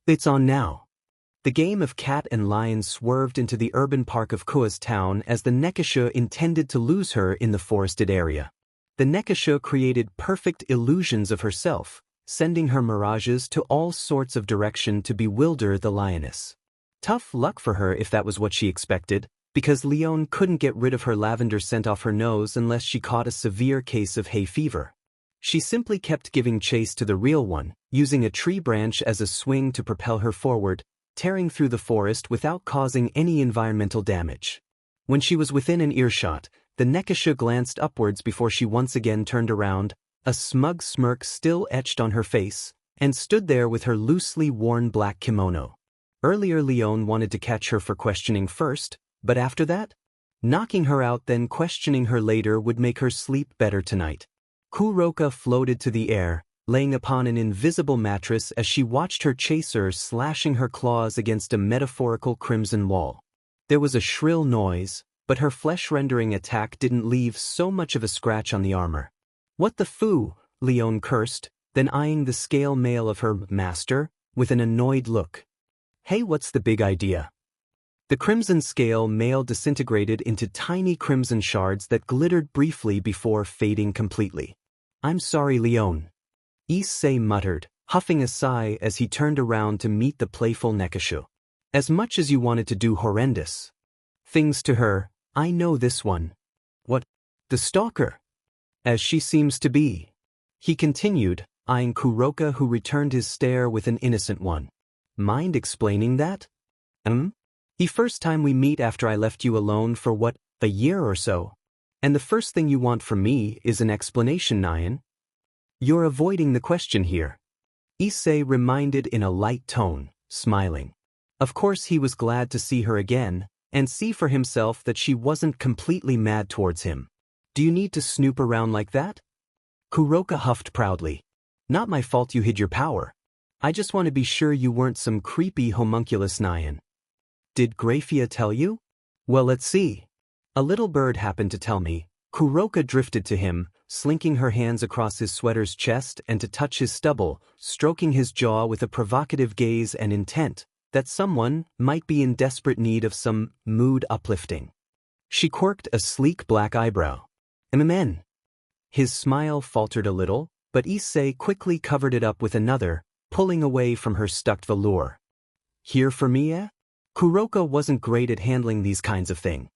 A: It's on now. The game of cat and lion swerved into the urban park of Kua's town as the Nekasha intended to lose her in the forested area. The Nekasha created perfect illusions of herself, sending her mirages to all sorts of direction to bewilder the lioness. Tough luck for her if that was what she expected, because Leon couldn't get rid of her lavender scent off her nose unless she caught a severe case of hay fever. She simply kept giving chase to the real one, using a tree branch as a swing to propel her forward, tearing through the forest without causing any environmental damage. When she was within an earshot, the Nekasha glanced upwards before she once again turned around, a smug smirk still etched on her face, and stood there with her loosely worn black kimono. Earlier Leon wanted to catch her for questioning first, but after that? Knocking her out then questioning her later would make her sleep better tonight. Kuroka floated to the air, laying upon an invisible mattress as she watched her chaser slashing her claws against a metaphorical crimson wall. There was a shrill noise, but her flesh-rendering attack didn't leave so much of a scratch on the armor. What the foo? Leon cursed, then eyeing the scale mail of her master, with an annoyed look. Hey, what's the big idea? The crimson scale mail disintegrated into tiny crimson shards that glittered briefly before fading completely. I'm sorry, Leon. Issei muttered, huffing a sigh as he turned around to meet the playful Nekasha. As much as you wanted to do horrendous things to her, I know this one. What? The stalker? As she seems to be. He continued, eyeing Kuroka, who returned his stare with an innocent one. Mind explaining that? The first time we meet after I left you alone for what, a year or so? And the first thing you want from me is an explanation, Nyan? You're avoiding the question here. Issei reminded in a light tone, smiling. Of course he was glad to see her again, and see for himself that she wasn't completely mad towards him. Do you need to snoop around like that? Kuroka huffed proudly. Not my fault you hid your power. I just want to be sure you weren't some creepy homunculus Nyan. Did Graphia tell you? Well, let's see. A little bird happened to tell me. Kuroka drifted to him, slinking her hands across his sweater's chest and to touch his stubble, stroking his jaw with a provocative gaze and intent that someone might be in desperate need of some mood uplifting. She quirked a sleek black eyebrow. MMN. His smile faltered a little, but Issei quickly covered it up with another, pulling away from her stuck velour. Here for me, eh? Kuroka wasn't great at handling these kinds of things.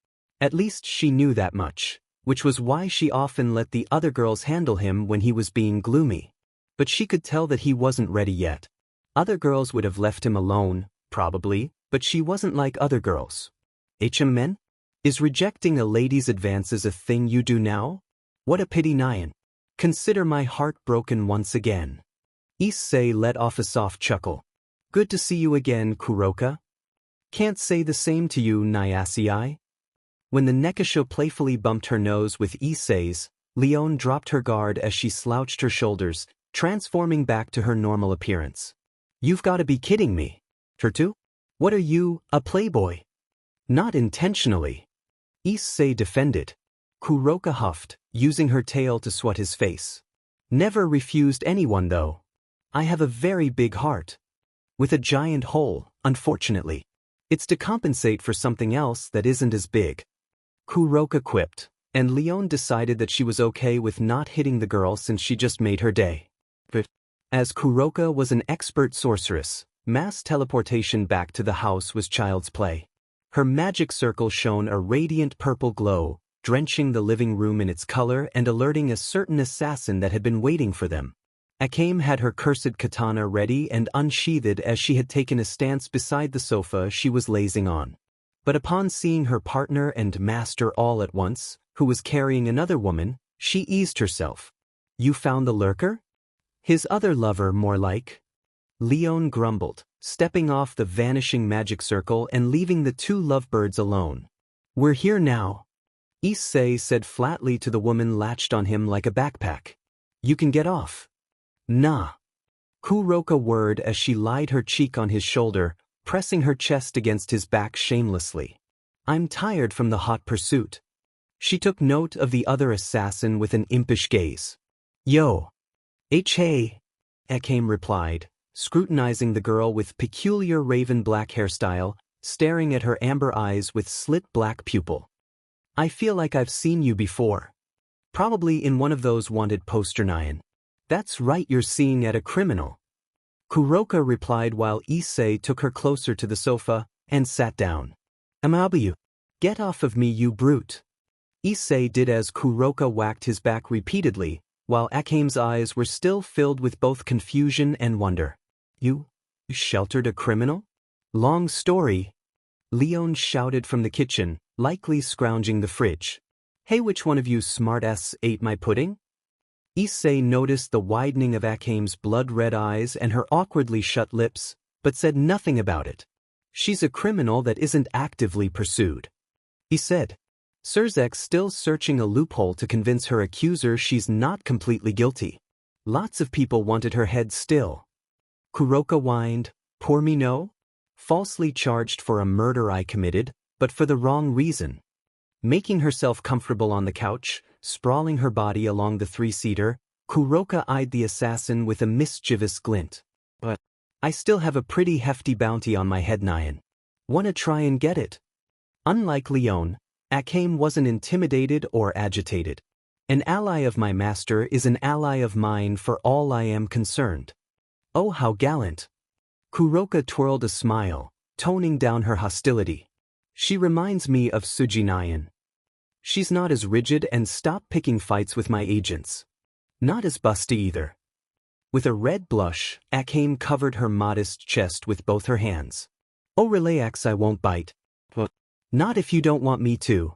A: At least she knew that much, which was why she often let the other girls handle him when he was being gloomy. But she could tell that he wasn't ready yet. Other girls would have left him alone, probably, but she wasn't like other girls. HMN? Is rejecting a lady's advances a thing you do now? What a pity, Nyan. Consider my heart broken once again. Issei let off a soft chuckle. Good to see you again, Kuroka. Can't say the same to you, Nyasei. When the Nekasha playfully bumped her nose with Issei's, Leon dropped her guard as she slouched her shoulders, transforming back to her normal appearance. You've got to be kidding me. Her too? What are you, a playboy? Not intentionally. Issei defended. Kuroka huffed, using her tail to swat his face. Never refused anyone though. I have a very big heart. With a giant hole, unfortunately. It's to compensate for something else that isn't as big. Kuroka quipped, and Leon decided that she was okay with not hitting the girl since she just made her day. But as Kuroka was an expert sorceress, mass teleportation back to the house was child's play. Her magic circle shone a radiant purple glow, drenching the living room in its color and alerting a certain assassin that had been waiting for them. Akame had her cursed katana ready and unsheathed as she had taken a stance beside the sofa she was lazing on. But upon seeing her partner and master all at once, who was carrying another woman, she eased herself. You found the lurker? His other lover, more like. Leon grumbled, stepping off the vanishing magic circle and leaving the two lovebirds alone. We're here now. Issei said flatly to the woman latched on him like a backpack. You can get off. Nah. Kuroka whirred as she laid her cheek on his shoulder, pressing her chest against his back shamelessly. I'm tired from the hot pursuit. She took note of the other assassin with an impish gaze. Yo. Hey. Akame replied, scrutinizing the girl with peculiar raven black hairstyle, staring at her amber eyes with slit black pupil. I feel like I've seen you before. Probably in one of those wanted poster nyan. That's right, you're seeing at a criminal. Kuroka replied while Issei took her closer to the sofa and sat down. Amabu. Get off of me, you brute. Issei did as Kuroka whacked his back repeatedly, while Akame's eyes were still filled with both confusion and wonder. You sheltered a criminal? Long story. Leon shouted from the kitchen, likely scrounging the fridge. Hey, which one of you smartass ate my pudding? Issei noticed the widening of Akame's blood-red eyes and her awkwardly shut lips, but said nothing about it. She's a criminal that isn't actively pursued. He said. Surzek's still searching a loophole to convince her accuser she's not completely guilty. Lots of people wanted her head still. Kuroka whined, poor me no? Falsely charged for a murder I committed, but for the wrong reason. Making herself comfortable on the couch, sprawling her body along the three-seater, Kuroka eyed the assassin with a mischievous glint. But I still have a pretty hefty bounty on my head, nyan. Wanna try and get it? Unlike Leon, Akame wasn't intimidated or agitated. An ally of my master is an ally of mine for all I am concerned. Oh, how gallant. Kuroka twirled a smile, toning down her hostility. She reminds me of Suji nyan. She's not as rigid and stop picking fights with my agents. Not as busty either. With a red blush, Akame covered her modest chest with both her hands. Oh, relax, I won't bite. But not if you don't want me to.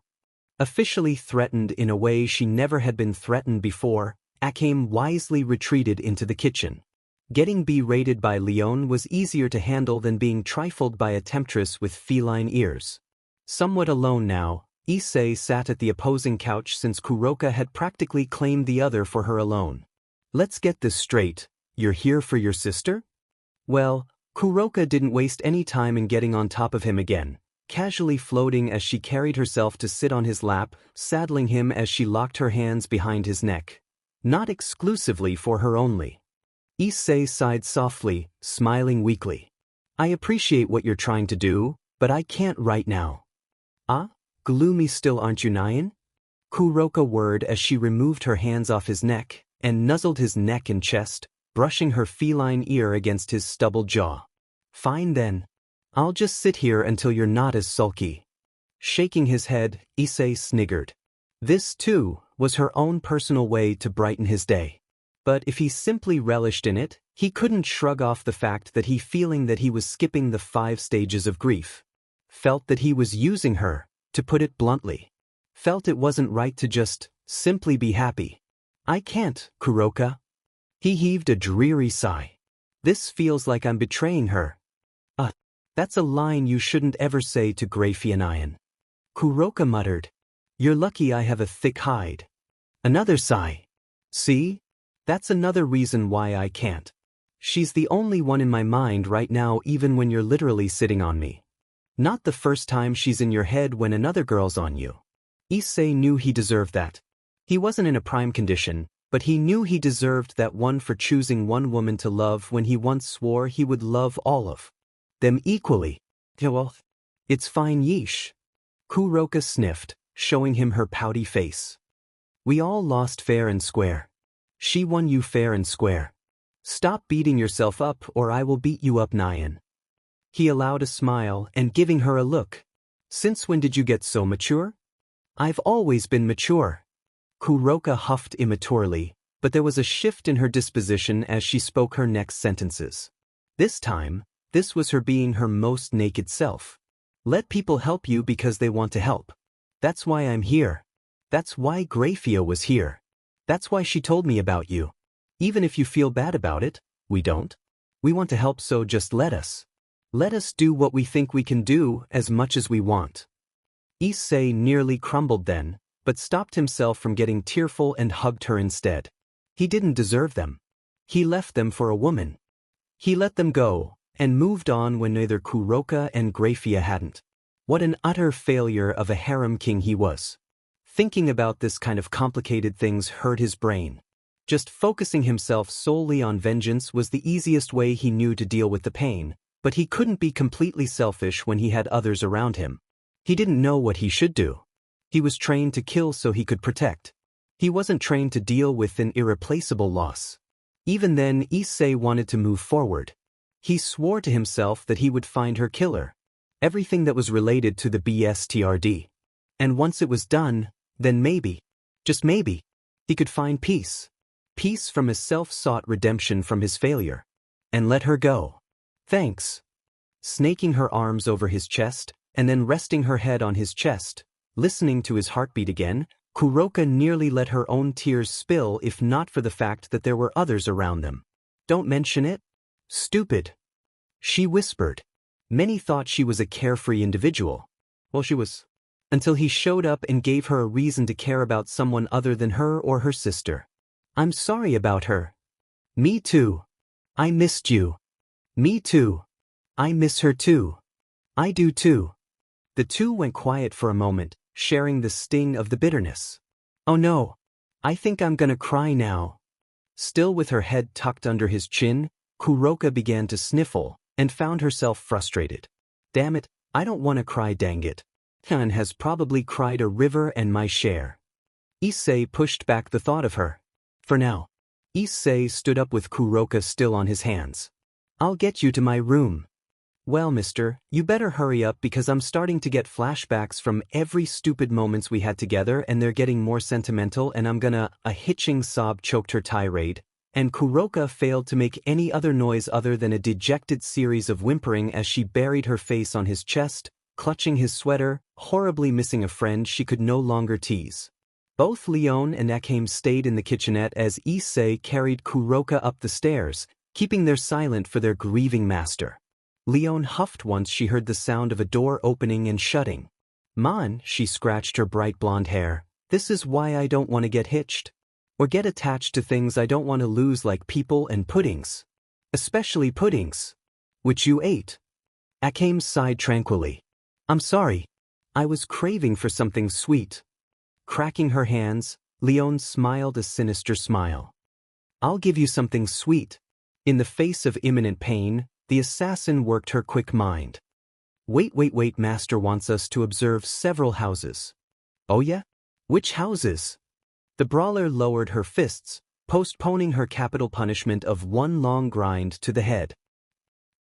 A: Officially threatened in a way she never had been threatened before, Akame wisely retreated into the kitchen. Getting berated by Leon was easier to handle than being trifled by a temptress with feline ears. Somewhat alone now, Issei sat at the opposing couch since Kuroka had practically claimed the other for her alone. Let's get this straight, you're here for your sister? Well, Kuroka didn't waste any time in getting on top of him again, casually floating as she carried herself to sit on his lap, saddling him as she locked her hands behind his neck. Not exclusively for her only. Issei sighed softly, smiling weakly. I appreciate what you're trying to do, but I can't right now. Ah? Gloomy still, aren't you, nyan? Kuroka whirred as she removed her hands off his neck and nuzzled his neck and chest, brushing her feline ear against his stubbled jaw. Fine then. I'll just sit here until you're not as sulky. Shaking his head, Issei sniggered. This, too, was her own personal way to brighten his day. But if he simply relished in it, he couldn't shrug off the fact that feeling that he was skipping the 5 stages of grief. Felt that he was using her, to put it bluntly. Felt it wasn't right to just simply be happy. I can't, Kuroka. He heaved a dreary sigh. This feels like I'm betraying her. That's a line you shouldn't ever say to Grafia nyan. Kuroka muttered. You're lucky I have a thick hide. Another sigh. See? That's another reason why I can't. She's the only one in my mind right now, even when you're literally sitting on me. Not the first time she's in your head when another girl's on you. Issei knew he deserved that. He wasn't in a prime condition, but he knew he deserved that one for choosing one woman to love when he once swore he would love all of them equally. Well, it's fine, yeesh. Kuroka sniffed, showing him her pouty face. We all lost fair and square. She won you fair and square. Stop beating yourself up or I will beat you up, nyan. He allowed a smile and giving her a look. Since when did you get so mature? I've always been mature. Kuroka huffed immaturely, but there was a shift in her disposition as she spoke her next sentences. This time, this was her being her most naked self. Let people help you because they want to help. That's why I'm here. That's why Grafia was here. That's why she told me about you. Even if you feel bad about it, we don't. We want to help, so just let us. Let us do what we think we can do as much as we want. Issei nearly crumbled then, but stopped himself from getting tearful and hugged her instead. He didn't deserve them. He left them for a woman. He let them go, and moved on when neither Kuroka and Grafia hadn't. What an utter failure of a harem king he was. Thinking about this kind of complicated things hurt his brain. Just focusing himself solely on vengeance was the easiest way he knew to deal with the pain, but he couldn't be completely selfish when he had others around him. He didn't know what he should do. He was trained to kill so he could protect. He wasn't trained to deal with an irreplaceable loss. Even then, Issei wanted to move forward. He swore to himself that he would find her killer. Everything that was related to the BSTRD. And once it was done, then maybe, just maybe, he could find peace. Peace from his self-sought redemption from his failure. And let her go. Thanks. Snaking her arms over his chest, and then resting her head on his chest, listening to his heartbeat again, Kuroka nearly let her own tears spill if not for the fact that there were others around them. Don't mention it? Stupid. She whispered. Many thought she was a carefree individual. Well, she was. Until he showed up and gave her a reason to care about someone other than her or her sister. I'm sorry about her. Me too. I missed you. Me too. I miss her too. I do too. The two went quiet for a moment, sharing the sting of the bitterness. Oh no. I think I'm gonna cry now. Still with her head tucked under his chin, Kuroka began to sniffle, and found herself frustrated. Damn it, I don't want to cry, dang it. Han has probably cried a river and my share. Issei pushed back the thought of her. For now. Issei stood up with Kuroka still on his hands. I'll get you to my room. Well, mister, you better hurry up because I'm starting to get flashbacks from every stupid moments we had together and they're getting more sentimental and I'm gonna... A hitching sob choked her tirade, and Kuroka failed to make any other noise other than a dejected series of whimpering as she buried her face on his chest, clutching his sweater, horribly missing a friend she could no longer tease. Both Leon and Akame stayed in the kitchenette as Issei carried Kuroka up the stairs, keeping there silent for their grieving master. Leon huffed once she heard the sound of a door opening and shutting. Man, she scratched her bright blonde hair, this is why I don't want to get hitched. Or get attached to things I don't want to lose like people and puddings. Especially puddings. Which you ate. Akame sighed tranquilly. I'm sorry. I was craving for something sweet. Cracking her hands, Leon smiled a sinister smile. I'll give you something sweet. In the face of imminent pain, the assassin worked her quick mind. Wait, master wants us to observe several houses. Oh yeah? Which houses? The brawler lowered her fists, postponing her capital punishment of one long grind to the head.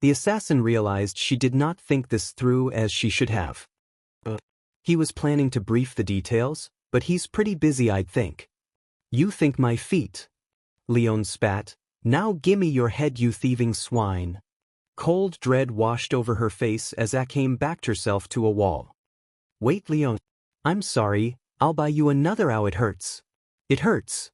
A: The assassin realized she did not think this through as she should have. He was planning to brief the details, but he's pretty busy, I'd think. You think my feet? Leon spat. Now gimme your head, you thieving swine. Cold dread washed over her face as Akame backed herself to a wall. Wait, Leon. I'm sorry, I'll buy you another. Ow, it hurts. It hurts.